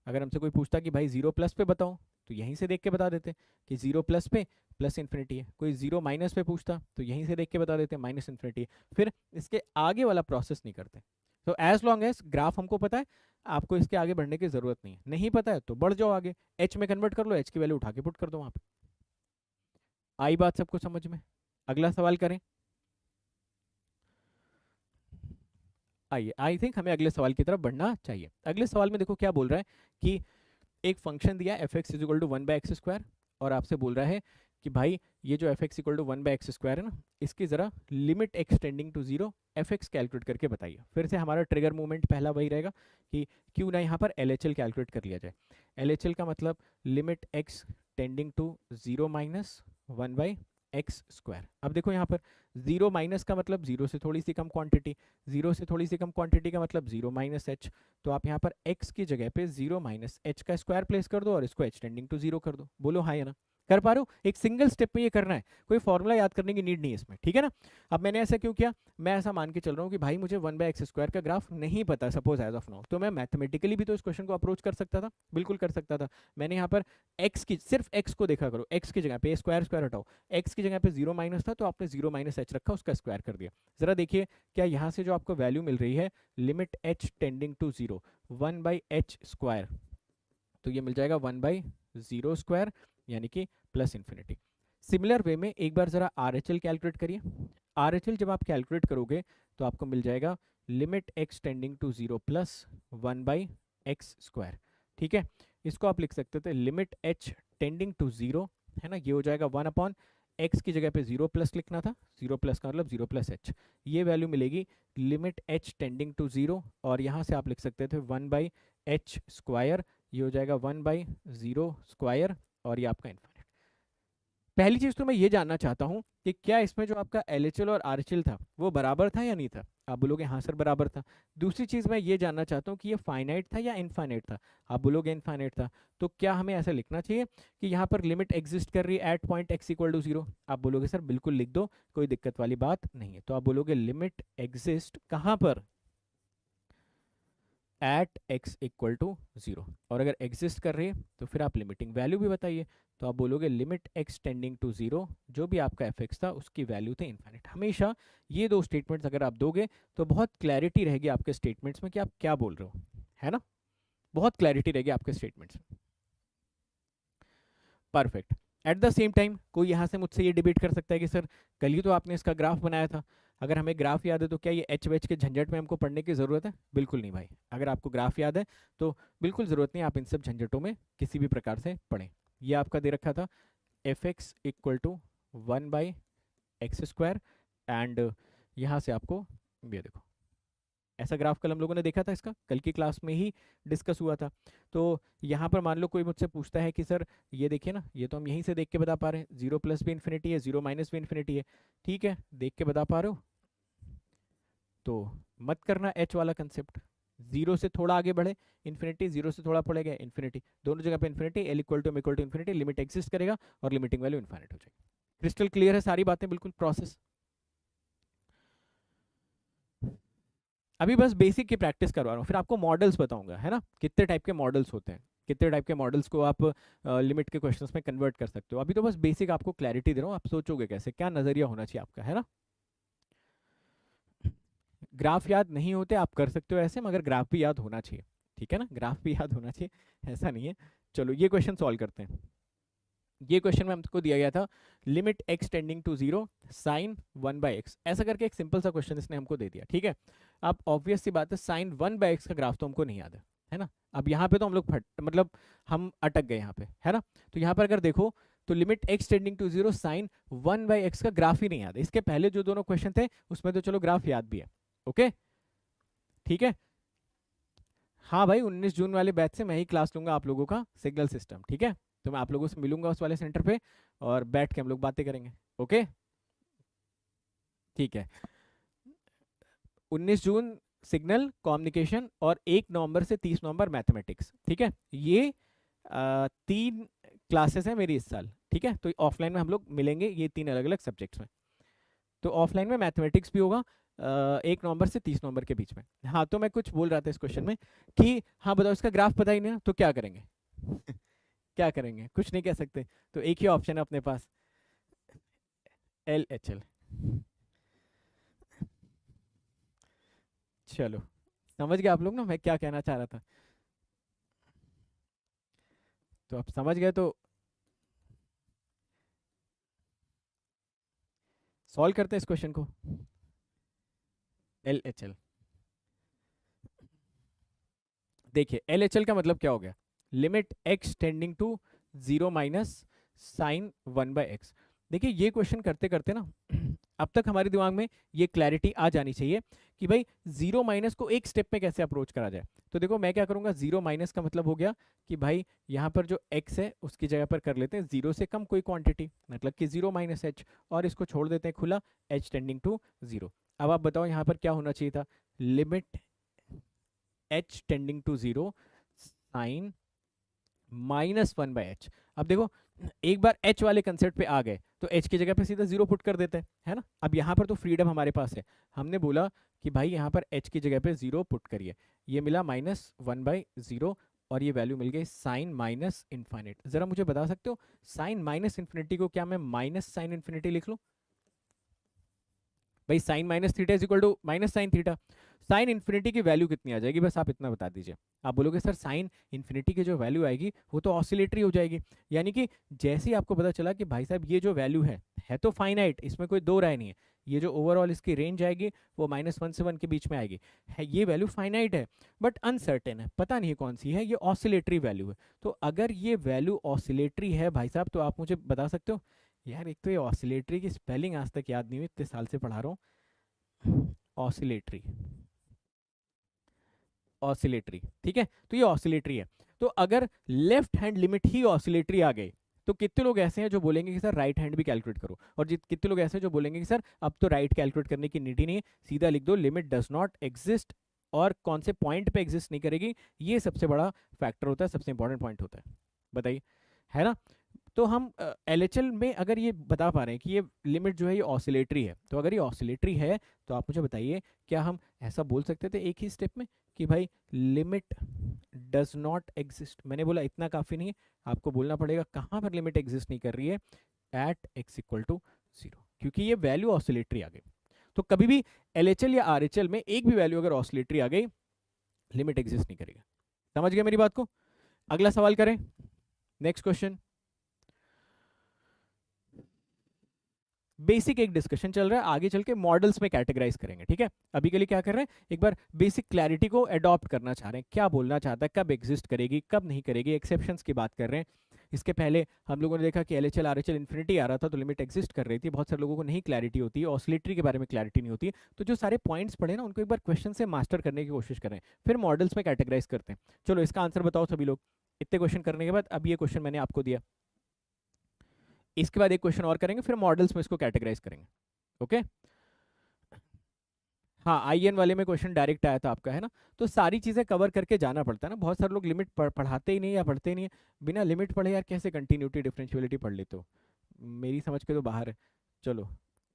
अगर हमसे कोई पूछता कि भाई जीरो प्लस पे बताओ, तो यहीं से देख के बता देते कि जीरो प्लस पे प्लस इन्फिनिटी है। कोई जीरो माइनस पे पूछता तो यहीं से देख के बता देते माइनस इन्फिनिटी है, फिर इसके आगे वाला प्रोसेस नहीं करते। तो एज लॉन्ग एज ग्राफ हमको पता है, आपको इसके आगे बढ़ने की जरूरत नहीं है। नहीं पता है तो बढ़ जाओ आगे, एच में कन्वर्ट कर लो, एच की वैल्यू उठा के पुट कर दो वहां पे। आई बात सबको समझ में? अगला सवाल करें। आइए, आई थिंक हमें अगले सवाल की तरफ बढ़ना चाहिए। अगले सवाल में देखो क्या बोल रहा है कि एक फंक्शन दिया f x is equal to one by x square, और आपसे बोल रहा है कि भाई ये जो f x equal to one by x square है ना, इसकी जरा limit x tending to zero f x calculate करके बताइए। फिर से हमारा ट्रिगर मूवमेंट पहला वही रहेगा कि क्यों ना यहाँ पर एल एच एल कैलकुलेट कर लिया जाए। एल एच एल का मतलब limit x tending to zero minus one by x square. अब देखो यहाँ पर जीरो माइनस का मतलब जीरो से थोड़ी सी कम क्वांटिटी, जीरो से थोड़ी सी कम क्वांटिटी का मतलब जीरो माइनस एच, तो आप यहाँ पर x की जगह पे जीरो माइनस एच का स्क्वायर प्लेस कर दो और इसको h टेंडिंग टू जीरो कर दो। बोलो हाँ या ना? कर पा रहे हो? एक सिंगल स्टेप में ये करना है, कोई फॉर्मूला याद करने की नीड नहीं है इसमें, ठीक है ना। अब मैंने ऐसा क्यों किया? मैं ऐसा मान के चल रहा हूँ कि भाई मुझे वन बाई एक्स स्क्वायर का ग्राफ नहीं पता सपोज एज ऑफ नाउ, तो मैं मैथमेटिकली भी तो इस क्वेश्चन को अप्रोच कर सकता था, बिल्कुल कर सकता था। मैंने यहाँ पर x की, सिर्फ x को देखा करो, x की जगह पे स्क्वायर स्क्वायर हटाओ, x की जगह पे जीरो माइनस था तो आपने जीरो माइनस एच रखा, उसका स्क्वायर कर दिया। जरा देखिए क्या यहाँ से जो आपको वैल्यू मिल रही है limit h tending to zero one by h square, तो ये मिल जाएगा वन बाई जीरो स्क्वायर यानी कि प्लस इन्फिनिटी। सिमिलर वे में एक बार जरा आर एच एल कैलकुलेट करिए। आर एच एल जब आप कैलकुलेट करोगे तो आपको मिल जाएगा limit x tending to zero plus one by x square. ठीक है, इसको आप लिख सकते थे limit h tending to zero, है ना, ये हो जाएगा वन अपॉन एक्स की जगह पे जीरो प्लस लिखना था, जीरो प्लस का मतलब जीरो प्लस एच, ये वैल्यू मिलेगी limit h tending to zero, और यहाँ से आप लिख सकते थे वन बाई एच स्क्वायर, ये हो जाएगा वन बाई जीरो स्क्वायर, और ये आपका इन्फिनिट। पहली चीज तो मैं ये जानना चाहता हूँ कि क्या इसमें जो आपका एल एच एल और आर एच एल था वो बराबर था या नहीं था? आप बोलोगे हाँ सर बराबर था। दूसरी चीज मैं ये जानना चाहता हूँ कि ये फाइनाइट था या इनफाइनाइट था? आप बोलोगे इनफाइनाइट था। तो क्या हमें ऐसा लिखना चाहिए कि यहाँ पर लिमिट एग्जिस्ट कर रही है at point x equal to zero? आप बोलोगे सर बिल्कुल लिख दो, कोई दिक्कत वाली बात नहीं है। तो आप बोलोगे लिमिट एग्जिस्ट कहाँ पर? एट x इक्वल टू 0, और अगर एग्जिस्ट कर रही है तो फिर आप लिमिटिंग वैल्यू भी बताइए। तो आप बोलोगे लिमिट x टेंडिंग टू 0, जो भी आपका fx था उसकी वैल्यू थे इन्फाइनाइट। हमेशा ये दो स्टेटमेंट्स अगर आप दोगे तो बहुत क्लैरिटी रहेगी आपके स्टेटमेंट्स में कि आप क्या बोल रहे हो, है ना, बहुत क्लैरिटी रहेगी आपके स्टेटमेंट्स में। Perfect. At the same time कोई यहाँ से मुझसे ये डिबेट कर सकता है कि सर कल ही तो आपने इसका ग्राफ बनाया था, अगर हमें ग्राफ याद है तो क्या ये एच वेच के झंझट में हमको पढ़ने की ज़रूरत है? बिल्कुल नहीं भाई। अगर आपको ग्राफ याद है तो बिल्कुल ज़रूरत नहीं, आप इन सब झंझटों में किसी भी प्रकार से पढ़ें। ये आपका दे रखा था f x equal to 1/x², and यहाँ से आपको ये देखो ऐसा ग्राफ कल हम लोगों ने देखा था, इसका कल की क्लास में ही डिस्कस हुआ था। तो यहाँ पर मान लो कोई मुझसे पूछता है कि सर ये देखिए ना, ये तो हम यहीं से देख के बता पा रहे हैं, 0 प्लस भी इन्फिनिटी है, 0 माइनस भी इन्फिनिटी है, ठीक है, देख के बता पा रहे हो तो मत करना एच वाला कंसेप्ट। 0 से थोड़ा आगे बढ़े इन्फिनिटी, 0 से थोड़ा पड़ेगा इन्फिनिटी, दोनों जगह पे infinity, L equal to infinity, limit exist करेगा और लिमिटिंग वैल्यू इन्फाइनाइट हो जाएगी। क्रिस्टल क्लियर है सारी बातें, बिल्कुल प्रोसेस। अभी बस बेसिक की प्रैक्टिस करवा रहा हूँ, फिर आपको मॉडल्स बताऊंगा, है ना, कितने टाइप के मॉडल्स होते हैं, कितने टाइप के मॉडल्स को आप लिमिट के क्वेश्चंस में कन्वर्ट कर सकते हो। अभी तो बस बेसिक आपको क्लैरिटी दे रहा हूँ, आप सोचोगे कैसे, क्या नजरिया होना चाहिए आपका, है ना। ग्राफ याद नहीं होते आप कर सकते हो ऐसे, मगर ग्राफ भी याद होना चाहिए, ठीक है ना, ग्राफ भी याद होना चाहिए, ऐसा नहीं है। चलो ये क्वेश्चन सॉल्व करते हैं। ये क्वेश्चन में हमको दिया गया था limit x tending to 0 sine 1/x, ऐसा करके एक सिंपल सा क्वेश्चन इसने हमको दे दिया, ठीक है। अब ऑब्वियस सी बात है साइन 1/x का ग्राफ तो हमको नहीं याद है ना। अब यहाँ पे तो हम लोग मतलब हम अटक गए यहाँ पे, है ना। तो यहाँ पर अगर देखो तो limit x tending to 0 sine 1/x का ग्राफ ही नहीं याद है। इसके पहले जो दोनों क्वेश्चन थे उसमें तो चलो ग्राफ याद भी है, ओके ठीक है। हाँ भाई 19 जून वाले बैच से मैं ही क्लास लूंगा आप लोगों का, सिग्नल सिस्टम, ठीक है। तो मैं आप लोगों से मिलूंगा उस वाले सेंटर पे और बैठ के हम लोग बातें करेंगे, ओके ठीक है। 19 जून सिग्नल कम्युनिकेशन और 1 नवंबर से 30 नवंबर मैथमेटिक्स, ठीक है। ये 3 क्लासेस हैं मेरी इस साल, ठीक है। तो ऑफलाइन में हम लोग मिलेंगे ये 3 अलग अलग सब्जेक्ट्स में। तो ऑफलाइन में मैथमेटिक्स भी होगा 1 नवंबर से 30 नवंबर के बीच में। हाँ तो मैं कुछ बोल रहा था इस क्वेश्चन में कि हाँ बताओ इसका ग्राफ पता ही नहीं ना तो क्या करेंगे क्या करेंगे, कुछ नहीं कह सकते, तो एक ही ऑप्शन है अपने पास, LHL। चलो समझ गए आप लोग ना मैं क्या कहना चाह रहा था, तो आप समझ गए तो सॉल्व करते हैं इस क्वेश्चन को। LHL देखिए LHL का मतलब क्या हो गया, limit x tending to 0 minus sine 1/x। देखिए ये क्वेश्चन करते करते ना अब तक हमारे दिमाग में ये क्लैरिटी आ जानी चाहिए कि भाई 0 माइनस को एक स्टेप में कैसे अप्रोच करा जाए। तो देखो मैं क्या करूंगा, 0 माइनस का मतलब हो गया कि भाई यहाँ पर जो x है उसकी जगह पर कर लेते हैं 0 से कम कोई क्वांटिटी, मतलब कि 0 माइनस h, और इसको छोड़ देते हैं खुला h टेंडिंग टू 0। अब आप बताओ यहाँ पर क्या होना चाहिए था, limit h tending to 0 sine -1/h। अब देखो एक बार h वाले कंसेप्ट पे आ गए तो h की जगह पे सीधा 0 पुट कर देते हैं, है ना। अब यहाँ पर तो फ्रीडम हमारे पास है, हमने बोला कि भाई यहाँ पर h की जगह पे 0 पुट करिए, ये मिला -1/0 और ये वैल्यू मिल गई साइन माइनस इन्फाइनिट। जरा मुझे बता सकते हो साइन माइनस इन्फिनिटी को क्या मैं माइनस साइन इन्फिनिटी लिख लूँ? भाई sine minus theta is equal to minus sine theta, sine infinity की वैल्यू कितनी आ जाएगी, बस आप इतना बता दीजिए। आप बोलोगे सर साइन इन्फिनिटी की जो वैल्यू आएगी वो तो ऑसिलेटरी हो जाएगी, यानी कि जैसे ही आपको पता चला कि भाई साहब ये जो वैल्यू है तो फाइनाइट, इसमें कोई दो राय नहीं है, ये जो ओवरऑल इसकी रेंज आएगी वो -1 से 1 के बीच में आएगी, है ये वैल्यू फाइनाइट है बट अनसर्टेन है, पता नहीं कौन सी है, ये ऑसिलेटरी वैल्यू है। तो अगर ये वैल्यू ऑसिलेटरी है भाई साहब तो आप मुझे बता सकते हो, यार एक तो ये ऑसिलेटरी की स्पेलिंग आज तक याद नहीं हुई, इतने साल से पढ़ा रहा हूँ, ऑसिलेटरी ऑसिलेटरी, ठीक है। तो ये ऑसिलेटरी है, तो अगर लेफ्ट हैंड लिमिट ही ऑसिलेटरी आ गई तो कितने लोग ऐसे हैं जो बोलेंगे कि सर राइट हैंड भी कैलकुलेट करो, और कितने लोग ऐसे हैं जो बोलेंगे कि सर अब तो राइट कैलकुलेट करने की नीड ही नहीं है, सीधा लिख दो लिमिट डज नॉट एग्जिस्ट, और कौन से पॉइंट पे एग्जिस्ट नहीं करेगी, ये सबसे बड़ा फैक्टर होता है, सबसे इंपॉर्टेंट पॉइंट होता है, बताइए, है ना। तो हम LHL में अगर ये बता पा रहे हैं कि ये लिमिट जो है ये ऑसिलेटरी है, तो अगर ये ऑसिलेटरी है तो आप मुझे बताइए क्या हम ऐसा बोल सकते थे एक ही स्टेप में कि भाई लिमिट डज नॉट एग्जिस्ट। मैंने बोला इतना काफ़ी नहीं है, आपको बोलना पड़ेगा कहाँ पर लिमिट एग्जिस्ट नहीं कर रही है, एट x इक्वल टू 0, क्योंकि ये वैल्यू ऑसिलेटरी आ गई। तो कभी भी LHL या RHL में एक भी वैल्यू अगर ऑसिलेटरी आ गई, लिमिट एग्जिस्ट नहीं करेगा। समझ गए मेरी बात को? अगला सवाल करें, नेक्स्ट क्वेश्चन। बेसिक एक डिस्कशन चल रहा है, आगे चल के मॉडल्स में कैटेगराइज करेंगे, ठीक है। अभी के लिए क्या कर रहे हैं, एक बार बेसिक क्लैरिटी को अडॉप्ट करना चाह रहे हैं, क्या बोलना चाहता है, कब एग्जिस्ट करेगी कब नहीं करेगी, एक्सेप्शंस की बात कर रहे हैं। इसके पहले हम लोगों ने देखा कि LHL RHL इन्फिनिटी आ रहा था तो लिमिट एग्जिस्ट कर रही थी, बहुत सारे लोगों को नहीं क्लैरिटी होती है, ऑसिलेटरी के बारे में क्लैरिटी नहीं होती है। तो जो सारे पॉइंट्स पढ़े ना उनको एक बार क्वेश्चन से मास्टर करने की कोशिश करें, फिर मॉडल्स में कैटेगराइज करते हैं। चलो इसका आंसर बताओ सभी लोग। इतने क्वेश्चन करने के बाद अब ये क्वेश्चन मैंने आपको दिया, इसके बाद एक क्वेश्चन और करेंगे, फिर मॉडल्स में इसको कैटेगराइज करेंगे। ओके हाँ, IN वाले में क्वेश्चन डायरेक्ट आया था आपका, है ना। तो सारी चीज़ें कवर करके जाना पड़ता है ना, बहुत सारे लोग लिमिट पढ़ाते ही नहीं या पढ़ते ही नहीं है। बिना लिमिट पढ़े यार कैसे कंटिन्यूटी डिफरेंशियबिलिटी पढ़ लेते हो, मेरी समझ के तो बाहर है। चलो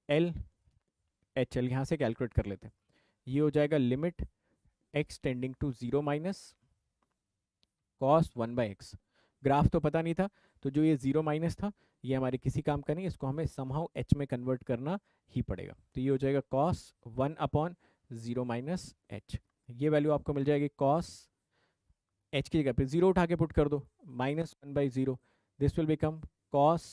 LHL यहाँ से कैलकुलेट कर लेते हैं। ये हो जाएगा limit x tending to 0 minus cos 1/x। Graph तो पता नहीं था, तो जो ये 0 माइनस था ये हमारे किसी काम का नहीं, इसको हमें समहाउ h में कन्वर्ट करना ही पड़ेगा। तो ये हो जाएगा cos 1/0 माइनस h। ये वैल्यू आपको मिल जाएगी cos h की जगह पे 0 उठा के पुट कर दो, -1/0। This will become cos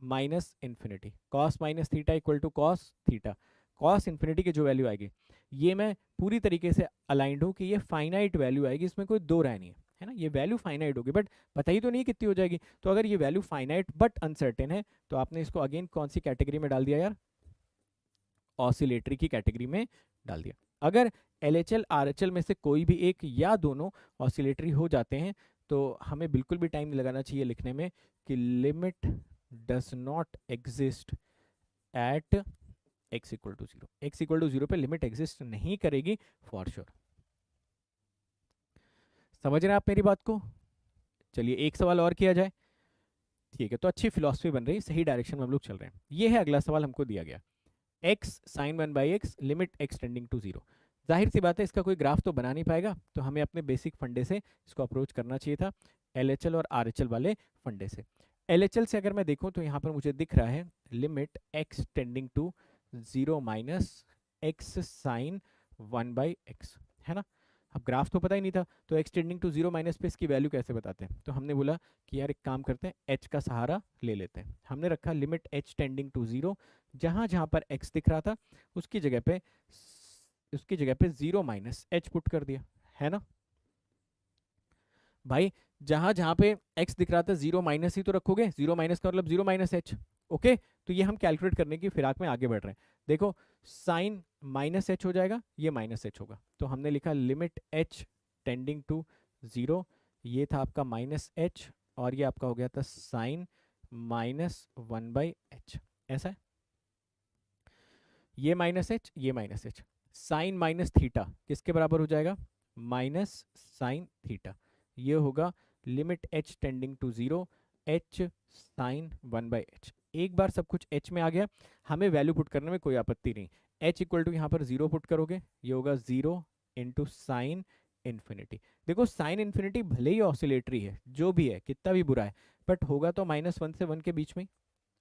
minus infinity, cos minus theta equal to cos थीटा। cos इन्फिनिटी की जो वैल्यू आएगी, ये मैं पूरी तरीके से अलाइंड हूँ कि ये फाइनाइट वैल्यू आएगी, इसमें कोई दो राय नहीं है, है ना। ये वैल्यू फाइनाइट होगी, बट पता ही तो नहीं कितनी हो जाएगी। तो अगर ये वैल्यू फाइनाइट बट अनसर्टेन है तो आपने इसको अगेन कौन सी कैटेगरी में डाल दिया यार, ऑसिलेटरी की कैटेगरी में डाल दिया। अगर LHL RHL में से कोई भी एक या दोनों ऑसिलेटरी हो जाते हैं तो हमें बिल्कुल भी टाइम नहीं लगाना चाहिए लिखने में कि limit does not exist at x equal to 0। x equal to 0 पे लिमिट एग्जिस्ट नहीं करेगी फॉर श्योर। समझ रहे हैं आप मेरी बात को? चलिए एक सवाल और किया जाए, ठीक है। तो अच्छी फिलॉसफी बन रही है, सही डायरेक्शन में हम लोग चल रहे हैं। ये है अगला सवाल हमको दिया गया, x sin 1/x limit x tending to 0। जाहिर सी बात है इसका कोई ग्राफ तो बना नहीं पाएगा, तो हमें अपने बेसिक फंडे से इसको अप्रोच करना चाहिए था, LHL और RHL वाले फंडे से। LHL से अगर मैं देखूं तो यहाँ पर मुझे दिख रहा है limit x tending to 0 minus x sine 1/x, है ना। अब ग्राफ तो पता ही नहीं था, तो x टेंडिंग टू 0 माइनस पे इसकी वैल्यू कैसे बताते हैं, तो हमने बोला कि यार एक काम करते हैं, h का सहारा ले लेते हैं। हमने रखा लिमिट h टेंडिंग टू 0, जहां जहां पर x दिख रहा था उसकी जगह पे 0 माइनस h पुट कर दिया, है ना भाई। जहां जहां पे x दिख रहा था 0 माइनस ही तो रखोगे, 0 माइनस का मतलब 0 माइनस h। ओके, तो ये हम कैलकुलेट करने की फिराक में आगे बढ़ रहे हैं। देखो साइन माइनस h हो जाएगा, ये माइनस h होगा, तो हमने लिखा लिमिट h टेंडिंग टू 0, ये था आपका माइनस h और ये आपका हो गया था साइन -1/h। ऐसा है, ये माइनस h ये minus h, sine minus theta किसके बराबर हो जाएगा, माइनस साइन थीटा। ये होगा limit h tending to 0 h sine 1/h। एक बार सब कुछ h में आ गया, हमें वैल्यू पुट करने में कोई आपत्ति नहीं। h इक्वल टू यहाँ पर 0 पुट करोगे, ये होगा 0 इंटू साइन इन्फिनिटी। देखो साइन इन्फिनिटी भले ही ऑसिलेटरी है, जो भी है कितना भी बुरा है, बट होगा तो -1 से 1 के बीच में।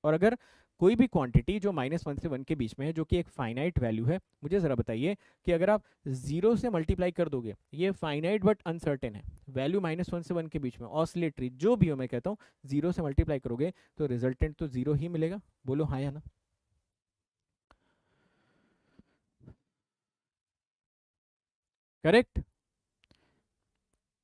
और अगर कोई भी क्वांटिटी जो -1 से 1 के बीच में है, जो कि एक फाइनाइट वैल्यू है, मुझे ज़रा बताइए कि अगर आप 0 से मल्टीप्लाई कर दोगे, ये फाइनाइट बट अनसर्टेन है, वैल्यू -1 से 1 के बीच में ऑसिलेटरी जो भी हो, मैं कहता हूँ 0 से मल्टीप्लाई करोगे तो रिजल्टेंट तो 0 ही मिलेगा। बोलो हाँ या ना। करेक्ट।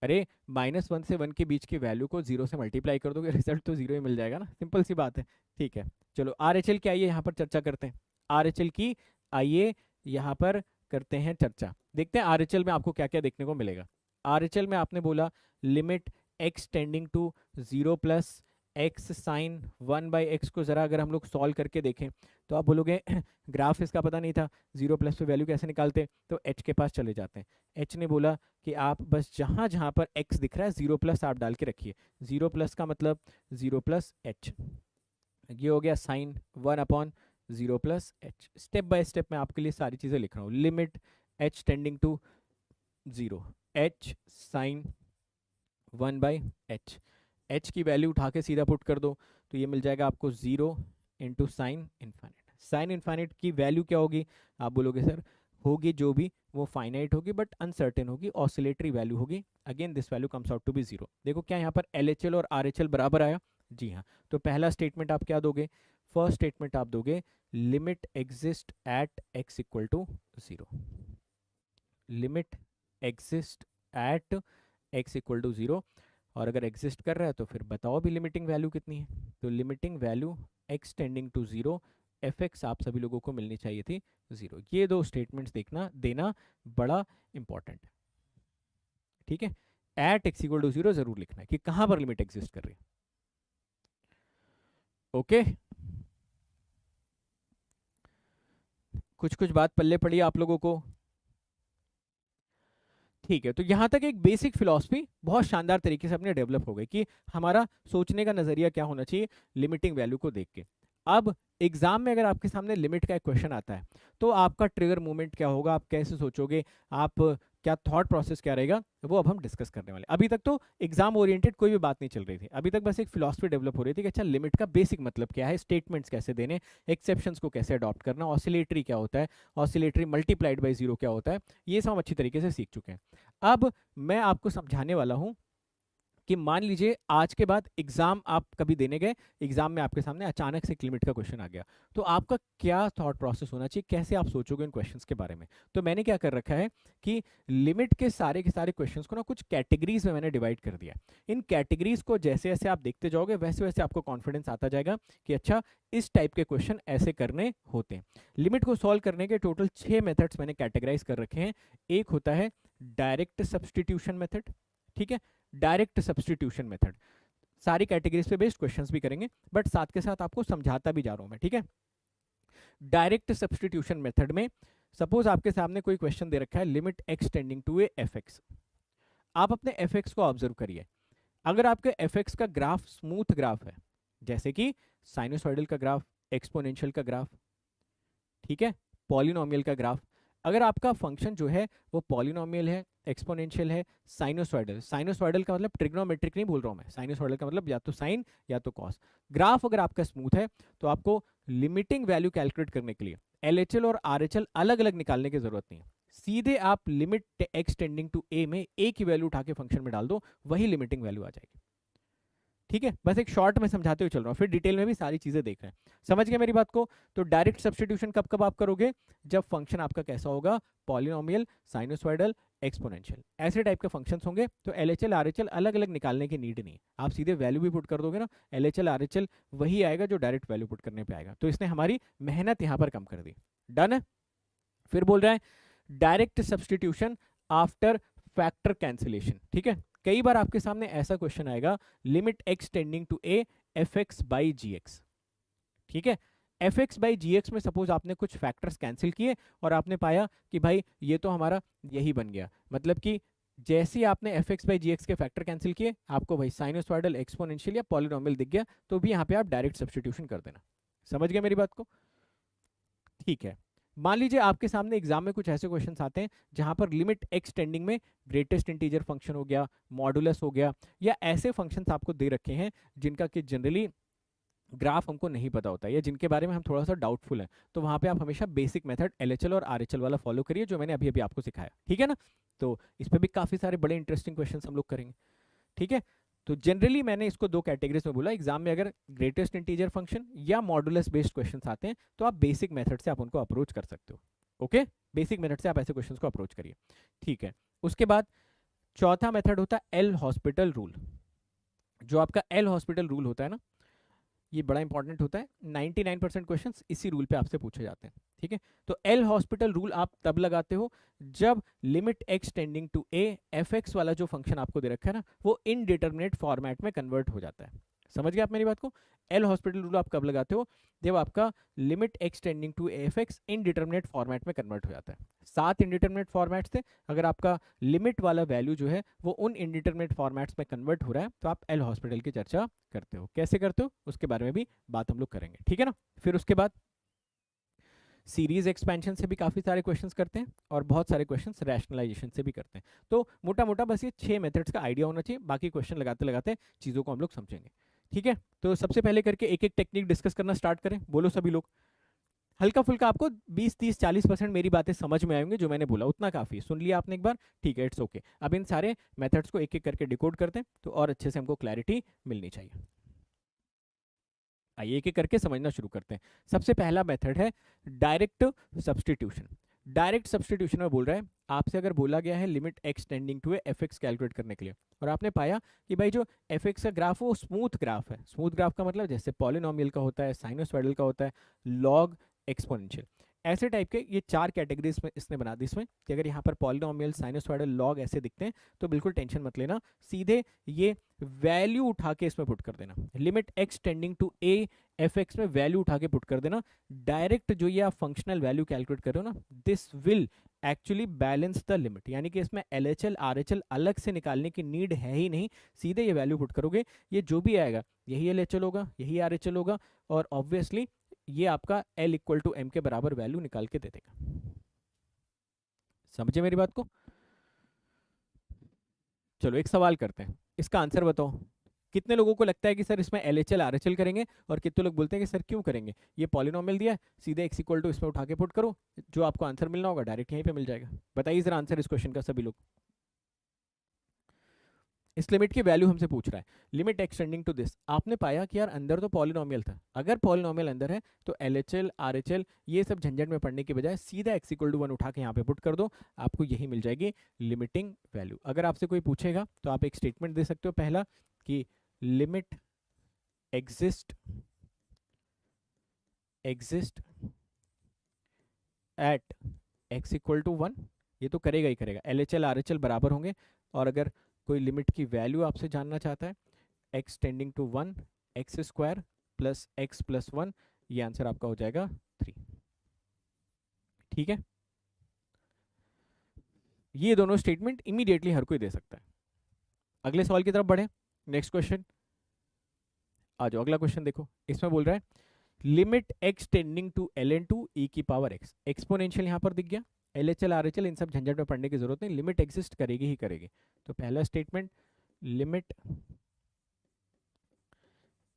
अरे -1 से 1 के बीच की वैल्यू को 0 से मल्टीप्लाई कर दोगे, रिजल्ट तो 0 ही मिल जाएगा ना, सिंपल सी बात है। ठीक है, चलो RHL की आइए यहाँ पर चर्चा करते हैं। RHL की आइए यहाँ पर करते हैं चर्चा, देखते हैं RHL में आपको क्या क्या देखने को मिलेगा। RHL में आपने बोला limit x tending to 0 plus x sine 1/x को ज़रा अगर हम लोग सॉल्व करके देखें तो आप बोलोगे ग्राफ इसका पता नहीं था, 0 प्लस पे वैल्यू कैसे निकालते, तो h के पास चले जाते हैं। h ने बोला कि आप बस जहाँ जहाँ पर x दिख रहा है 0 प्लस आप डाल के रखिए। 0 प्लस का मतलब 0 प्लस h, ये हो गया sine 1/0 plus h। Step by step मैं आपके लिए सारी चीज़ें लिख रहा हूँ। Limit h tending to 0, h sine 1/h, h की वैल्यू उठा के सीधा पुट कर दो तो ये मिल जाएगा आपको 0 into sine infinite. Sine infinite की वैल्यू क्या होगी, आप बोलोगे सर होगी जो भी वो फाइनाइट होगी बट अनसर्टेन होगी, ऑसिलेटरी वैल्यू होगी। Again this value comes out to be 0। देखो क्या यहाँ पर LHL और RHL बराबर आया, जी हाँ। तो पहला स्टेटमेंट आप क्या दोगे, फर्स्ट स्टेटमेंट आप दोगे limit exist at x equal to 0, limit exist at x equal to 0। और अगर एग्जिस्ट कर रहा है तो फिर बताओ भी लिमिटिंग वैल्यू कितनी है, तो limiting value x tending to 0 fx आप सभी लोगों को मिलनी चाहिए थी 0। ये दो स्टेटमेंट्स देखना देना बड़ा इंपॉर्टेंट है, ठीक है। एट x इक्वल टू 0 जरूर लिखना है कि कहां पर लिमिट एग्जिस्ट कर रही है, ओके। कुछ कुछ बात पल्ले पड़ी आप लोगों को, ठीक है। तो यहां तक एक बेसिक फिलॉसफी बहुत शानदार तरीके से अपने डेवलप हो गई कि हमारा सोचने का नजरिया क्या होना चाहिए लिमिटिंग वैल्यू को देख के। अब एग्जाम में अगर आपके सामने लिमिट का एक क्वेश्चन आता है तो आपका ट्रिगर मूवमेंट क्या होगा, आप कैसे सोचोगे, आप क्या थॉट प्रोसेस क्या रहेगा, वो अब हम डिस्कस करने वाले। अभी तक तो एग्जाम ओरिएंटेड कोई भी बात नहीं चल रही थी, अभी तक बस एक फिलॉसफी डेवलप हो रही थी कि अच्छा लिमिट का बेसिक मतलब क्या है, स्टेटमेंट्स कैसे देने, एक्सेप्शंस को कैसे अडॉप्ट करना, ऑसिलेटरी क्या होता है, ऑसिलेटरी मल्टीप्लाइड बाई 0 क्या होता है, ये सब हम अच्छी तरीके से सीख चुके हैं। अब मैं आपको समझाने वाला हूँ कि मान लीजिए आज के बाद एग्जाम आप कभी देने गए, एग्जाम में आपके सामने अचानक से एक लिमिट का क्वेश्चन आ गया, तो आपका क्या थॉट प्रोसेस होना चाहिए, कैसे आप सोचोगे इन क्वेश्चंस के बारे में। तो मैंने क्या कर रखा है कि लिमिट के सारे क्वेश्चंस को ना कुछ कैटेगरीज में मैंने डिवाइड कर दिया। इन कैटेगरीज को जैसे जैसे आप देखते जाओगे वैसे वैसे आपको कॉन्फिडेंस आता जाएगा कि अच्छा इस टाइप के क्वेश्चन ऐसे करने होते हैं। लिमिट को सॉल्व करने के टोटल 6 मेथड्स मैंने कैटेगराइज कर रखे हैं। एक होता है डायरेक्ट सब्सटीट्यूशन मेथड, ठीक है, डायरेक्ट सब्सटीट्यूशन मेथड। सारी कैटेगरीज पे बेस्ड क्वेश्चंस भी करेंगे बट साथ के साथ आपको समझाता भी जा रहा हूं मैं, ठीक है। डायरेक्ट सब्सटीट्यूशन मेथड में सपोज आपके सामने कोई क्वेश्चन दे रखा है limit x tending to a fx। आप अपने fx को ऑब्जर्व करिए, अगर आपके fx का ग्राफ स्मूथ ग्राफ है जैसे कि साइनोसॉइडल का ग्राफ, एक्सपोनेंशियल का ग्राफ, ठीक है, पॉलिनोमियल का ग्राफ, अगर आपका फंक्शन जो है वो पॉलिनोमियल है, एक्सपोनेंशियल है, साइनोसॉइडल, साइनोसॉइडल का मतलब ट्रिग्नोमेट्रिक नहीं बोल रहा हूं मैं, साइनोसॉइडल का मतलब या तो साइन या तो कॉस, ग्राफ अगर आपका स्मूथ है तो आपको लिमिटिंग वैल्यू कैलकुलेट करने के लिए LHL और RHL अलग अलग निकालने की जरूरत नहीं है, सीधे आप limit x tending to a में a की वैल्यू उठा के फंक्शन में डाल दो, वही लिमिटिंग वैल्यू आ जाएगी, ठीक है। बस एक शॉर्ट में समझाते हुए चल रहा हूँ, फिर डिटेल में भी सारी चीजें देख रहे हैं। समझ गए मेरी बात को। तो डायरेक्ट सब्स्टिट्यूशन कब कब आप करोगे, जब फंक्शन आपका कैसा होगा, पॉलिनोमियल, साइनोसॉइडल, एक्सपोनेंशियल, ऐसे टाइप के फंक्शंस होंगे तो LHL RHL अलग अलग निकालने की नीड नहीं, आप सीधे वैल्यू भी पुट कर दोगे ना, LHL RHL वही आएगा जो डायरेक्ट वैल्यू पुट करने पे आएगा। तो इसने हमारी मेहनत यहाँ पर कम कर दी, डन है। फिर बोल रहा है direct substitution after factor cancellation, ठीक है। कई बार आपके सामने ऐसा क्वेश्चन आएगा limit x tending to a fx by gx, ठीक है। fx बाई gx में सपोज आपने कुछ फैक्टर्स कैंसिल किए और आपने पाया कि भाई ये तो हमारा यही बन गया, मतलब कि जैसे ही आपने fx बाई gx के फैक्टर कैंसिल किए आपको भाई साइनोसॉइडल, एक्सपोनेंशियल या पॉलिनोमियल दिख गया, तो भी यहाँ पे आप डायरेक्ट सब्स्टिट्यूशन कर देना। समझ गए मेरी बात को, ठीक है। मान लीजिए आपके सामने एग्जाम में कुछ ऐसे क्वेश्चंस आते हैं जहां पर लिमिट x टेंडिंग में ग्रेटेस्ट इंटीजर फंक्शन हो गया, मॉडुलस हो गया, या ऐसे फंक्शंस आपको दे रखे हैं जिनका कि जनरली ग्राफ हमको नहीं पता होता है या जिनके बारे में हम थोड़ा सा डाउटफुल हैं, तो वहां पे आप हमेशा बेसिक मेथड LHL और RHL वाला फॉलो करिए जो मैंने अभी अभी आपको सिखाया, ठीक है ना। तो इस पर भी काफी सारे बड़े इंटरेस्टिंग क्वेश्चन हम लोग करेंगे, ठीक है। तो जनरली मैंने इसको दो कैटेगरीज में बोला, एग्जाम में अगर ग्रेटेस्ट इंटीजर फंक्शन या मॉडुलस बेस्ड क्वेश्चंस आते हैं तो आप बेसिक मेथड से आप उनको अप्रोच कर सकते हो, ओके। बेसिक मेथड से आप ऐसे क्वेश्चंस को अप्रोच करिए, ठीक है। उसके बाद चौथा मेथड होता है एल हॉस्पिटल रूल। जो आपका एल हॉस्पिटल रूल होता है ना, ये बड़ा इंपॉर्टेंट होता है, 99% क्वेश्चंस इसी रूल पे आपसे पूछे जाते हैं, ठीक है। तो एल हॉस्पिटल रूल आप तब लगाते हो जब limit x tending to a fx वाला जो फंक्शन आपको दे रखा है ना वो इनडिटरमिनेट फॉर्मेट में कन्वर्ट हो जाता है। समझ गए आप मेरी बात को? एल हॉस्पिटल रूल आप कब लगाते हो? जब आपका limit x tending to f x indeterminate format में कन्वर्ट हो जाता है। 7 इनडिटर्मिनेट फॉर्मेट्स थे, अगर आपका लिमिट वाला वैल्यू जो है वो उन इनडिटर्मिनेट फॉर्मेट्स में कन्वर्ट हो रहा है तो आप एल हॉस्पिटल की चर्चा करते हो। कैसे करते हो उसके बारे में भी बात हम लोग करेंगे, ठीक है ना। फिर उसके बाद सीरीज एक्सपेंशन से भी काफ़ी सारे क्वेश्चंस करते हैं और बहुत सारे क्वेश्चंस रैशनलाइजेशन से भी करते हैं। तो मोटा मोटा बस ये 6 मेथड्स का आइडिया होना चाहिए, बाकी क्वेश्चन लगाते लगाते चीज़ों को हम लोग समझेंगे, ठीक है। तो सबसे पहले करके एक एक टेक्निक डिस्कस करना स्टार्ट करें, बोलो सभी लोग। हल्का फुल्का आपको 20-30-40% मेरी बातें समझ में आएंगे, जो मैंने बोला उतना काफ़ी सुन लिया आपने एक बार, ठीक है, इट्स ओके। अब इन सारे मेथड्स को एक एक करके डिकोड करते हैं तो और अच्छे से हमको क्लैरिटी मिलनी चाहिए। आइए एक एक करके समझना शुरू करते हैं। सबसे पहला मेथड है डायरेक्ट सब्सटीट्यूशन। डायरेक्ट सब्सटीट्यूशन में बोल रहा है आपसे, अगर बोला गया है limit x tending to f x calculate करने के लिए, और आपने पाया कि भाई जो एफ एक्स का ग्राफ वो स्मूथ ग्राफ है। स्मूथ ग्राफ का मतलब जैसे पॉलिनोमियल का होता है, साइनोसॉइडल का होता है, लॉग, एक्सपोनेंशियल, ऐसे टाइप के ये 4 कैटेगरीज में इसने बना दी इसमें कि अगर यहाँ पर पॉलिनोमियल, साइनोसॉइडल, लॉग ऐसे दिखते हैं तो बिल्कुल टेंशन मत लेना, सीधे ये वैल्यू उठा के इसमें पुट कर देना। Limit x tending to a f x में वैल्यू उठा के पुट कर देना। डायरेक्ट जो ये आप फंक्शनल वैल्यू कैलकुलेट कर रहे हो ना, this will actually balance the limit, यानी कि इसमें L H L R H L अलग से निकालने की नीड है ही नहीं, सीधे ये वैल्यू पुट करोगे, ये जो भी आएगा यही एल एच एल होगा, यही आर एच एल होगा, और ऑब्वियसली ये आपका L इक्वल टू एम के बराबर वैल्यू निकाल के दे देगा। समझे मेरी बात को? चलो एक सवाल करते हैं, इसका आंसर बताओ। कितने लोगों को लगता है कि सर इसमें LHL RHL करेंगे, और कितने लोग बोलते हैं कि सर क्यों करेंगे, ये पॉलिनोमियल दिया है, सीधे x इक्वल टू इसमें उठा के पुट करो, जो आपको आंसर मिलना होगा डायरेक्ट यहीं पे मिल जाएगा। बताइए जरा आंसर इस क्वेश्चन का सभी लोग। इस लिमिट की वैल्यू हमसे पूछ रहा है, लिमिट एक्सटेंडिंग टू दिस। आपने पाया कि यार अंदर तो पॉलिनोमियल था, अगर पॉलिनोमियल अंदर है तो LHL RHL ये सब झंझट में पड़ने के बजाय सीधा x इक्वल टू 1 उठा के यहाँ पे पुट कर दो, आपको यही मिल जाएगी लिमिटिंग वैल्यू। अगर आपसे कोई पूछेगा तो आप एक स्टेटमेंट दे सकते हो, पहला कि limit exist at x equal to 1, ये तो करेगा ही करेगा, LHL RHL बराबर होंगे, और अगर कोई लिमिट की वैल्यू आपसे जानना चाहता है x tending to 1 x square plus x plus 1, ये आंसर आपका हो जाएगा 3, ठीक है। ये दोनों स्टेटमेंट इमीडिएटली हर कोई दे सकता है। अगले सवाल की तरफ बढ़े, नेक्स्ट क्वेश्चन आ जाओ। अगला क्वेश्चन देखो, इसमें बोल रहा है limit x tending to ln to e की पावर x, एक्सपोनेंशियल यहाँ पर दिख गया, LHL RHL इन सब झंझट में पढ़ने की जरूरत नहीं, लिमिट एग्जिस्ट करेगी ही करेगी। तो पहला statement, limit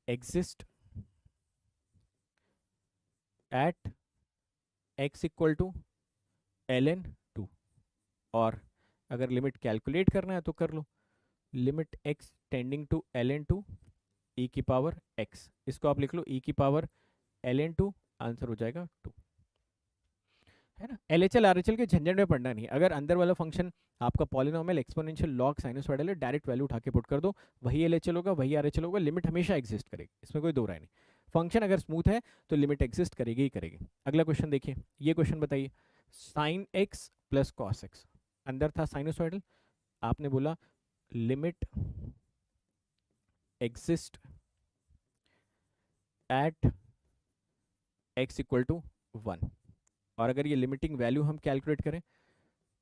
exist at x equal to ln two, और अगर लिमिट कैलकुलेट करना है तो कर लो, limit x tending to ln to e की पावर x, इसको आप लिख लो e की पावर ln टू, आंसर हो जाएगा 2, है ना। LHL RHL के झंझट में पढ़ना नहीं, अगर अंदर वाला फंक्शन आपका पॉलिनोमियल, एक्सपोनेंशियल, लॉग, साइनोसॉइडल है, डायरेक्ट वैल्यू उठा के पुट कर दो, वही LHL होगा, वही RHL होगा, लिमिट हमेशा एग्जिस्ट करेगी, इसमें कोई दो राय नहीं। फंक्शन अगर स्मूथ है तो लिमिट एग्जिस्ट करेगी ही करेगी। अगला क्वेश्चन देखिए, ये क्वेश्चन बताइए, sine x plus cos x, अंदर था साइनोसॉइडल, आपने बोला limit exist at x equal to 1, और अगर ये लिमिटिंग वैल्यू हम कैलकुलेट करें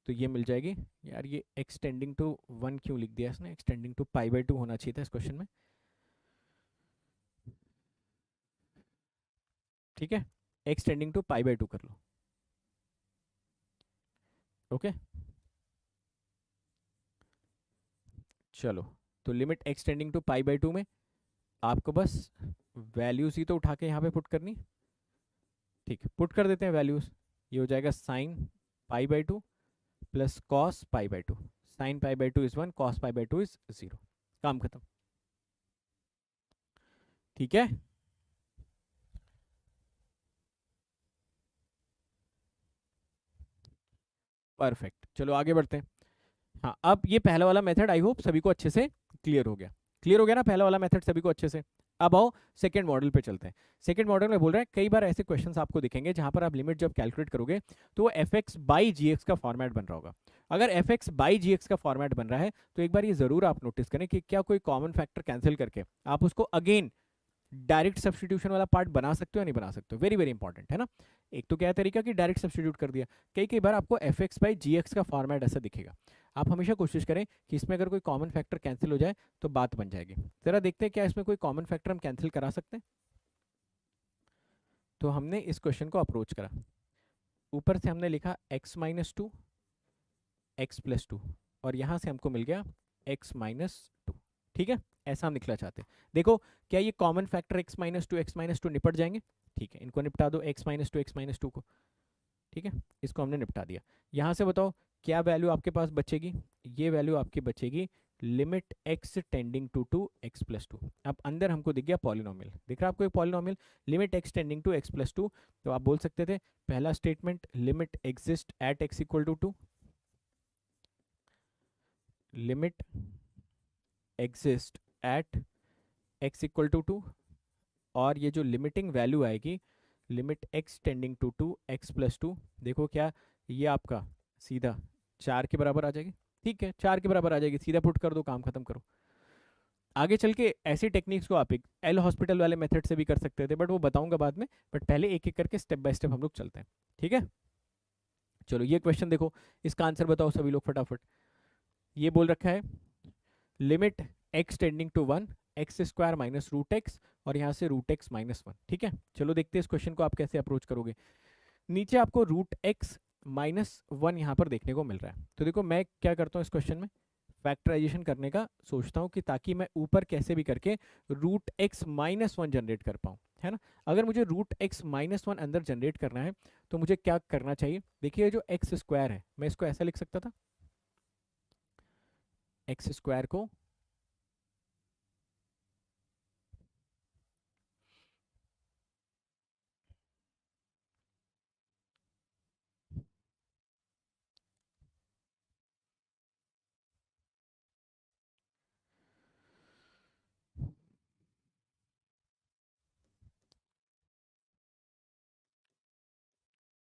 तो ये मिल जाएगी, यार ये x टेंडिंग टू 1 क्यों लिख दिया इसने, x tending to pi by 2 होना चाहिए था इस क्वेश्चन में, ठीक है, x tending to pi by 2 कर लो, ओके। चलो, तो limit x tending to pi by 2 में आपको बस वैल्यूज ही तो उठा के यहाँ पे पुट करनी, ठीक है, पुट कर देते हैं वैल्यूज, ये हो जाएगा sine pi by 2 plus cos pi by 2, sine pi by 2 is 1, cos pi by 2 is 0, काम खत्म, ठीक है। परफेक्ट, चलो आगे बढ़ते हैं। हाँ, अब ये पहला वाला मेथड आई होप सभी को अच्छे से क्लियर हो गया, क्लियर हो गया ना, पहला वाला मेथड सभी को अच्छे से। अब आओ सेकंड मॉडल पे चलते हैं। सेकंड मॉडल में बोल रहा है कई बार ऐसे क्वेश्चंस आपको दिखेंगे जहां पर आप लिमिट जब कैलकुलेट करोगे तो वो f x by g x का फॉर्मेट बन रहा होगा। अगर f x by g x का फॉर्मेट बन रहा है तो एक बार ये जरूर आप नोटिस करें कि क्या कोई कॉमन फैक्टर कैंसिल करके आप उसको अगेन डायरेक्ट सब्सटीट्यूशन वाला पार्ट बना सकते हो या नहीं बना सकते हो। वेरी वेरी इंपॉर्टेंट है ना। एक तो क्या है तरीका कि डायरेक्ट सब्सटीट्यूट कर दिया, कई कई बार आपको f x by g x का फॉर्मेट ऐसा दिखेगा। आप हमेशा कोशिश करें कि इसमें अगर कोई कॉमन फैक्टर कैंसिल हो जाए तो बात बन जाएगी। जरा देखते हैं क्या इसमें कोई कॉमन फैक्टर हम कैंसिल करा सकते हैं। तो हमने इस क्वेश्चन को अप्रोच करा, ऊपर से हमने लिखा x minus two x plus to और यहाँ से हमको मिल गया x माइनस टू। ठीक है, ऐसा हम निकला चाहते हैं। देखो क्या ये common factor x minus two निपट जाएंगे। ठीक है, इनको निपटा दो x माइनस टू को। ठीक है, इसको हमने निपटा दिया। यहाँ से बताओ क्या वैल्यू आपके पास बचेगी। ये वैल्यू आपकी बचेगी limit x tending to x plus two. अब अंदर हमको दिख गया पॉलिनोमियल, दिख रहा है आपको एक polynomial limit x tending to x plus two. तो आप बोल सकते थे पहला statement limit exist at x equal to two, limit exist at x equal to two, और ये जो लिमिटिंग वैल्यू आएगी limit x tending to x plus two, देखो क्या ये आपका सीधा 4 के बराबर आ जाएगी। ठीक है, 4 के बराबर आ जाएगी, सीधा पुट कर दो, काम खत्म करो। आगे चल के ऐसी टेक्निक्स को आप एक एल हॉस्पिटल वाले मेथड से भी कर सकते थे, बट वो बताऊंगा बाद में। बट पहले एक एक करके स्टेप बाय स्टेप हम लोग चलते हैं। ठीक है, चलो ये क्वेश्चन देखो, इसका आंसर बताओ सभी लोग फटाफट। ये बोल रखा है limit x tending to one x square minus root x और यहाँ से रूट एक्स माइनस वन। ठीक है, चलो देखते हैं इस क्वेश्चन को आप कैसे अप्रोच करोगे। नीचे आपको रूट एक्स माइनस वन यहाँ पर देखने को मिल रहा है। तो देखो मैं क्या करता हूँ इस क्वेश्चन में फैक्टराइजेशन करने का सोचता हूँ कि ताकि मैं ऊपर कैसे भी करके root x minus one generate कर पाऊँ, है ना। अगर मुझे रूट एक्स माइनस वन अंदर जनरेट करना है तो मुझे क्या करना चाहिए। देखिए जो एक्स स्क्वायर है मैं इसको ऐसा लिख सकता था, एक्स स्क्वायर को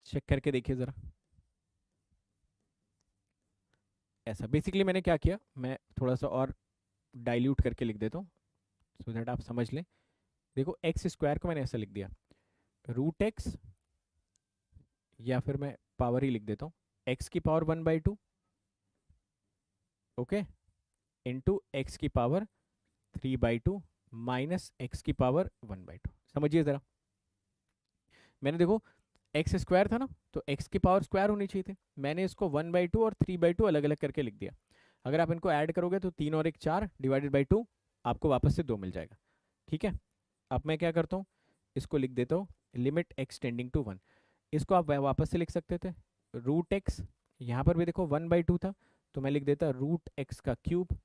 चेक करके देखिए ज़रा। ऐसा बेसिकली मैंने क्या किया, मैं थोड़ा सा और डाइल्यूट करके लिख देता हूँ सो दैट आप समझ लें। देखो एक्स स्क्वायर को मैंने ऐसा लिख दिया रूट एक्स, या फिर मैं पावर ही लिख देता हूँ एक्स की power one by two, okay, into x की power three by two minus x की पावर वन बाई टू। समझिए ज़रा, मैंने देखो एक्स स्क्वायर था ना तो एक्स की पावर स्क्वायर होनी चाहिए थी, मैंने इसको वन बाई टू और थ्री बाई टू अलग अलग करके लिख दिया। अगर आप इनको ऐड करोगे तो तीन और एक चार डिवाइडेड बाई टू, आपको वापस से दो मिल जाएगा। ठीक है, अब मैं क्या करता हूँ इसको लिख देता हूँ limit x tending to one. इसको आप वापस से लिख सकते थे रूट एक्स, यहाँ पर भी देखो वन बाई टू था तो मैं लिख देता रूट एक्स का क्यूब,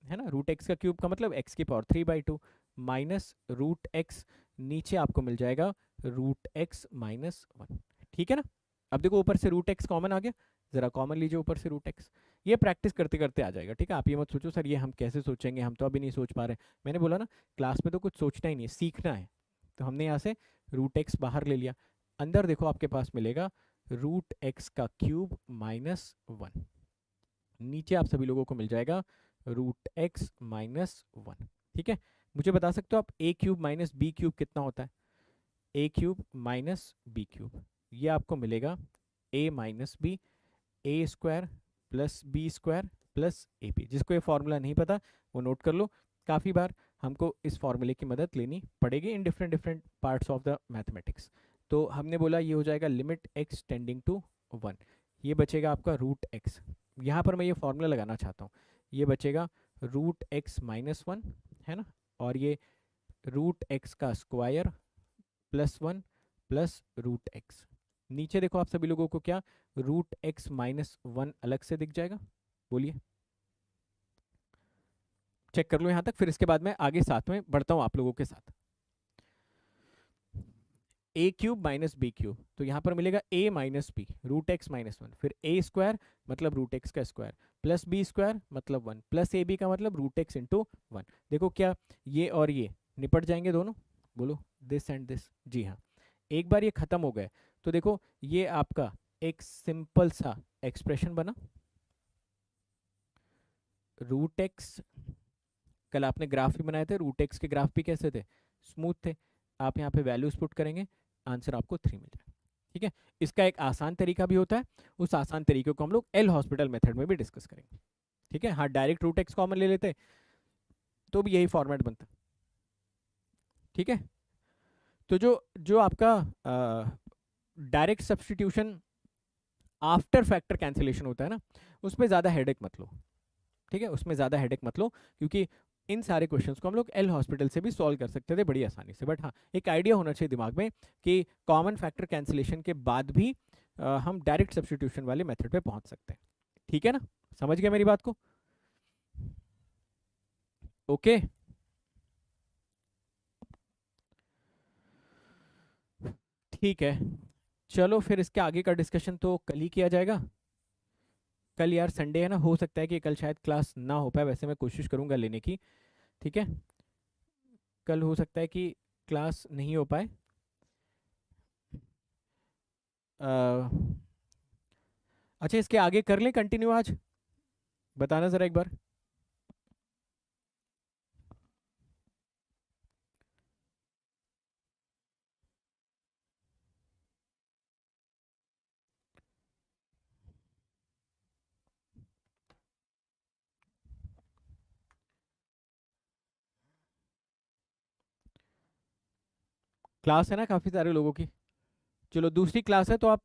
है ना। रूट एक्स का क्यूब का मतलब एक्स की power three by two minus root x, नीचे आपको मिल जाएगा रूट एक्स माइनस वन। ठीक है ना। अब देखो ऊपर से रूट एक्स कॉमन आ गया, जरा कॉमन लीजिए ऊपर से रूट एक्स। ये प्रैक्टिस करते करते आ जाएगा। ठीक है, आप ये मत सोचो सर ये हम कैसे सोचेंगे, हम तो अभी नहीं सोच पा रहे। मैंने बोला ना क्लास में तो कुछ सोचना ही नहीं है, सीखना है। तो हमने यहाँ से रूट एक्स बाहर ले लिया, अंदर देखो आपके पास मिलेगा रूट एक्स का क्यूब माइनस वन, नीचे आप सभी लोगों को मिल जाएगा रूट एक्स माइनस वन। ठीक है, मुझे बता सकते हो आप a cube minus b cube कितना होता है। A cube minus b cube, ये आपको मिलेगा a minus b, a square plus b square plus a b. जिसको ये फॉर्मूला नहीं पता वो नोट कर लो, काफ़ी बार हमको इस फॉर्मूले की मदद लेनी पड़ेगी in different different parts of the mathematics. तो हमने बोला ये हो जाएगा limit x tending to one, ये बचेगा आपका रूट एक्स। यहाँ पर मैं ये फॉर्मूला लगाना चाहता हूँ, ये बचेगा रूट एक्स माइनस वन, है ना, और ये रूट एक्स का square plus one plus root x. नीचे देखो आप सभी लोगों को क्या रूट एक्स माइनस वन अलग से दिख जाएगा, बोलिए। चेक कर लो यहाँ तक, फिर इसके बाद मैं आगे साथ में बढ़ता हूँ आप लोगों के साथ। A cube minus b cube, तो यहाँ पर मिलेगा a minus b root x minus one, फिर ए स्क्वायर मतलब रूट एक्स का स्क्वायर प्लस बी स्क्वायर मतलब वन प्लस ए बी का मतलब रूट एक्स इंटू वन। देखो क्या ये और ये निपट जाएंगे दोनों, बोलो दिस एंड दिस, जी हाँ। एक बार ये खत्म हो गए तो देखो ये आपका एक सिंपल सा एक्सप्रेशन बना। रूट एक्स, कल आपने ग्राफ भी बनाए थे, रूट एक्स के ग्राफ भी कैसे थे, स्मूथ थे। आप यहाँ पे वैल्यूज पुट करेंगे, आंसर आपको 3 मिल जाएगा। ठीक है, इसका एक आसान तरीका भी होता है, उस आसान तरीके को हम लोग एल हॉस्पिटल मेथड में भी डिस्कस करेंगे। ठीक है, हाँ डायरेक्ट रूट एक्स कॉमन ले लेते तो भी यही फॉर्मेट बनता। ठीक है, तो जो जो आपका direct substitution after factor cancellation होता है ना, उसमें ज़्यादा हेडेक मत लो। ठीक है, उसमें ज़्यादा हेडेक मत लो, क्योंकि इन सारे क्वेश्चंस को हम लोग एल हॉस्पिटल से भी सॉल्व कर सकते थे बड़ी आसानी से। बट हाँ, एक आइडिया होना चाहिए दिमाग में कि कॉमन फैक्टर कैंसिलेशन के बाद भी हम डायरेक्ट सब्सटीट्यूशन वाले मेथड पे पहुंच सकते हैं। ठीक है ना, समझ गए मेरी बात को? ओके, ठीक है, चलो फिर इसके आगे का डिस्कशन तो कल ही किया जाएगा। कल यार संडे है ना, हो सकता है कि कल शायद क्लास ना हो पाए, वैसे मैं कोशिश करूंगा लेने की। ठीक है, कल हो सकता है कि क्लास नहीं हो पाए। अच्छा, इसके आगे कर लें कंटिन्यू आज, बताना ज़रा एक बार। क्लास है ना काफ़ी सारे लोगों की, चलो दूसरी क्लास है तो आप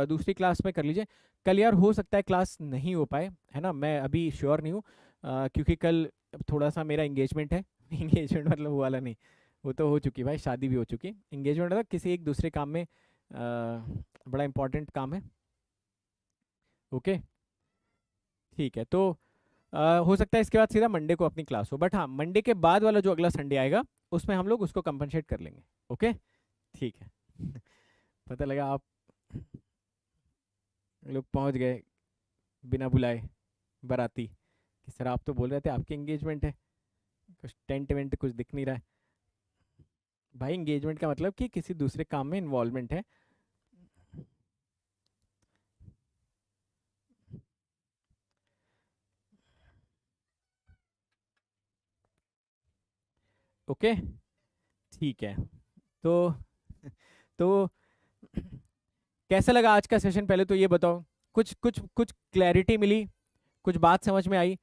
दूसरी क्लास में कर लीजिए। कल यार हो सकता है क्लास नहीं हो पाए, है ना, मैं अभी श्योर नहीं हूँ, क्योंकि कल थोड़ा सा मेरा इंगेजमेंट है। इंगेजमेंट मतलब वो वाला नहीं, वो तो हो चुकी भाई, शादी भी हो चुकी। इंगेजमेंट मतलब किसी एक दूसरे काम में, बड़ा इंपॉर्टेंट काम है। ओके, ठीक है, तो हो सकता है इसके बाद सीधा मंडे को अपनी क्लास हो, बट हाँ मंडे के बाद वाला जो अगला संडे आएगा उसमें हम लोग उसको कंपनसेट कर लेंगे। ओके, ठीक है। पता लगा आप लोग पहुंच गए बिना बुलाए बाराती, कि सर आप तो बोल रहे थे आपकी एंगेजमेंट है, कुछ टेंट वेंट कुछ दिख नहीं रहा है। भाई एंगेजमेंट का मतलब कि किसी दूसरे काम में इन्वॉल्वमेंट है। ओके, ठीक है, तो तो कैसा लगा आज का सेशन, पहले तो ये बताओ, कुछ कुछ कुछ क्लैरिटी मिली, कुछ बात समझ में आई?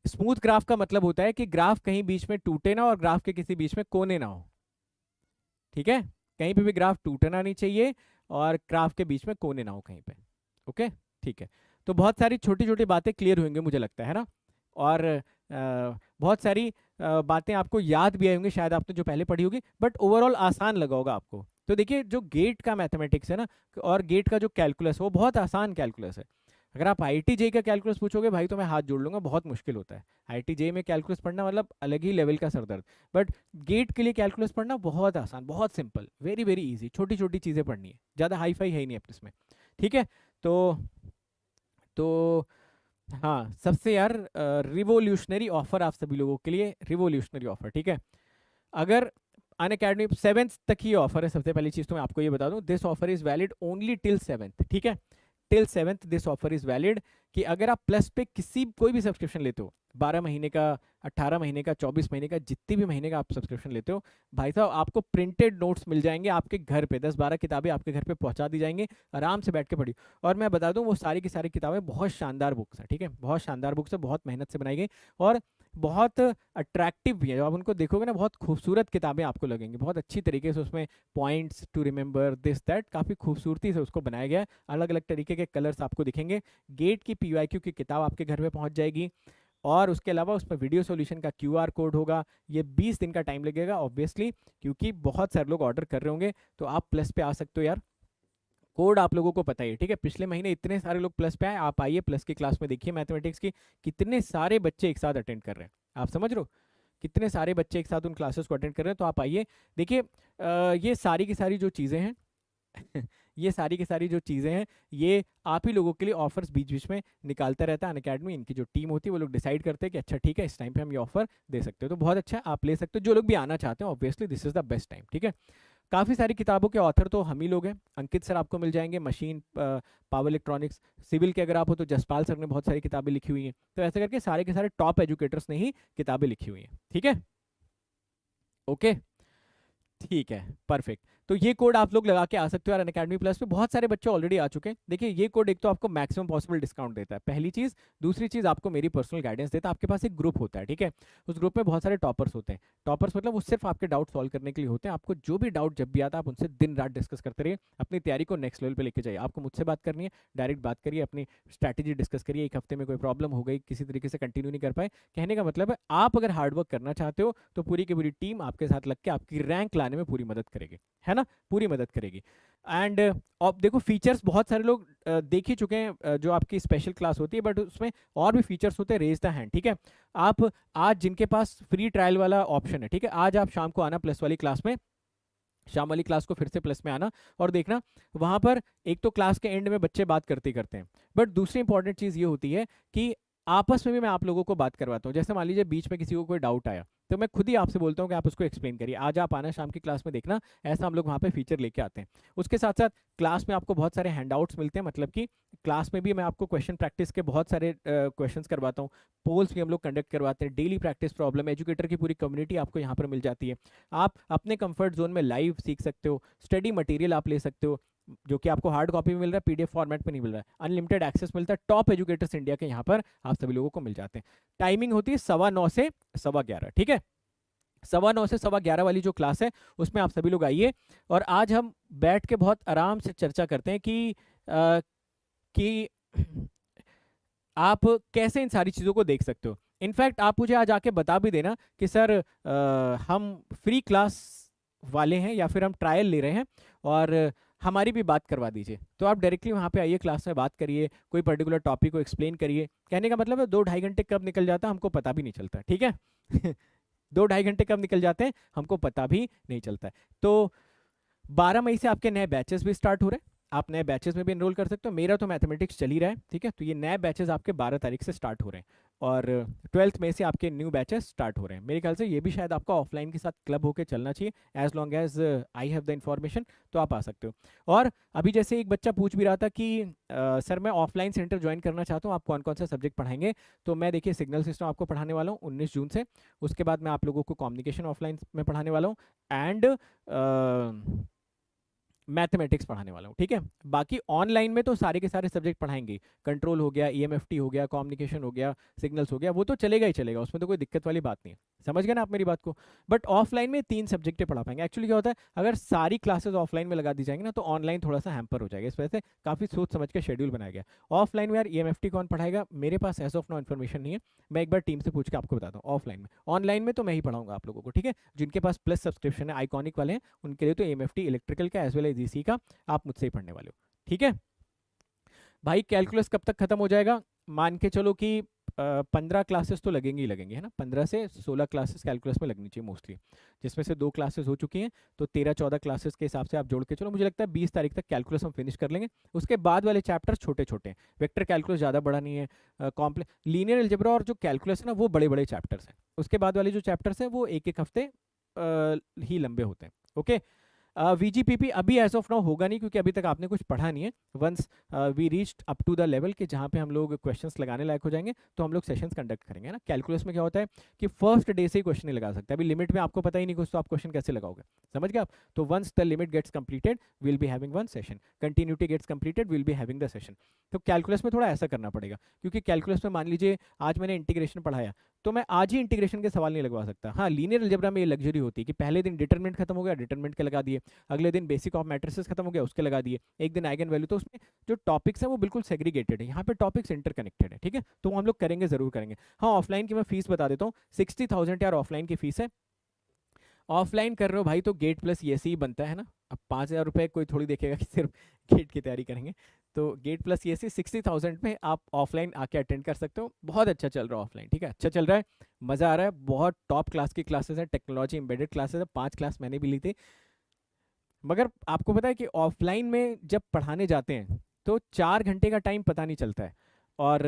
स्मूथ ग्राफ का मतलब होता है कि ग्राफ कहीं बीच में टूटे ना और ग्राफ के किसी बीच में कोने ना हो। ठीक है, कहीं पे भी ग्राफ टूटना नहीं चाहिए और ग्राफ के बीच में कोने ना हो कहीं पे। ओके, ठीक है, तो बहुत सारी छोटी छोटी बातें क्लियर होंगी मुझे लगता है ना, और बहुत सारी बातें आपको याद भी आई होंगी शायद आपने जो पहले पढ़ी होगी, बट ओवरऑल आसान लगा होगा आपको। तो देखिए जो गेट का मैथमेटिक्स है ना, और गेट का जो कैलकुलस है वो बहुत आसान कैलकुलस है। अगर आप आईआईटी जेई का कैलकुलस पूछोगे भाई तो मैं हाथ जोड़ लूंगा, बहुत मुश्किल होता है। आईआईटी जेई में कैलकुलस पढ़ना मतलब अलग ही लेवल का सरदर्द। बट गेट के लिए कैलकुलस पढ़ना बहुत आसान, बहुत सिंपल, वेरी वेरी इजी, छोटी छोटी चीज़ें पढ़नी है, ज़्यादा हाई फाई है ही नहीं अपने इसमें। ठीक है, तो हाँ सबसे यार रिवोल्यूशनरी ऑफर आप सभी लोगों के लिए, रिवोल्यूशनरी ऑफर। ठीक है, अगर अन अकेडमी 7th तक ही ऑफर है, सबसे पहली चीज़ तो मैं आपको ये बता दूं, this offer is valid only till 7th। ठीक है, till 7th this offer is valid, कि अगर आप प्लस पे किसी कोई भी सब्सक्रिप्शन लेते हो, 12 महीने का, 18 महीने का, 24 महीने का, जितनी भी महीने का आप सब्सक्रिप्शन लेते हो, भाई साहब आपको प्रिंटेड नोट्स मिल जाएंगे आपके घर पे, 10-12 किताबें आपके घर पे पहुंचा दी जाएंगी, आराम से बैठ के पढ़िए। और मैं बता दूं वो सारी की सारी किताबें बहुत शानदार बुक्स हैं। ठीक है, बहुत शानदार बुक्स है, बहुत मेहनत से बनाई गई, और बहुत अट्रैक्टिव भी है। जब आप उनको देखोगे ना बहुत खूबसूरत किताबें आपको लगेंगी, बहुत अच्छी तरीके से उसमें points to remember this that काफ़ी खूबसूरती से उसको बनाया गया है, अलग अलग तरीके के कलर्स आपको दिखेंगे। गेट की पीवाईक्यू की किताब आपके घर पे पहुंच जाएगी, और उसके अलावा उसमें वीडियो सॉल्यूशन का क्यूआर कोड होगा। ये 20 दिन का टाइम लगेगा ऑब्वियसली, क्योंकि बहुत सारे लोग ऑर्डर कर रहे होंगे, तो आप प्लस पे आ सकते हो यार। कोड आप लोगों को पता ही है। ठीक है, पिछले महीने इतने सारे लोग प्लस पे आए, आप आइए प्लस की क्लास में, देखिए मैथमेटिक्स की कितने सारे बच्चे एक साथ अटेंड कर रहे हैं, आप समझ रहे हो, कितने सारे बच्चे एक साथ उन क्लासेस को अटेंड कर रहे हैं। तो आप आइए देखिए, ये सारी की सारी जो चीज़ें हैं ये सारी की सारी जो चीज़ें हैं, ये आप ही लोगों के लिए ऑफर्स बीच बीच में निकालता रहता है अनअकैडमी। इनकी जो टीम होती है वो लोग डिसाइड करते हैं कि अच्छा ठीक है, इस टाइम पे हम ये ऑफर दे सकते हो, तो बहुत अच्छा है, आप ले सकते हो। जो लोग भी आना चाहते हैं obviously this is the best time, ठीक है। काफ़ी सारी किताबों के ऑथर तो हम ही लोग हैं, अंकित सर आपको मिल जाएंगे, मशीन पावर इलेक्ट्रॉनिक्स, सिविल के अगर आप हो तो जसपाल सर ने बहुत सारी किताबें लिखी हुई हैं। तो ऐसे करके सारे के सारे टॉप एजुकेटर्स ने ही किताबें लिखी हुई हैं, ठीक है। ओके, ठीक है, परफेक्ट। तो ये कोड आप लोग लगा के आ सकते हो यार अनअकैडमी प्लस पे, बहुत सारे बच्चे ऑलरेडी आ चुके हैं। देखिए ये कोड एक तो आपको मैक्सिमम पॉसिबल डिस्काउंट देता है, पहली चीज। दूसरी चीज आपको मेरी पर्सनल गाइडेंस देता है। आपके पास एक ग्रुप होता है, ठीक है, उस ग्रुप में बहुत सारे टॉपर्स होते हैं। टॉपर्स मतलब वो सिर्फ आपके डाउट सॉल्व करने के लिए होते हैं। आपको जो भी डाउट जब भी आता है आप उनसे दिन रात डिस्कस करते रहिए, अपनी तैयारी को नेक्स्ट लेवल पे लेके जाइए। आपको मुझसे बात करनी है, डायरेक्ट बात करिए, अपनी स्ट्रैटेजी डिस्कस करिए। एक हफ्ते में कोई प्रॉब्लम हो गई, किसी तरीके से कंटिन्यू नहीं कर पाए, कहने का मतलब है आप अगर हार्डवर्क करना चाहते हो तो पूरी की पूरी टीम आपके साथ लग के आपकी रैंक लाने में पूरी मदद करेगी, है ना, पूरी मदद करेगी। एंड अब देखो फीचर्स बहुत सारे लोग देख ही चुके हैं, जो आपकी स्पेशल क्लास होती है, बट उसमें और भी फीचर्स होते हैं। रेज द हैंड, ठीक है। आप आज जिनके पास फ्री ट्रायल वाला ऑप्शन है, ठीक है, आज आप शाम को आना प्लस वाली क्लास में, शाम वाली क्लास को फिर से प्लस में आना और देखना, वहां पर एक तो क्लास के एंड में बच्चे बात करते ही करते हैं, बट दूसरी इंपॉर्टेंट चीज ये होती है कि आपस में भी मैं आप लोगों को बात करवाता हूँ। जैसे मान लीजिए बीच में किसी को कोई डाउट आया तो मैं खुद ही आपसे बोलता हूँ कि आप उसको एक्सप्लेन करिए, आज आप आना शाम की क्लास में, देखना ऐसा हम लोग वहाँ पे फीचर लेके आते हैं। उसके साथ साथ क्लास में आपको बहुत सारे हैंडआउट्स मिलते हैं, मतलब कि क्लास में भी मैं आपको क्वेश्चन प्रैक्टिस के बहुत सारे क्वेश्चंस करवाता हूँ, पोल्स भी हम लोग कंडक्ट करवाते हैं, डेली प्रैक्टिस प्रॉब्लम, एजुकेटर की पूरी कम्युनिटी आपको यहाँ पर मिल जाती है। आप अपने कंफर्ट जोन में लाइव सीख सकते हो, स्टडी मटेरियल आप ले सकते हो जो कि आपको हार्ड कॉपी में मिल रहा है, पीडीएफ फॉर्मेट में नहीं मिल रहा है, अनलिमिटेड एक्सेस मिलता है, टॉप एजुकेटर्स इंडिया के यहाँ पर आप सभी लोगों को मिल जाते हैं। टाइमिंग होती है 9:15 से 11:15, ठीक है। 9:15 से 11:15 वाली जो क्लास है उसमें आप सभी लोग आइए, और आज हम बैठ के बहुत आराम से चर्चा करते हैं कि आप कैसे इन सारी चीज़ों को देख सकते हो। इनफैक्ट आप मुझे आज आके बता भी देना कि सर हम फ्री क्लास वाले हैं या फिर हम ट्रायल ले रहे हैं, और हमारी भी बात करवा दीजिए। तो आप डायरेक्टली वहाँ पे आइए, क्लास में बात करिए, कोई पर्टिकुलर टॉपिक को एक्सप्लेन करिए। कहने का मतलब है 2-2.5 घंटे कब निकल जाता है हमको पता भी नहीं चलता, ठीक है। 2-2.5 घंटे कब निकल जाते हैं हमको पता भी नहीं चलता है। तो 12 मई से आपके नए बैचेस भी स्टार्ट हो रहे हैं, आप नए बैचेस में भी एनरोल कर सकते हो। मेरा तो मैथमेटिक्स चल ही रहा है, ठीक है, तो ये नए बैचेस आपके 12 तारीख से स्टार्ट हो रहे हैं, और 12th मई से आपके न्यू बैचेस स्टार्ट हो रहे हैं। मेरे ख्याल से ये भी शायद आपका ऑफलाइन के साथ क्लब होकर चलना चाहिए, as long as I have the information, तो आप आ सकते हो। और अभी जैसे एक बच्चा पूछ भी रहा था कि सर मैं ऑफलाइन सेंटर ज्वाइन करना चाहता हूँ, आप कौन कौन सा सब्जेक्ट पढ़ाएंगे, तो मैं देखिए सिग्नल सिस्टम आपको पढ़ाने वाला हूँ 19 जून से। उसके बाद मैं आप लोगों को कम्युनिकेशन ऑफलाइन में पढ़ाने वाला हूँ, एंड मैथमेटिक्स पढ़ाने वाला हूँ, ठीक है। बाकी ऑनलाइन में तो सारे के सारे सब्जेक्ट पढ़ाएंगे, कंट्रोल हो गया, ईएमएफटी हो गया, कम्युनिकेशन हो गया, सिग्नल्स हो गया, वो तो चलेगा ही चलेगा, उसमें तो कोई दिक्कत वाली बात नहीं है, समझ गए ना आप मेरी बात को। बट ऑफलाइन में 3 सब्जेक्टें पढ़ा पाएंगे। एक्चुअली क्या होता है, अगर सारी क्लासेस ऑफलाइन में लगा दी जाएंगी ना तो ऑनलाइन थोड़ा सा हैम्पर हो जाएगा, इस वजह से काफ़ी सोच समझ के शेड्यूल बनाया गया। ऑफलाइन में यार ईएमएफटी कौन पढ़ाएगा, मेरे पास एज ऑफ नो इन्फॉर्मेशन नहीं है, मैं एक बार टीम से पूछ के आपको बताता हूँ ऑफलाइन में। ऑनलाइन में तो मैं ही पढ़ाऊंगा आप लोगों को, ठीक है। जिनके पास प्लस सब्सक्रिप्शन है आइकॉनिक वाले हैं उनके लिए तो ईएमएफटी इलेक्ट्रिकल का एज वेल एज ईसी का आप मुझसे ही पढ़ने वाले हो, ठीक है भाई। कैलकुलस कब तक खत्म हो जाएगा, मान के चलो कि 15 क्लासेस तो लगेंगी ही लगेंगी, है ना, 15 से 16 क्लासेस कैलकुलस में लगनी चाहिए मोस्टली, जिसमें से 2 क्लासेस हो चुकी हैं, तो 13-14 क्लासेस के हिसाब से आप जोड़ के चलो। मुझे लगता है 20 तारीख तक कैलकुलस हम फिनिश कर लेंगे। उसके बाद वाले चैप्टर छोटे छोटे हैं, वेक्टर कैलकुलस ज़्यादा बड़ा नहीं है, कॉम्प्लेक्स लीनियर अलजेब्रा और जो कैलकुलस है ना वो बड़े बड़े चैप्टर्स हैं। उसके बाद वाले जो चैप्टर्स हैं वो एक हफ्ते ही लंबे होते हैं, ओके। वीजीपीपी अभी एज ऑफ नाउ होगा नहीं, क्योंकि अभी तक आपने कुछ पढ़ा नहीं है। Once we reached up to the level कि जहाँ पे हम लोग क्वेश्चंस लगाने लायक हो जाएंगे तो हम लोग सेशंस कंडक्ट करेंगे ना। कैलकुलस में क्या होता है कि फर्स्ट डे से ही क्वेश्चन नहीं लगा सकते, अभी लिमिट में आपको पता ही नहीं कुछ, तो आप क्वेश्चन कैसे लगाओगे, समझ गए आप। तो once the limit gets completed will be having one session, continuity gets completed will be having the session. तो कैलकुलस में थोड़ा ऐसा करना पड़ेगा, क्योंकि कैलकुलस में मान लीजिए आज मैंने इंटीग्रेशन पढ़ाया तो मैं आज ही इंटीग्रेशन के सवाल नहीं लगवा सकता। हाँ, लीनियर अलजेब्रा में ये लग्जरी होती है कि पहले दिन डिटरमिनेंट खत्म हो गया, डिटरमिनेंट के लगा दिए, अगले दिन बेसिक ऑफ मैट्रिसेस खत्म हो गया उसके लगा दिए, एक दिन आइगन वैल्यू। तो उसमें जो टॉपिक्स है वो बिल्कुल सेग्रीगेटेड है, यहाँ पे टॉपिक्स इंटरकनेक्टेड है, ठीक है। तो वो हम लोग करेंगे, जरूर करेंगे। हाँ, ऑफलाइन की मैं फीस बता देता हूँ, 60,000 यार ऑफलाइन की फीस है। ऑफलाइन कर रहे हो भाई तो गेट प्लस ये ही बनता है ना। अब 5,000 रुपये कोई थोड़ी देखेगा कि सिर्फ गेट की तैयारी करेंगे, तो गेट प्लस ये 60,000 में आप ऑफलाइन आके अटेंड कर सकते हो। बहुत अच्छा चल रहा है ऑफलाइन, ठीक है, अच्छा चल रहा है, मज़ा आ रहा है, बहुत टॉप क्लास की क्लासेस हैं, टेक्नोलॉजी एम्बेडेड क्लासेस है, 5 क्लास मैंने भी ली थी। मगर आपको पता है कि ऑफलाइन में जब पढ़ाने जाते हैं तो 4 घंटे का टाइम पता नहीं चलता है, और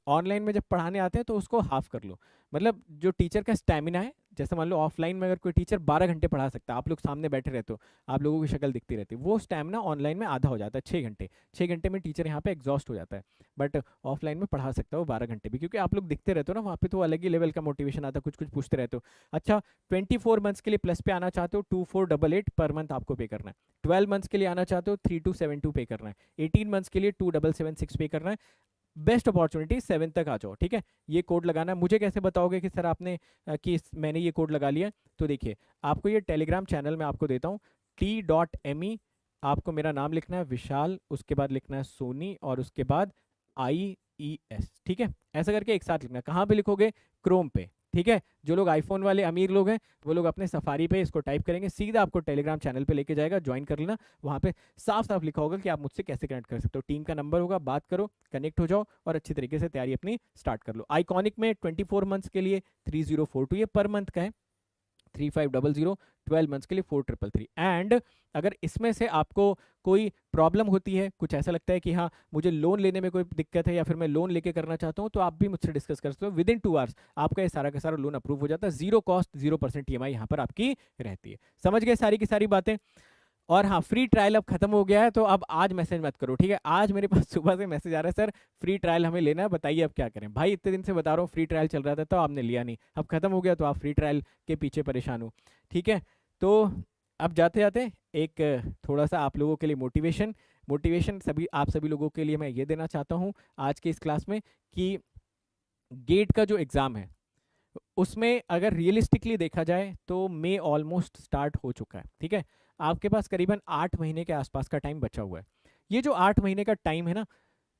ऑनलाइन में जब पढ़ाने आते हैं तो उसको हाफ कर लो। मतलब जो टीचर का स्टैमिना है, जैसे मान लो ऑफलाइन में अगर कोई टीचर 12 घंटे पढ़ा सकता है, आप लोग सामने बैठे रहते हो, आप लोगों की शक्ल दिखती रहती है, वो स्टैमिना ऑनलाइन में आधा हो जाता है, 6 घंटे। 6 घंटे में टीचर यहाँ पे एग्जॉस्ट हो जाता है, बट ऑफलाइन में पढ़ा सकता है वो 12 घंटे भी, क्योंकि आप लोग दिखते रहते हो ना वहाँ पे, तो अलग ही लेवल का मोटिवेशन आता है, कुछ कुछ पूछते रहते हो। अच्छा, 24 मंथ्स के लिए प्लस पे आना चाहते हो, 2488 पर मंथ आपको पे करना है। 12 मंथ्स के लिए आना चाहते हो, 3272 पे करना है। 18 मंथ्स के लिए 2776 पे करना है। बेस्ट अपॉर्चुनिटी 7 तक आ जाओ, ठीक है। ये कोड लगाना है। मुझे कैसे बताओगे कि सर आपने मैंने ये कोड लगा लिया? तो देखिए, आपको ये टेलीग्राम चैनल में आपको देता हूँ, t.me, आपको मेरा नाम लिखना है विशाल, उसके बाद लिखना है सोनी, और उसके बाद IES, ठीक है। ऐसा करके एक साथ लिखना है। कहाँ पे लिखोगे? क्रोम पे, ठीक है। जो लोग आईफोन वाले अमीर लोग हैं वो लोग अपने सफारी पे इसको टाइप करेंगे, सीधा आपको टेलीग्राम चैनल पे लेके जाएगा, ज्वाइन कर लेना। वहाँ पे साफ साफ लिखा होगा कि आप मुझसे कैसे कनेक्ट कर सकते हो, टीम का नंबर होगा, बात करो, कनेक्ट हो जाओ और अच्छी तरीके से तैयारी अपनी स्टार्ट कर लो। आइकॉनिक में 24 मंथ्स के लिए 3042, ये पर मंथ का है, 3500, 12 मंथ्स के लिए 4333। एंड अगर इसमें से आपको कोई प्रॉब्लम होती है, कुछ ऐसा लगता है कि हाँ मुझे लोन लेने में कोई दिक्कत है, या फिर मैं लोन लेके करना चाहता हूँ, तो आप भी मुझसे डिस्कस कर सकते हो। विद इन 2 आवर्स आपका ये सारा का सारा लोन अप्रूव हो जाता है, 0 कॉस्ट 0% EMI यहाँ पर आपकी रहती है। समझ गए सारी की सारी बातें? और हाँ, फ्री ट्रायल अब खत्म हो गया है, तो अब आज मैसेज मत करो, ठीक है। आज मेरे पास सुबह से मैसेज आ रहा है, सर फ्री ट्रायल हमें लेना है, बताइए अब क्या करें। भाई इतने दिन से बता रहा हूँ फ्री ट्रायल चल रहा था तो आपने लिया नहीं, अब खत्म हो गया तो आप फ्री ट्रायल के पीछे परेशान हो, ठीक है। तो अब जाते जाते एक थोड़ा सा आप लोगों के लिए मोटिवेशन मोटिवेशन सभी आप सभी लोगों के लिए मैं ये देना चाहता हूँ आज की इस क्लास में, कि गेट का जो एग्ज़ाम है उसमें अगर रियलिस्टिकली देखा जाए तो मई ऑलमोस्ट स्टार्ट हो चुका है, ठीक है। आपके पास करीबन 8 महीने के आसपास का टाइम बचा हुआ है। ये जो 8 महीने का टाइम है ना,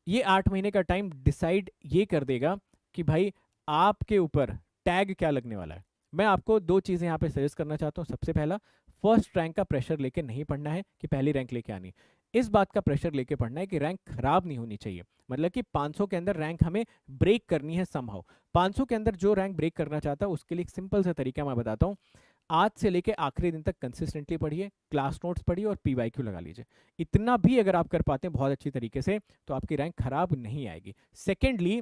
ये 8 महीने का टाइम डिसाइड ये कर देगा कि भाई आपके ऊपर टैग क्या लगने वाला है। मैं आपको दो चीज़ें यहाँ पे सजेस्ट करना चाहता हूँ। सबसे पहला, फर्स्ट रैंक का प्रेशर लेके नहीं पढ़ना है कि पहली रैंक लेके आनी, इस बात का प्रेशर लेके पढ़ना है कि रैंक खराब नहीं होनी चाहिए। मतलब कि 500 के अंदर रैंक हमें ब्रेक करनी है समहाउ। 500 के अंदर जो रैंक ब्रेक करना चाहता है उसके लिए एक सिंपल सा तरीका मैं बताता हूँ। आज से लेके आखिरी दिन तक कंसिस्टेंटली पढ़िए, क्लास नोट्स पढ़िए और PYQ लगा लीजिए। इतना भी अगर आप कर पाते हैं बहुत अच्छी तरीके से तो आपकी रैंक खराब नहीं आएगी। सेकेंडली,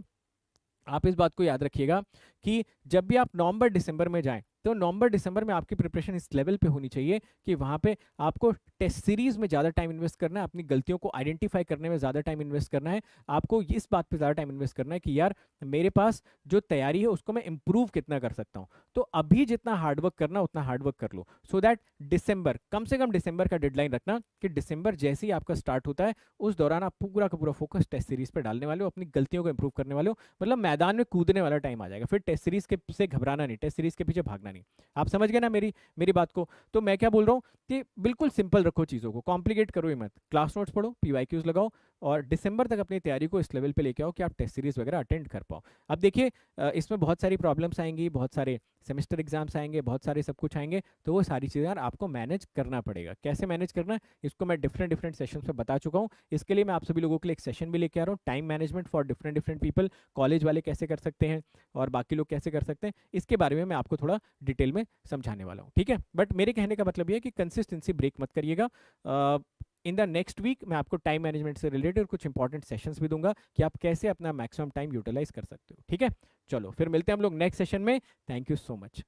आप इस बात को याद रखिएगा कि जब भी आप नवंबर दिसंबर में जाएं तो नवंबर दिसंबर में आपकी प्रिपरेशन इस लेवल पे होनी चाहिए कि वहाँ पे आपको टेस्ट सीरीज में ज़्यादा टाइम इन्वेस्ट करना है, अपनी गलतियों को आइडेंटिफाई करने में ज़्यादा टाइम इन्वेस्ट करना है, आपको इस बात पे ज़्यादा टाइम इन्वेस्ट करना है कि यार मेरे पास जो तैयारी है उसको मैं इंप्रूव कितना कर सकता हूँ। तो अभी जितना हार्डवर्क करना उतना हार्डवर्क कर लो, सो दैट दिसंबर, कम से कम दिसंबर का डेडलाइन रखना कि दिसंबर जैसे ही आपका स्टार्ट होता है उस दौरान आप पूरा का पूरा फोकस टेस्ट सीरीज पर डालने वाले हो, अपनी गलतियों को इंप्रूव करने वाले हो। मतलब मैदान में कूदने वाला टाइम आ जाएगा, फिर टेस्ट सीरीज के से घबराना नहीं, टेस्ट सीरीज के पीछे भागना नहीं। आप समझ गए ना मेरी मेरी बात को? तो मैं क्या बोल रहा हूँ कि बिल्कुल सिंपल रखो चीज़ों को, कॉम्प्लिकेट करो ही मत। क्लास नोट्स पढ़ो, PYQs लगाओ और दिसंबर तक अपनी तैयारी को इस लेवल पे लेके आओ कि आप टेस्ट सीरीज वगैरह अटेंड कर पाओ। अब देखिए, इसमें बहुत सारी प्रॉब्लम्स आएंगी, बहुत सारे सेमेस्टर एग्जाम्स आएंगे, बहुत सारे सब कुछ आएंगे, तो वो सारी चीज़ें यार आपको मैनेज करना पड़ेगा। कैसे मैनेज करना है इसको मैं डिफरेंट डिफरेंट सेशंस में बता चुका हूँ। इसके लिए मैं आप सभी लोगों के लिए एक सेशन भी लेके आ रहा हूँ, time management for different different people. College वाले कैसे कर सकते हैं और बाकी लोग कैसे कर सकते हैं, इसके बारे में मैं आपको थोड़ा डिटेल में समझाने वाला हूँ, ठीक है। बट मेरे कहने का मतलब ये है कि कंसिस्टेंसी ब्रेक मत करिएगा। इन द नेक्स्ट वीक मैं आपको टाइम मैनेजमेंट से रिलेटेड कुछ इंपॉर्टेंट सेशंस भी दूंगा कि आप कैसे अपना मैक्सिमम टाइम यूटिलाइज कर सकते हो, ठीक है। चलो फिर मिलते हैं हम लोग नेक्स्ट सेशन में। Thank you so much.